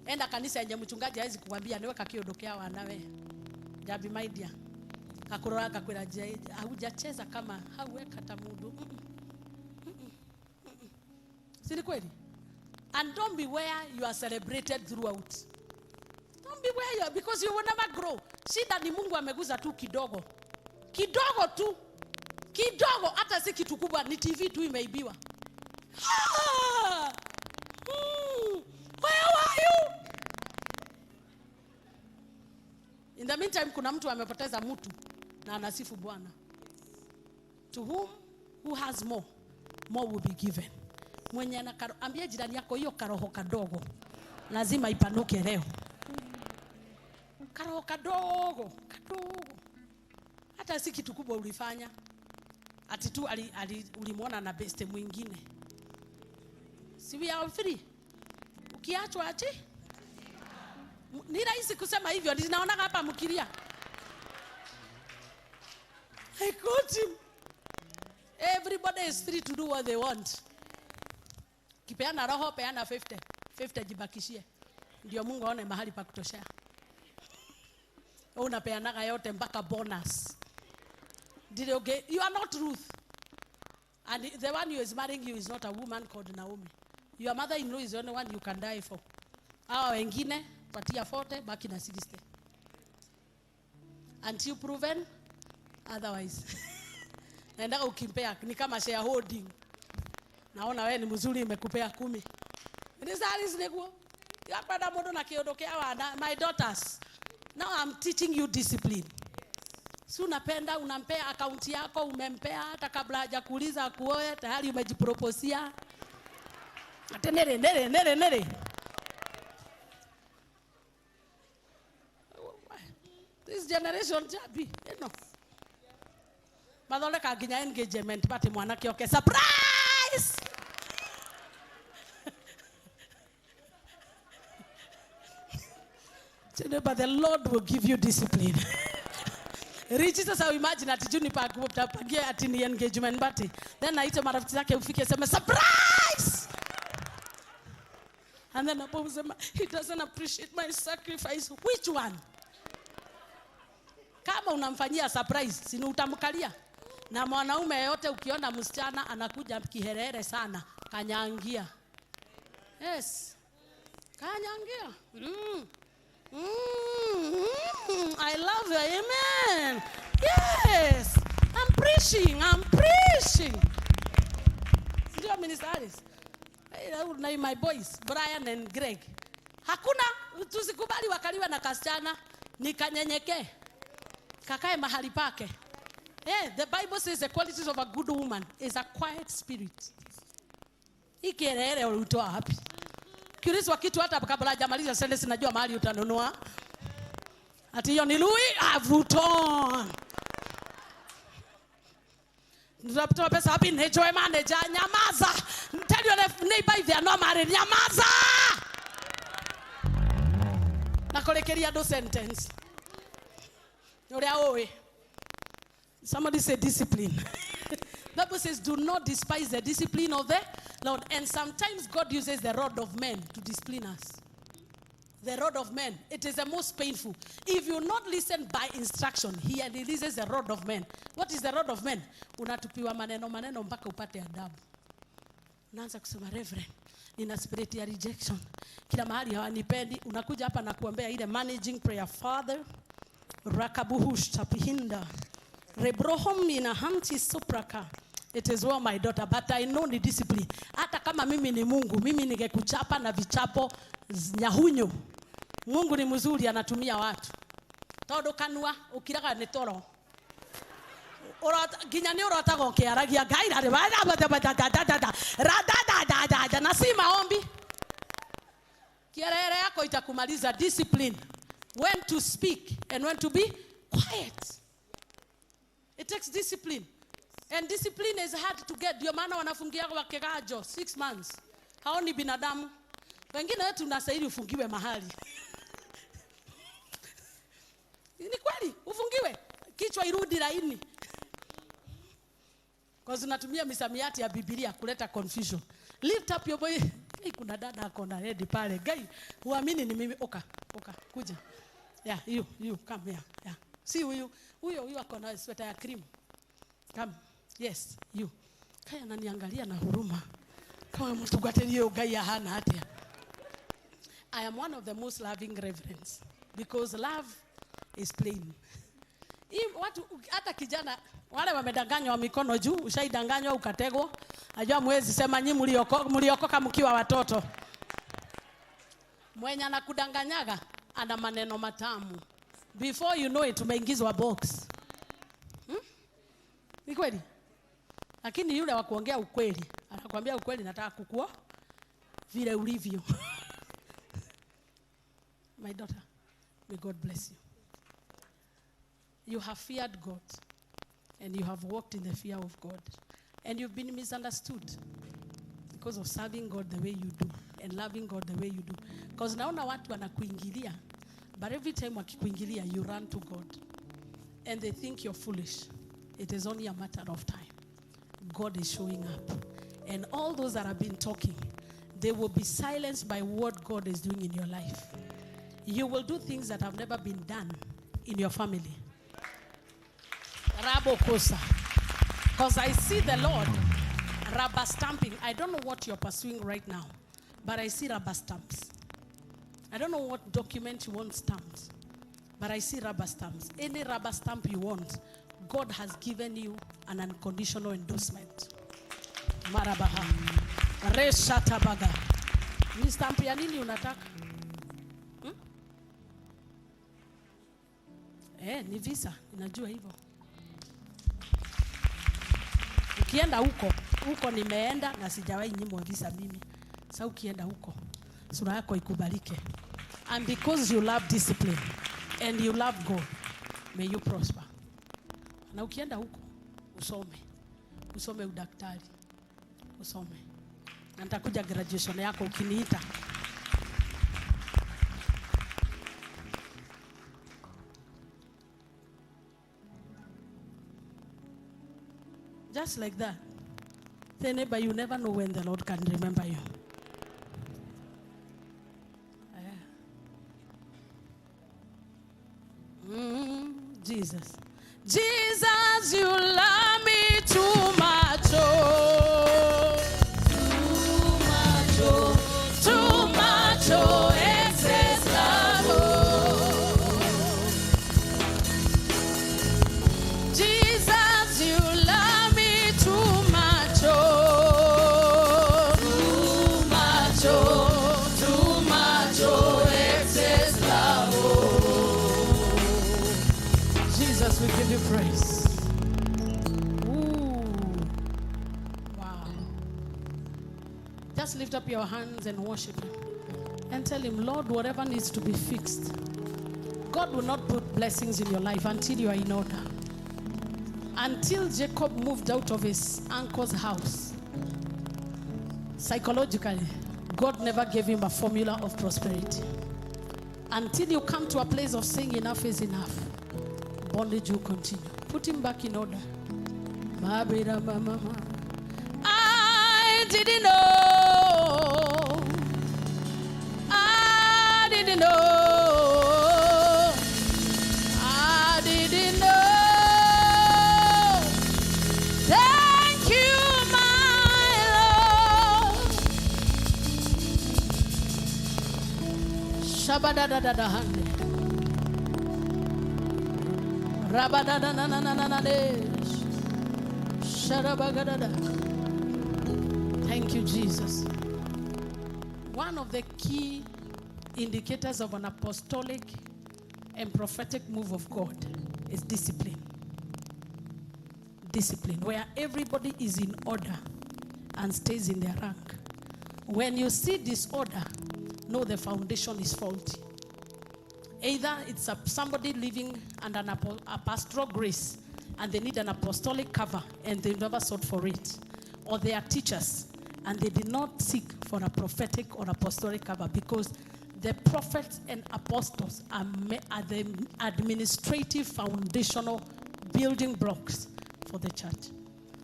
Enda kanisa yenye mchungaji hawezi kukwambia niweka kiondokea wanawe. Jabi my dear. Kakurora kakwira je haujacheza kama hauweka tamudu. Si ni kweli? And don't be where you are celebrated throughout. Don't be where you are, because you will never grow. Shida ni Mungu ameguza tu kidogo. Kidogo tu. Kidogo hata si kitu kubwa, ni TV tu imeibiwa. Where are you? In the meantime kuna mtu amepoteza mtu na anasifu Bwana. To who has more will be given. Mwenye ambia jirani yako hiyo karoho kadogo lazima ipanuke leo. Karoho kadogo. Hata si kitu kubwa ulifanya. Ati tu ulimuona na best mwingine. Si we are free. Ukiachwa ati? Ni rahisi kusema hivyo, ninaona hapa mkilia. I got him. Everybody is free to do what they want. Kipeana roho peana 50 jibakishie. Ndio Mungu aone mahali pa kutoshea. Unapeanaga yote mpaka bonus. Did you get? You are not Ruth. And the one who is marrying you is not a woman called Naomi. Your mother-in-law is the only one you can die for. Hao wengine patia 40 baki na 60. Until proven otherwise. Naenda ukimpea ni kama shareholding. Naona wewe ni mzuri imekupea 10. Ni sali sinekuo. Yapenda modo na kiondokea wana my daughters. Now I'm teaching you discipline. Si unapenda unampea account yako umempea hata kabla hajakuuliza kuoe tayari umejiproposia. Nere. This generation jabi, you know. Badole kaginya engagement pati mwanake okay surprise. But the Lord will give you discipline. Riches how imagine at Juni Park pagia at the engagement party. Then I tell marafiki zake ufike sema surprise. And then Abu said he doesn't appreciate my sacrifice. Which one? Kama unamfanyia surprise, si utamkalia. Na mwanaume yote ukiona msichana anakuja kiherere sana, kanyangia. Yes. Kanyangia. I love you. Amen. Yes. I'm preaching. Ndio ministers. Na my boys, Brian and Greg. Hakuna, tusikubali wakaliwa na kasichana. Nikanyenyekee. Kakae mahali pake. The Bible says the qualities of a good woman is a quiet spirit. Ikielele ulitoa hapi. Kiulizwa kitu hata kabla hajamaliza sentence najua mahali utanunua. Ati hiyo ni Louis Vuitton. Nitatoa pesa hapi nejoe manager nyamaza. Tell your neighbor if they are not married nyamaza. Nakolekeria do sentence. Somebody say discipline. The Bible says do not despise the discipline of the Lord. And sometimes God uses the rod of men to discipline us. The rod of men. It is the most painful. If you not listen by instruction, he releases the rod of men. What is the rod of men? Unatupiwa maneno mpaka upate adabu. Unaanza kusema reverend, nina spirit ya rejection. Kila mahali hawanipendi. Unakuja hapa na kuombea ile managing prayer. Father, rakabuhush tapihinda. Rebrohom ina hanti supraka. It is well my daughter, but I know the discipline. Hata kama mimi ni Mungu, mimi ningekuchapa na vichapo nyahunyo. Mungu ni mzuri anatumia watu. Todo kanua ukiraga ni toro. Ginya ni urota gokiaragia gaira re radadadada na si maombi. Kielele yako itakumaliza. Discipline. When to speak and when to be quiet. It takes discipline. And discipline is hard to get. Ndio maana wanafungia wakegajo 6 months. Hao ni binadamu. Wengine wetu tunastahili ufungiwe mahali. Ni kweli, ufungiwe. Kichwa irudi laini. Kwa sababu natumia misamiati ya Biblia kuleta confusion. Lift up your voice. Kuna dada akona ready pale. Guy, uamini ni mimi. Oka, kuja. Yeah, you come here. Yeah. See huyo akona sweater ya cream. Come. Yes, you. Kaya ananiangalia na huruma. Kama mtu gatelio gaya hana hatia. I am one of the most loving reverends because love is plain. Watu hata kijana wale wamedanganywa mikono juu, ushaidanganywa ukategwa. Najua mwezi sema nyinyi mliokoka mkiwa watoto. Mwenye anakudanganyaga ana maneno matamu. Before you know it umeingizwa box. Ni kweli? Lakini yule wa kuongea ukweli, anakuambia ukweli nataka kukua vile ulivyo. My daughter, may God bless you. You have feared God and you have walked in the fear of God and you've been misunderstood because of serving God the way you do and loving God the way you do. Because naona watu wanakuingilia, but every time wakikuingilia you run to God and they think you're foolish. It is only a matter of time. God is showing up. And all those that have been talking, they will be silenced by what God is doing in your life. You will do things that have never been done in your family. Rabokosa. Because I see the Lord rubber stamping. I don't know what you're pursuing right now, but I see rubber stamps. I don't know what document you want stamped, but I see rubber stamps. Any rubber stamp you want, God has given you an unconditional endorsement. Marabaha. Reshatabaga. Ni stamp ya nini unataka? Ni visa, ninajua hivyo. Ukienda huko nimeenda na sijawahi nyimwa visa mimi. Sasa ukienda huko, sura yako ikubalike. And because you love discipline and you love God, may you prosper. Na ukienda huko, usome udaktari. Usome. Na nitakuja graduation yako ukiniita. Just like that. Say neighbor, you never know when the Lord can remember you. Jesus. Jesus, you love me too much. Oh. Too much. Oh. Too much. Oh. Excess love. Oh. Jesus, you love me too much. Oh. Too Jesus, we give you praise. Ooh. Wow. Just lift up your hands and worship him. And tell him, Lord, whatever needs to be fixed. God will not put blessings in your life until you are in order. Until Jacob moved out of his uncle's house, psychologically, God never gave him a formula of prosperity. Until you come to a place of saying enough is enough, bondage will continue. Put him back in order. I didn't know. I didn't know. I didn't know. Thank you, my Lord. Shabadadadadahande. Rabadadadadadadadesh. Sharabagadada. Thank you, Jesus. One of the key indicators of an apostolic and prophetic move of God is discipline. Discipline, where everybody is in order and stays in their rank. When you see disorder, know the foundation is faulty. Either it's somebody living under a pastoral grace and they need an apostolic cover and they never sought for it, or they are teachers and they did not seek for a prophetic or apostolic cover, because the prophets and apostles are the administrative foundational building blocks for the church.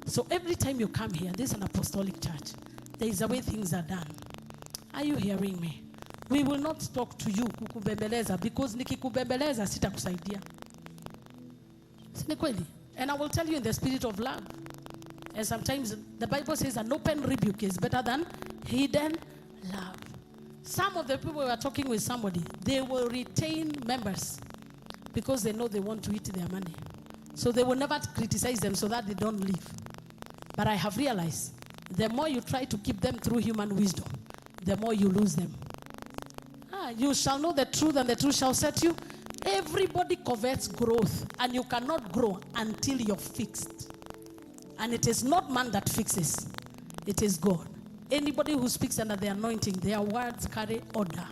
So every time you come here, this is an apostolic church. There is a way things are done. Are you hearing me? We will not talk to you kukubembeleza, because nikikubembeleza sitakusaidia. And I will tell you in the spirit of love. And sometimes the Bible says an open rebuke is better than hidden love. Some of the people who are talking with somebody, they will retain members because they know they want to eat their money. So they will never criticize them so that they don't leave. But I have realized, the more you try to keep them through human wisdom, the more you lose them. You shall know the truth, and the truth shall set you. Everybody covets growth, and you cannot grow until you're fixed. And it is not man that fixes, it is God. Anybody who speaks under the anointing, their words carry order.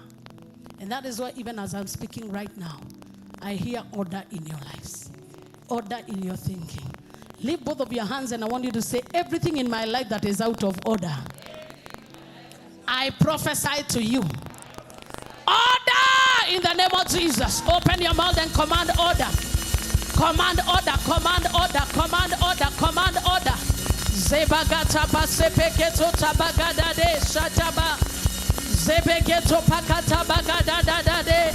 And that is why even as I'm speaking right now, I hear order in your lives, order in your thinking. Lift both of your hands and I want you to say, everything in my life that is out of order, I prophesy to you. Order in the name of Jesus. Open your mouth and command order. Command order, command order, command order, command order. Zebagata basepeketo tabagada de shataba. Zebegeto pakata bagada da da de.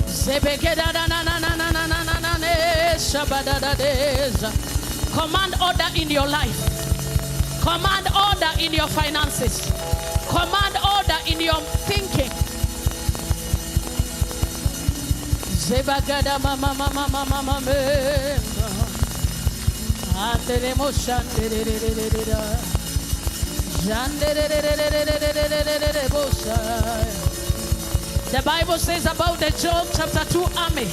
Zebegeda na na na na na na na na na shabada da de. Command order in your life. Command order in your finances. Command order in your thinking. Zebagada mama mama mama mama. Ateremo shandererererera. Janderererererera bosa. The Bible says about the Job chapter 2 army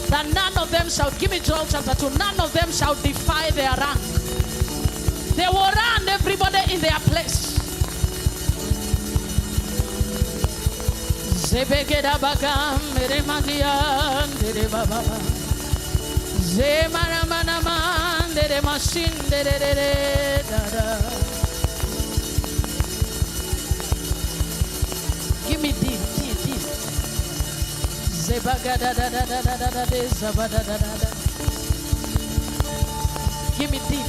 that none of them shall, give me Job chapter 2, none of them shall defy their rank. They will run everybody in their place. Zebegeda bagam mere mandian dere baba. Zemana mana man dere machine dere da da. Give me deep. Zebagada da da da da da da de zabada da da da. Give me deep.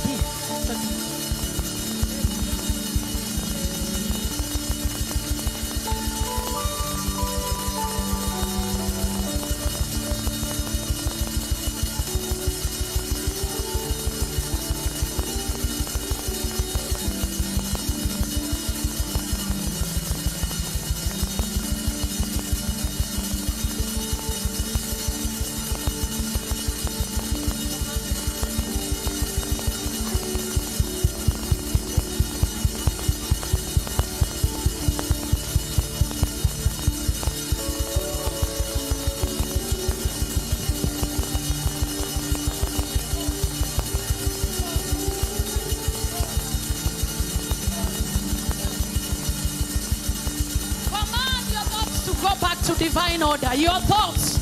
go back to divine order. Your thoughts,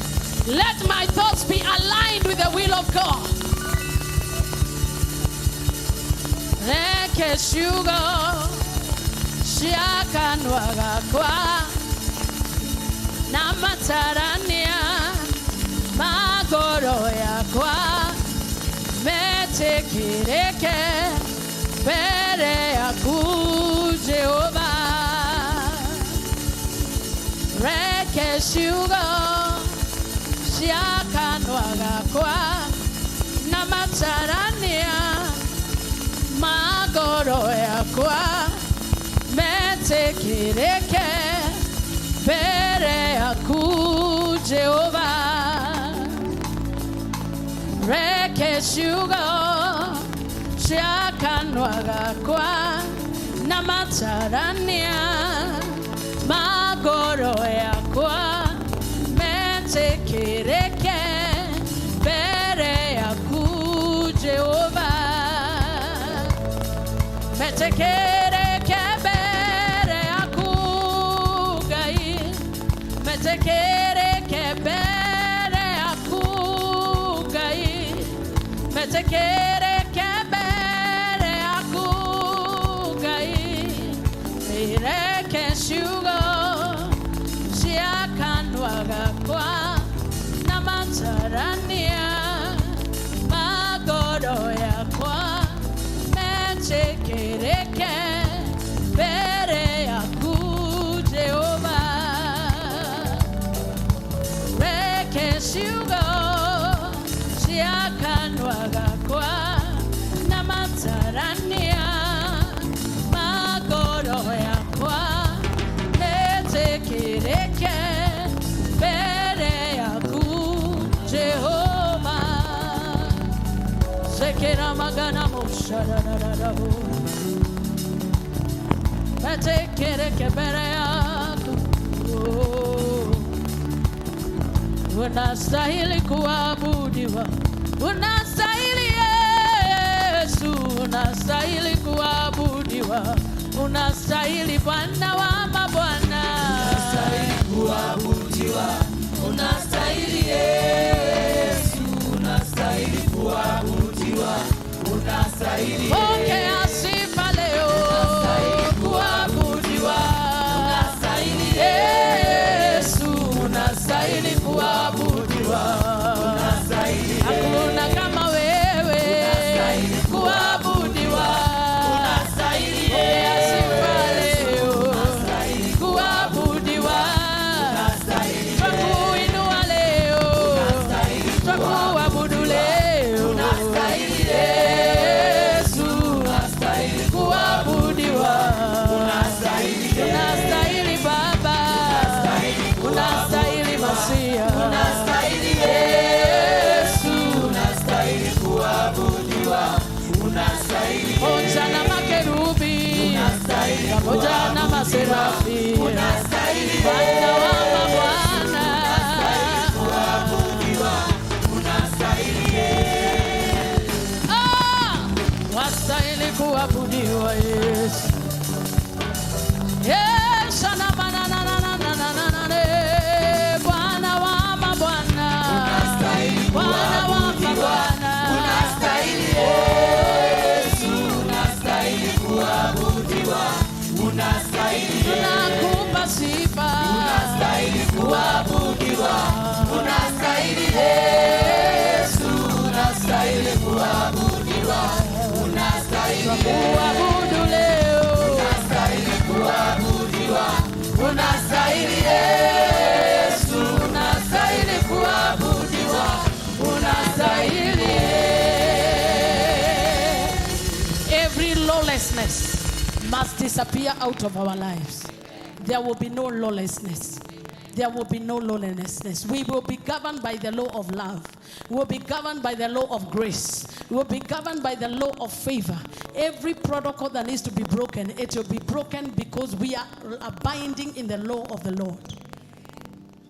let my thoughts be aligned with the will of God. Rekeshugo shiakanwaga kwa namatarania magoro yakwa metekireke bere yaku Jehova rekeshugo shiakanwaga kwa namatarania magoro yakwa metekireke bere yaku Jehova rekeshugo shiakanwaga kwa namatarania magoro yakwa metekireke bere yaku Jehova metekireke bere yaku gai metekireke bere yaku gai metekireke bere yaku gai rekeshugo shiakanwaga kwa namatarania magoro yakwa metekireke bere yaku Jehova rekeshugo shiakanwaga kwa namatarania magoro yakwa metekireke bere yaku Jehova sekera magana mosharararabu metekireke bere yaku unastahili kuabudiwa unastahili Yesu unastahili kuabudiwa unastahili Bwana wa mabwana unastahili kuabudiwa unastahili Yesu unastahili kuabudiwa unastahili pokea sifa leo unastahili kuabudiwa unastahili Yesu unastahili kuabudiwa unastahili hakuna kama wewe unastahili kuabudiwa unastahili pokea sifa leo unastahili kuabudiwa unastahili twakuinua leo unastahili twakuabudu leo unastahili Yesu unastahili kuabudiwa unastahili Baba unastahili Masia unastahili Yesu unastahili kuabudiwa unastahili pamoja na makerubi unastahili pamoja na maserafi unastahili Bwana wa mabwana unastahili kuabudiwa unastahili wastahili kuabudiwa Yesu Yes, na Bwana wa mabwana Bwana wa mabwana unastahili Yesu unastahili kuabudiwa unastahili tunakupa sifa unastahili kuabudiwa unastahili Yesu unastahili kuabudiwa unastahili kuabudu leo unastahili kuabudiwa unastahili Yesu unastahili kuabudiwa unastahili every lawlessness must disappear out of our lives. There will be no lawlessness. There will be no lawlessness. We will be governed by the law of love. We will be governed by the law of grace. We will be governed by the law of favor. Every protocol that needs to be broken, it will be broken because we are abiding in the law of the Lord.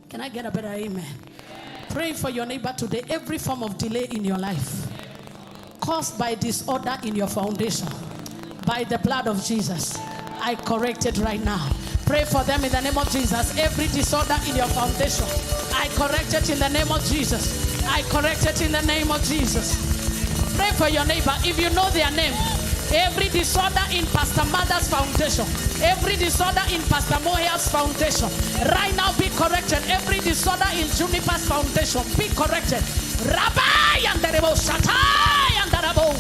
Can I get a better amen? Pray for your neighbor today. Every form of delay in your life caused by disorder in your foundation, by the blood of Jesus, I correct it right now. Pray for them in the name of Jesus. Every disorder in your foundation, I correct it in the name of Jesus. I correct it in the name of Jesus. Pray for your neighbor. If you know their name, every disorder in Pastor Mother's foundation, every disorder in Pastor Moya's foundation, right now be corrected. Every disorder in Juniper's foundation, be corrected. Rabbi and the Rebo Shatai and the Rabo.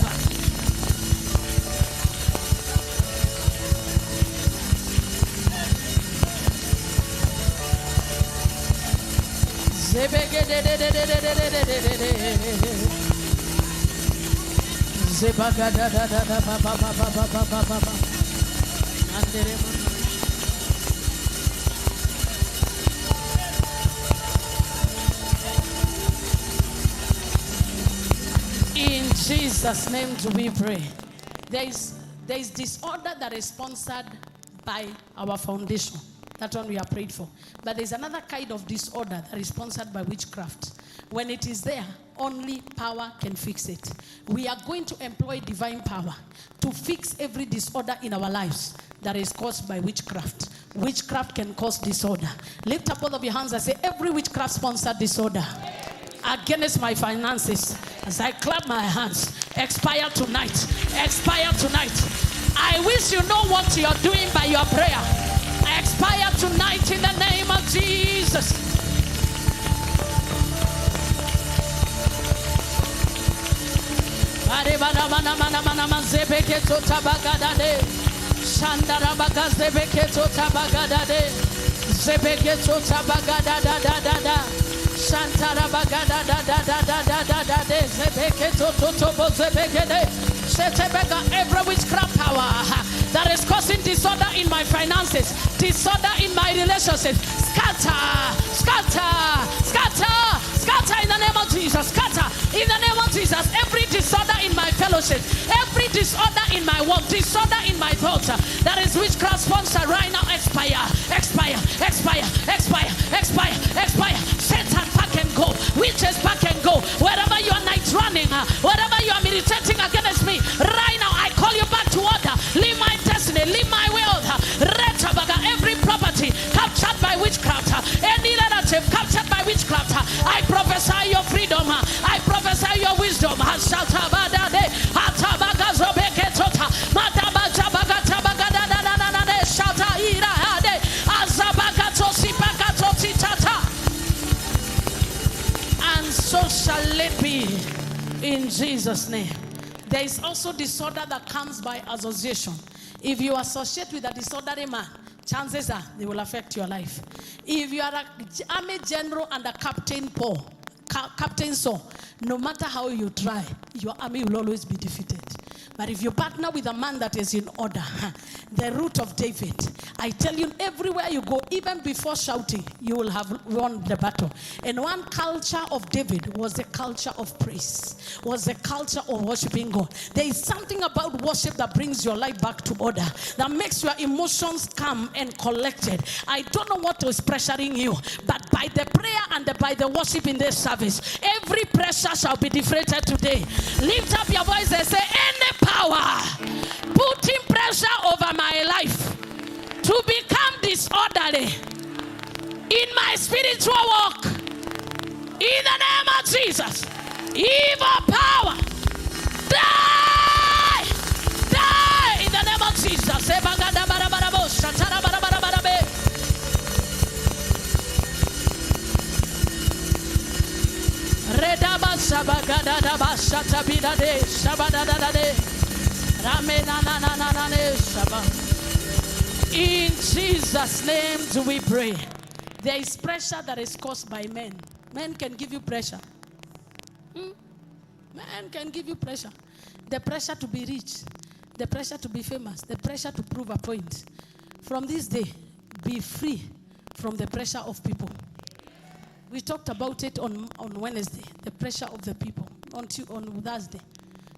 In Jesus' name do we pray. There is disorder that is sponsored by our foundation. That one we are prayed for. But there's another kind of disorder that is sponsored by witchcraft. When it is there, only power can fix it. We are going to employ divine power to fix every disorder in our lives that is caused by witchcraft. Witchcraft can cause disorder. Lift up both of your hands and say, every witchcraft sponsored disorder against my finances, as I clap my hands, expire tonight. Expire tonight. I wish you know what you're doing by your prayer. Expire tonight in the name of Jesus. Every witchcraft power that is causing disorder in my finances, disorder in my relationships, scatter, scatter, scatter, scatter in the name of Jesus, scatter in the name of Jesus. Every disorder in my fellowship, every disorder in my work, disorder in my thoughts, that is witchcraft sponsor right now, expire, expire, expire, expire, expire, expire. Satan, back and go. Witches, back and go. Wherever you are night running, wherever you are meditating against me, right now I call you back to order. Leave my destiny, leave my wealth. Every property captured by witchcraft, any relative captured by witchcraft, I prophesy your freedom, I prophesy your wisdom. And so shall it be in Jesus' name. There is also disorder that comes by association. If you associate with a disorderly man, chances are they will affect your life. If you are an army general and a Captain Saul, no matter how you try, your army will always be defeated. But if you partner with a man that is in order, the root of David, I tell you, everywhere you go, even before shouting, you will have won the battle. And one culture of David was the culture of praise, was the culture of worshiping God. There is something about worship that brings your life back to order, that makes your emotions calm and collected. I don't know what is pressuring you, but by the prayer and by the worship in this service, every pressure shall be deflated today. Lift up your voice and say, any power putting pressure over my life to become disorderly in my spiritual walk, in the name of Jesus, evil power, die, die in the name of Jesus. In Jesus' name do we pray. There is pressure that is caused by men. Men can give you pressure. Men can give you pressure. The pressure to be rich, the pressure to be famous, the pressure to prove a point. From this day, be free from the pressure of people. We talked about it on Wednesday, the pressure of the people, on Thursday.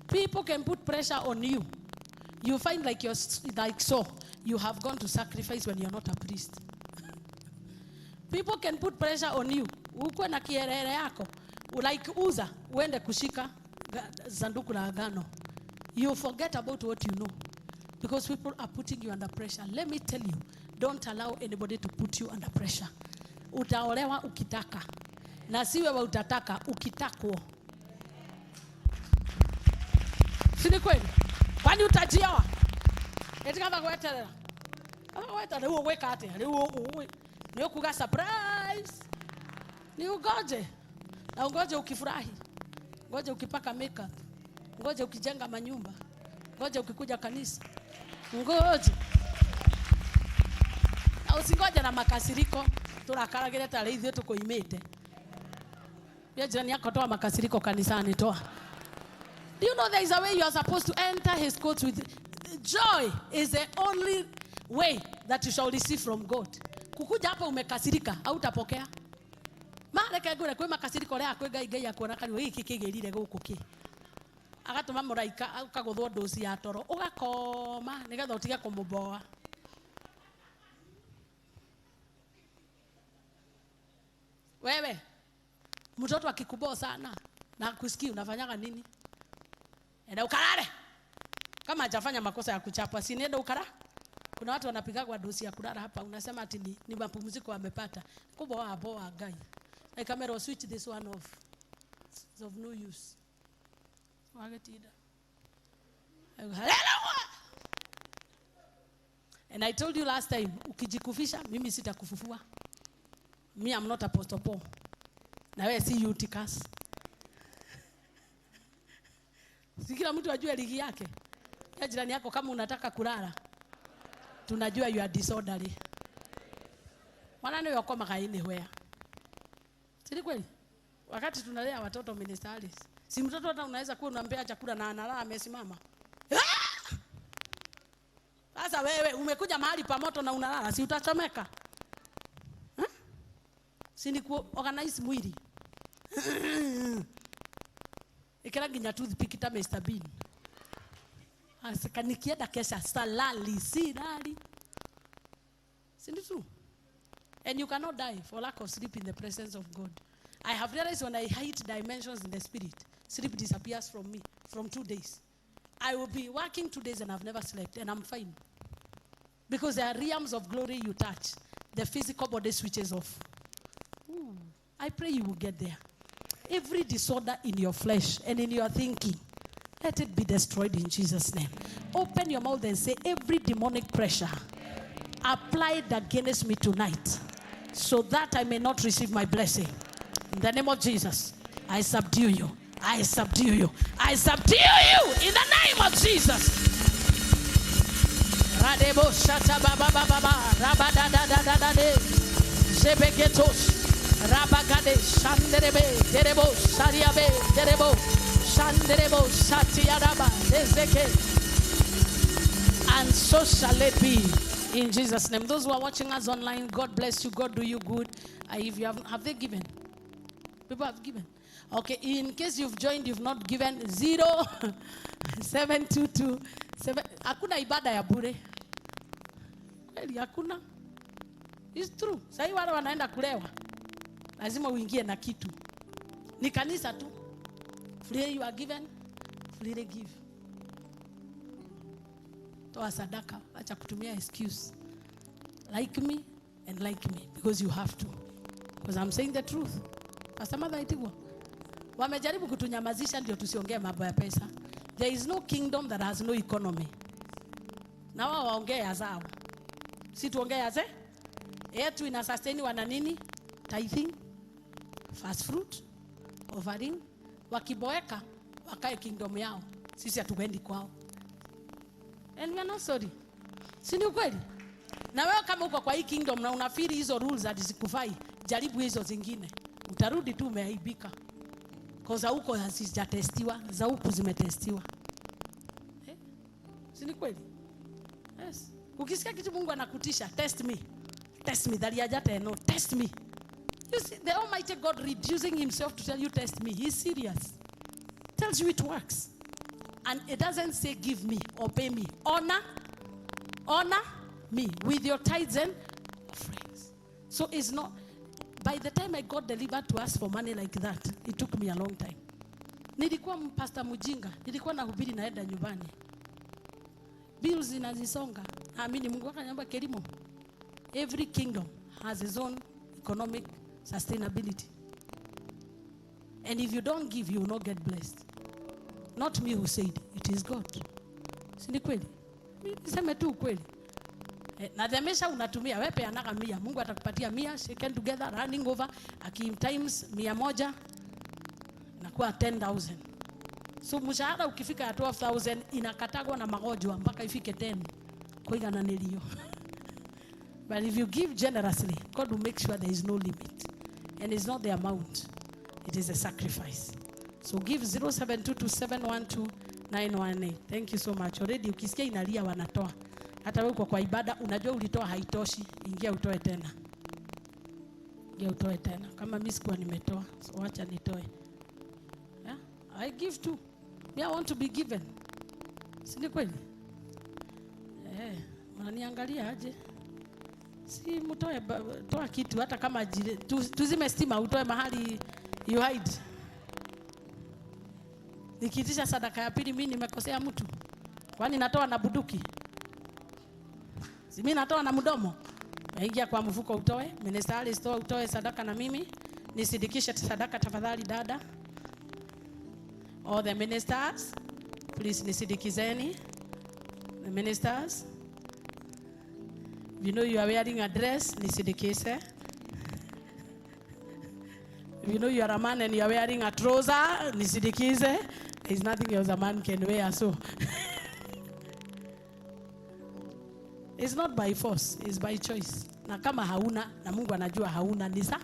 People can put pressure on you. You find like you're like so. You have gone to sacrifice when you're not a priest. People can put pressure on you. Ukwe na kierere yako. Like uza, uende kushika sanduku la agano. You forget about what you know. Because people are putting you under pressure. Let me tell you, don't allow anybody to put you under pressure. Utaolewa ukitaka. Na si wewe utataka ukitakwo. Sini kweli? Kwani utajioa? Eti kama kuetelea. Kama kuetelea uwe weka ate. Ni ukuga surprise. Ni ugoje. Na ugoje ukifurahi. Ngoje ukipaka makeup. Ngoje ukijenga manyumba. Ngoje ukikuja kanisa. Ngoje. Na usingoje na makasiriko. Turakaragire tare ithio tukoimete. Bia jirani yako toa makasiriko kanisani toa. Do you know there is a way you are supposed to enter his courts with joy? Is the only way that you shall receive from God. Kukuja hapa umekasirika au utapokea? Mara kagure kwa makasiriko leo akwega igai akuona kani wewe kikigerire guku ki. Agatuma muraika ukagothwo dosi ya toro ugakoma nigetha utige kumuboa. Wewe mtoto akikuboa sana na kusikia unafanyaga nini? Enda ukalale. Kama hajafanya makosa ya kuchapa, si nenda ukala. Kuna watu wanapiga kwa dosi ya kulala hapa, unasema ati ni mapumziko wamepata. Kuboa boa guy. Like camera switch this one off. It's of no use. Wagetida. And I told you last time, ukijikufisha mimi sitakufufua. Me, I'm not Apostle Paul. Na wewe si Eutychus. Si kila mtu ajue ligi yake. Ya jirani yako kama unataka kulala. Tunajua you are disorderly. Mwana ndio yako makaini hoya. Si kweli? Wakati tunalea watoto ministries. Si mtoto hata unaweza kuwa unampea chakula na analala amesimama. Sasa wewe umekuja mahali pa moto na unalala, si utachomeka? Si ni ku organize mwili. Ikira ginya toothpick ta Mr Bean. Asikanikienda kesha salali silali. Si true? And you cannot die for lack of sleep in the presence of God. I have realized when I hit dimensions in the spirit, sleep disappears from me from 2 days. I will be working 2 days and I've never slept and I'm fine. Because there are realms of glory you touch. The physical body switches off. I pray you will get there. Every disorder in your flesh and in your thinking, let it be destroyed in Jesus' name. Open your mouth and say, every demonic pressure applied against me tonight, so that I may not receive my blessing. In the name of Jesus, I subdue you. I subdue you. I subdue you in the name of Jesus. Radebo shata baba baba rabada da da da da de zebeketos rabagade shanderebe derebo sariabe derebo shanderebo satiaraba ezeke, and so shall it be in Jesus' name. Those who are watching us online, God bless you. God do you good. If you have they given? People have given. Okay, in case you've joined, you've not given, 0722 hakuna ibada ya bure. Kweli hakuna. It's true. Sasa wale wanaenda kulewa, lazima uingie na kitu. Ni kanisa tu. Freely you are given, freely give. Toa sadaka, acha kutumia excuse. Like me and like me because you have to. Because I'm saying the truth. Pastor Mother itigwa. Wamejaribu kutunyamazisha ndio tusiongee mambo ya pesa. There is no kingdom that has no economy. Na wao waongea zao. Si tuongea ze? Yetu ina sustain wana nini? Tithing, fast fruit, offering. Wakiboeka wakae kingdom yao. Sisi hatuendi kwao. And we are not sorry. Si ni ukweli? Na wewe kama uko kwa hii kingdom na unafiri hizo rules hazikufai, jaribu hizo zingine. Utarudi tu umeaibika. Kwa huko hazijatestiwa, za huku zimetestiwa. Si ni kweli? Yes. Ukisikia kitu Mungu anakutisha, test me. Test me, that yajata no, test me. You see, the Almighty God reducing himself to tell you test me. He's serious. Tells you it works. And it doesn't say give me or pay me. Honor me with your tithes and offerings. So it's not, by the time I got delivered to ask for money like that, it took me a long time. Nilikuwa pastor mujinga, nilikuwa nahubiri naenda nyumbani. Bills zinazisonga. Amini Mungu akaniambia Kelimo, Every kingdom has its own economic sustainability. And if you don't give, you will not get blessed. Not me who said, it is God. Si ni kweli? Niseme tu kweli. Na demesha unatumia wepe anaka 100. Mungu atakupatia 100, shaken together, running over, akim times 100 inakuwa 10,000. So mshahara ukifika ya 12,000 inakatagwa na magonjwa mpaka ifike 10. Kuigana nilio. But if you give generously, God will make sure there is no limit. And it's not the amount. It is a sacrifice. So give 0722712918. Thank you so much. Already ukisikia inalia wanatoa. Hata wewe kwa ibada unajua ulitoa haitoshi, ingia utoe tena. Ingia utoe tena. Kama mimi sikuwa nimetoa, so acha nitoe. Yeah? I give too. Me, I want to be given. Si ni kweli? Unaniangalia aje? Si mtoe toa kitu hata kama tuzime stima utoe mahali you hide. Nikiitisha sadaka ya pili mimi nimekosea mtu. Kwani natoa na buduki? Si mimi natoa na mdomo. Ingia kwa mfuko utoe. Minister Alice toa utoe sadaka na mimi. Nisidikishe sadaka tafadhali dada. All the ministers, please nisidikizeni. The ministers. You know you are wearing a dress, nisidikise. You know you are a man and you are wearing a trouser, nisidikize. There is nothing else a man can wear, so. It's not by force, it's by choice. Na kama hauna, na Mungu anajua hauna, ni sawa.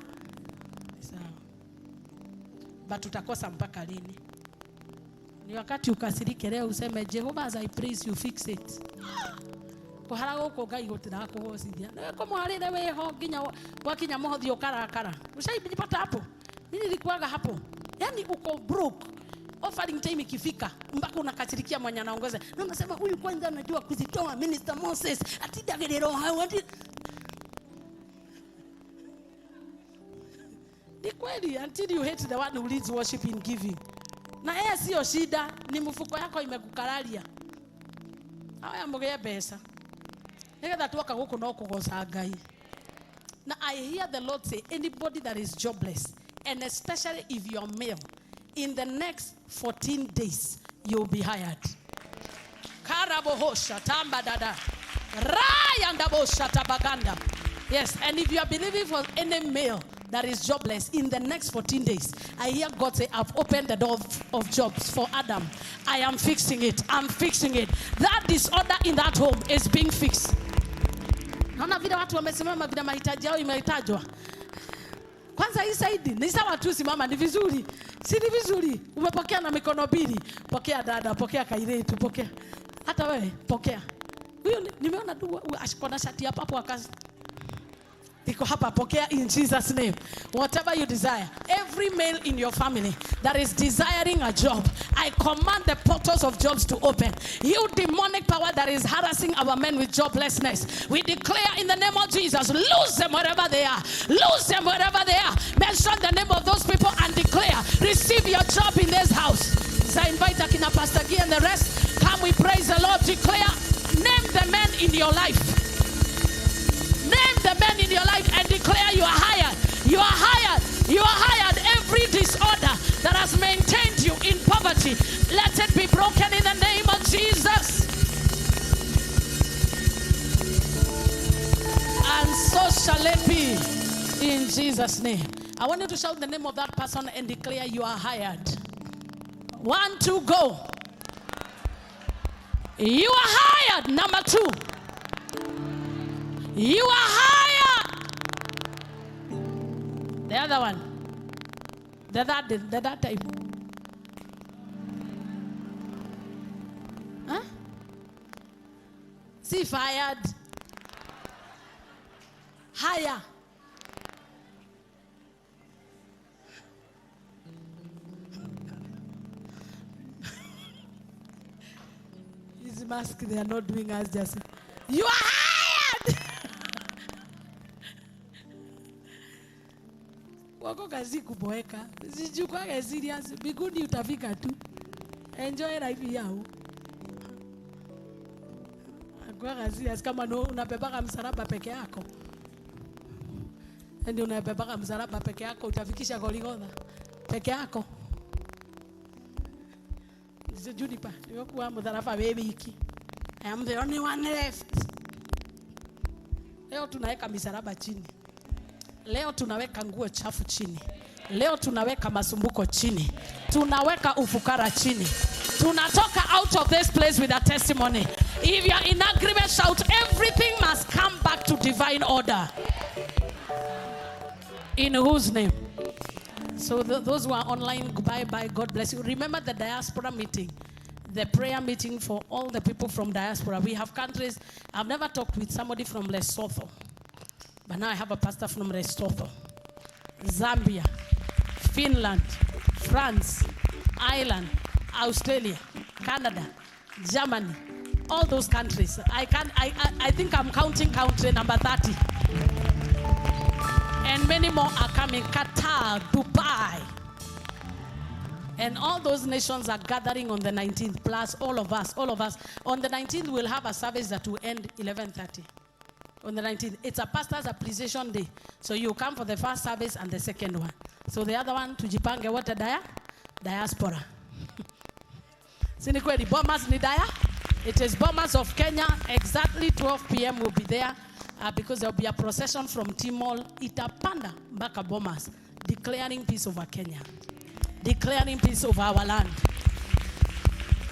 But utakosa mpaka lini? Ni wakati ukasirike leo useme Jehovah, as I praise you, fix it. Kuharago ko gai gotira kuhosithia na ko mwarire weho nginya wakinya mohothio karakara ushaipata hapo mimi nilikuwaga hapo yani uko broke offering time ikifika mpaka unakachirikia mwenye anaongoza na unasema huyu kwanza anajua kuzitoa Minister Moses atidagerero hawati ni kweli until you hate the one who leads worship in giving na yeye sio shida ni mfuko yako imekukalalia haya mboge pesa. Now I hear the Lord say, anybody that is jobless, and especially if you are male, in the next 14 days, you'll be hired. Yes, and if you are believing for any male that is jobless, in the next 14 days, I hear God say, I've opened the door of jobs for Adam. I am fixing it. I'm fixing it. That disorder in that home is being fixed. Naona vile watu wamesimama vile mahitaji yao imehitajwa. Kwanza hii saidi, ni sawa tu simama ni vizuri. Si ni vizuri. Umepokea na mikono mbili. Pokea dada, pokea kairetu, pokea. Hata wewe, pokea. Huyo nimeona tu ashikona shati hapa hapo akazi. Iko hapa pokea in Jesus name. Whatever you desire. Every male in your family that is desiring a job, I command the portals of jobs to open. You demonic power that is harassing our men with joblessness, we declare in the name of Jesus, lose them wherever they are. Lose them wherever they are. Mention the name of those people and declare, receive your job in this house. So I invite Akina Pastor Guy and the rest. Come, we praise the Lord. Declare, name the men in your life. Name the men in your life and declare you are hired. You are hired. You are hired. Every disorder that has maintained you in poverty, let it be broken in the name of Jesus. And so shall it be in Jesus' name. I want you to shout the name of that person and declare you are hired. 1, 2, go. You are hired. Number 2. You are hired. The other one. The that type. Huh? See, fired. Higher. These masks, they are not doing us justice. You are hired. Wako kazi kuboeka. Sijukwage serious. Biguni utafika tu. Enjoy life yao. Kwa kazi kama no unabebaka msalaba peke yako. ndio unabeba msalaba peke yako, utafikisha Golgotha peke yako. Juniper, yokuwa msalaba wewe hiki. I am the only one left. Leo tunaweka misalaba chini. Leo tunaweka nguo chafu chini. Leo tunaweka masumbuko chini. Tunaweka ufukara chini. Tunatoka out of this place with a testimony. If you are in agreement, shout, everything must come back to divine order. In whose name? So those who are online, bye. God bless you. Remember the diaspora meeting, the prayer meeting for all the people from diaspora. We have countries. I've never talked with somebody from Lesotho, but now I have a pastor from Lesotho, Zambia, Finland, France, Ireland, Australia, Canada, Germany, all those countries. I think I'm counting country number 30. And many more are coming. Qatar, Dubai. And all those nations are gathering on the 19th, plus all of us. On the 19th, we'll have a service that will end 11:30. On the 19th. It's a pastor's appreciation day. So you come for the first service and the second one. So the other one, tujipange what a diaspora. Sini kweli, Bomas ni It is Bomas of Kenya. Exactly 12 p.m. will be there. Because there will be a procession from Timol, Itapanda, Mbaka Bomas, declaring peace over Kenya, declaring peace over our land.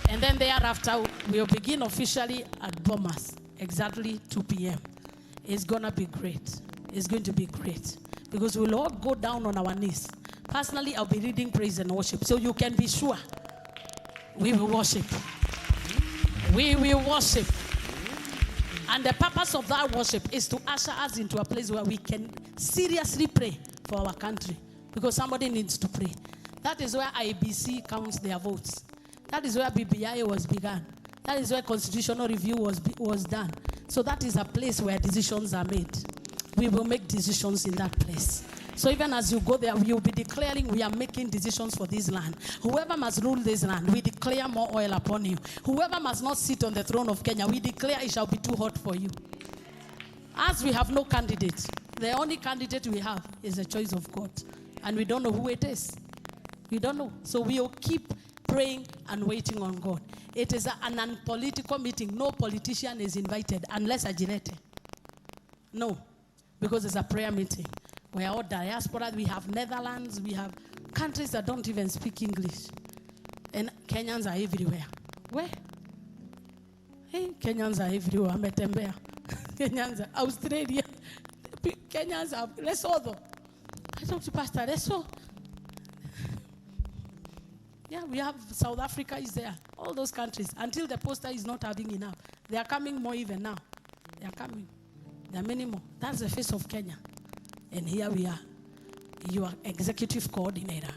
And then thereafter, we'll begin officially at Bomas, exactly 2 p.m. It's going to be great. It's going to be great. Because we'll all go down on our knees. Personally, I'll be reading praise and worship. So you can be sure we will worship. We will worship. And the purpose of that worship is to usher us into a place where we can seriously pray for our country. Because somebody needs to pray. That is where IBC counts their votes. That is where BBI was begun. That is where constitutional review was done. So that is a place where decisions are made. We will make decisions in that place. So even as you go there, you'll be declaring we are making decisions for this land. Whoever must rule this land, we declare more oil upon you. Whoever must not sit on the throne of Kenya, we declare it shall be too hot for you. As we have no candidate, the only candidate we have is the choice of God. And we don't know who it is. We don't know. So we'll keep praying and waiting on God. It is an unpolitical meeting. No politician is invited unless a Girete. No, because it's a prayer meeting. We are all diaspora. We have Netherlands. We have countries that don't even speak English. And Kenyans are everywhere. Where? Hey, Kenyans are everywhere. Ametembea. Kenyans are Australia. Kenyans are Lesotho. I talked to Pastor Lesotho. Yeah, we have South Africa is there. All those countries. Until the poster is not having enough. They are coming more even now. They are coming. There are many more. That's the face of Kenya. And here we are, your executive coordinator.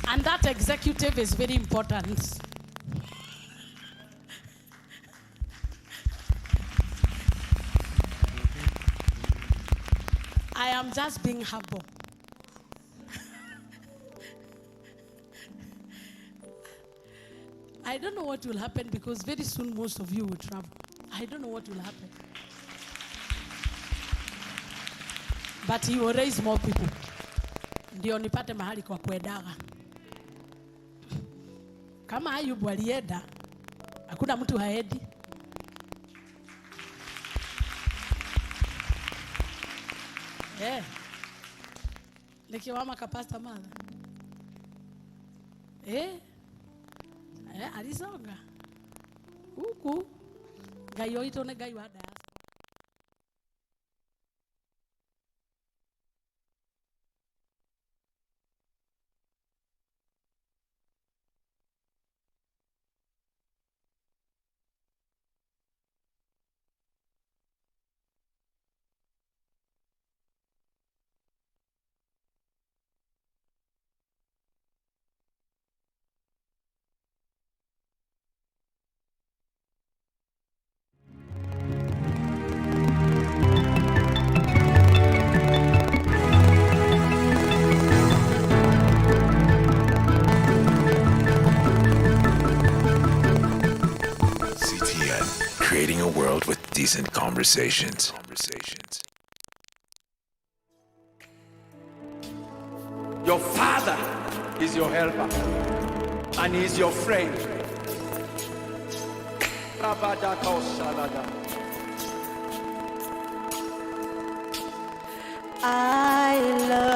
And that executive is very important. I am just being humble. I don't know what will happen because very soon most of you will travel. I don't know what will happen. But he will raise more people. Ndio nipate mahali kwa kuendaga. Kama Ayubu alienda, hakuna mtu haendi. Nikiwama kapasta mother. Alisonga. Huku gayo ito ne gayo ada. with decent conversations. Your father is your helper, and he is your friend. I love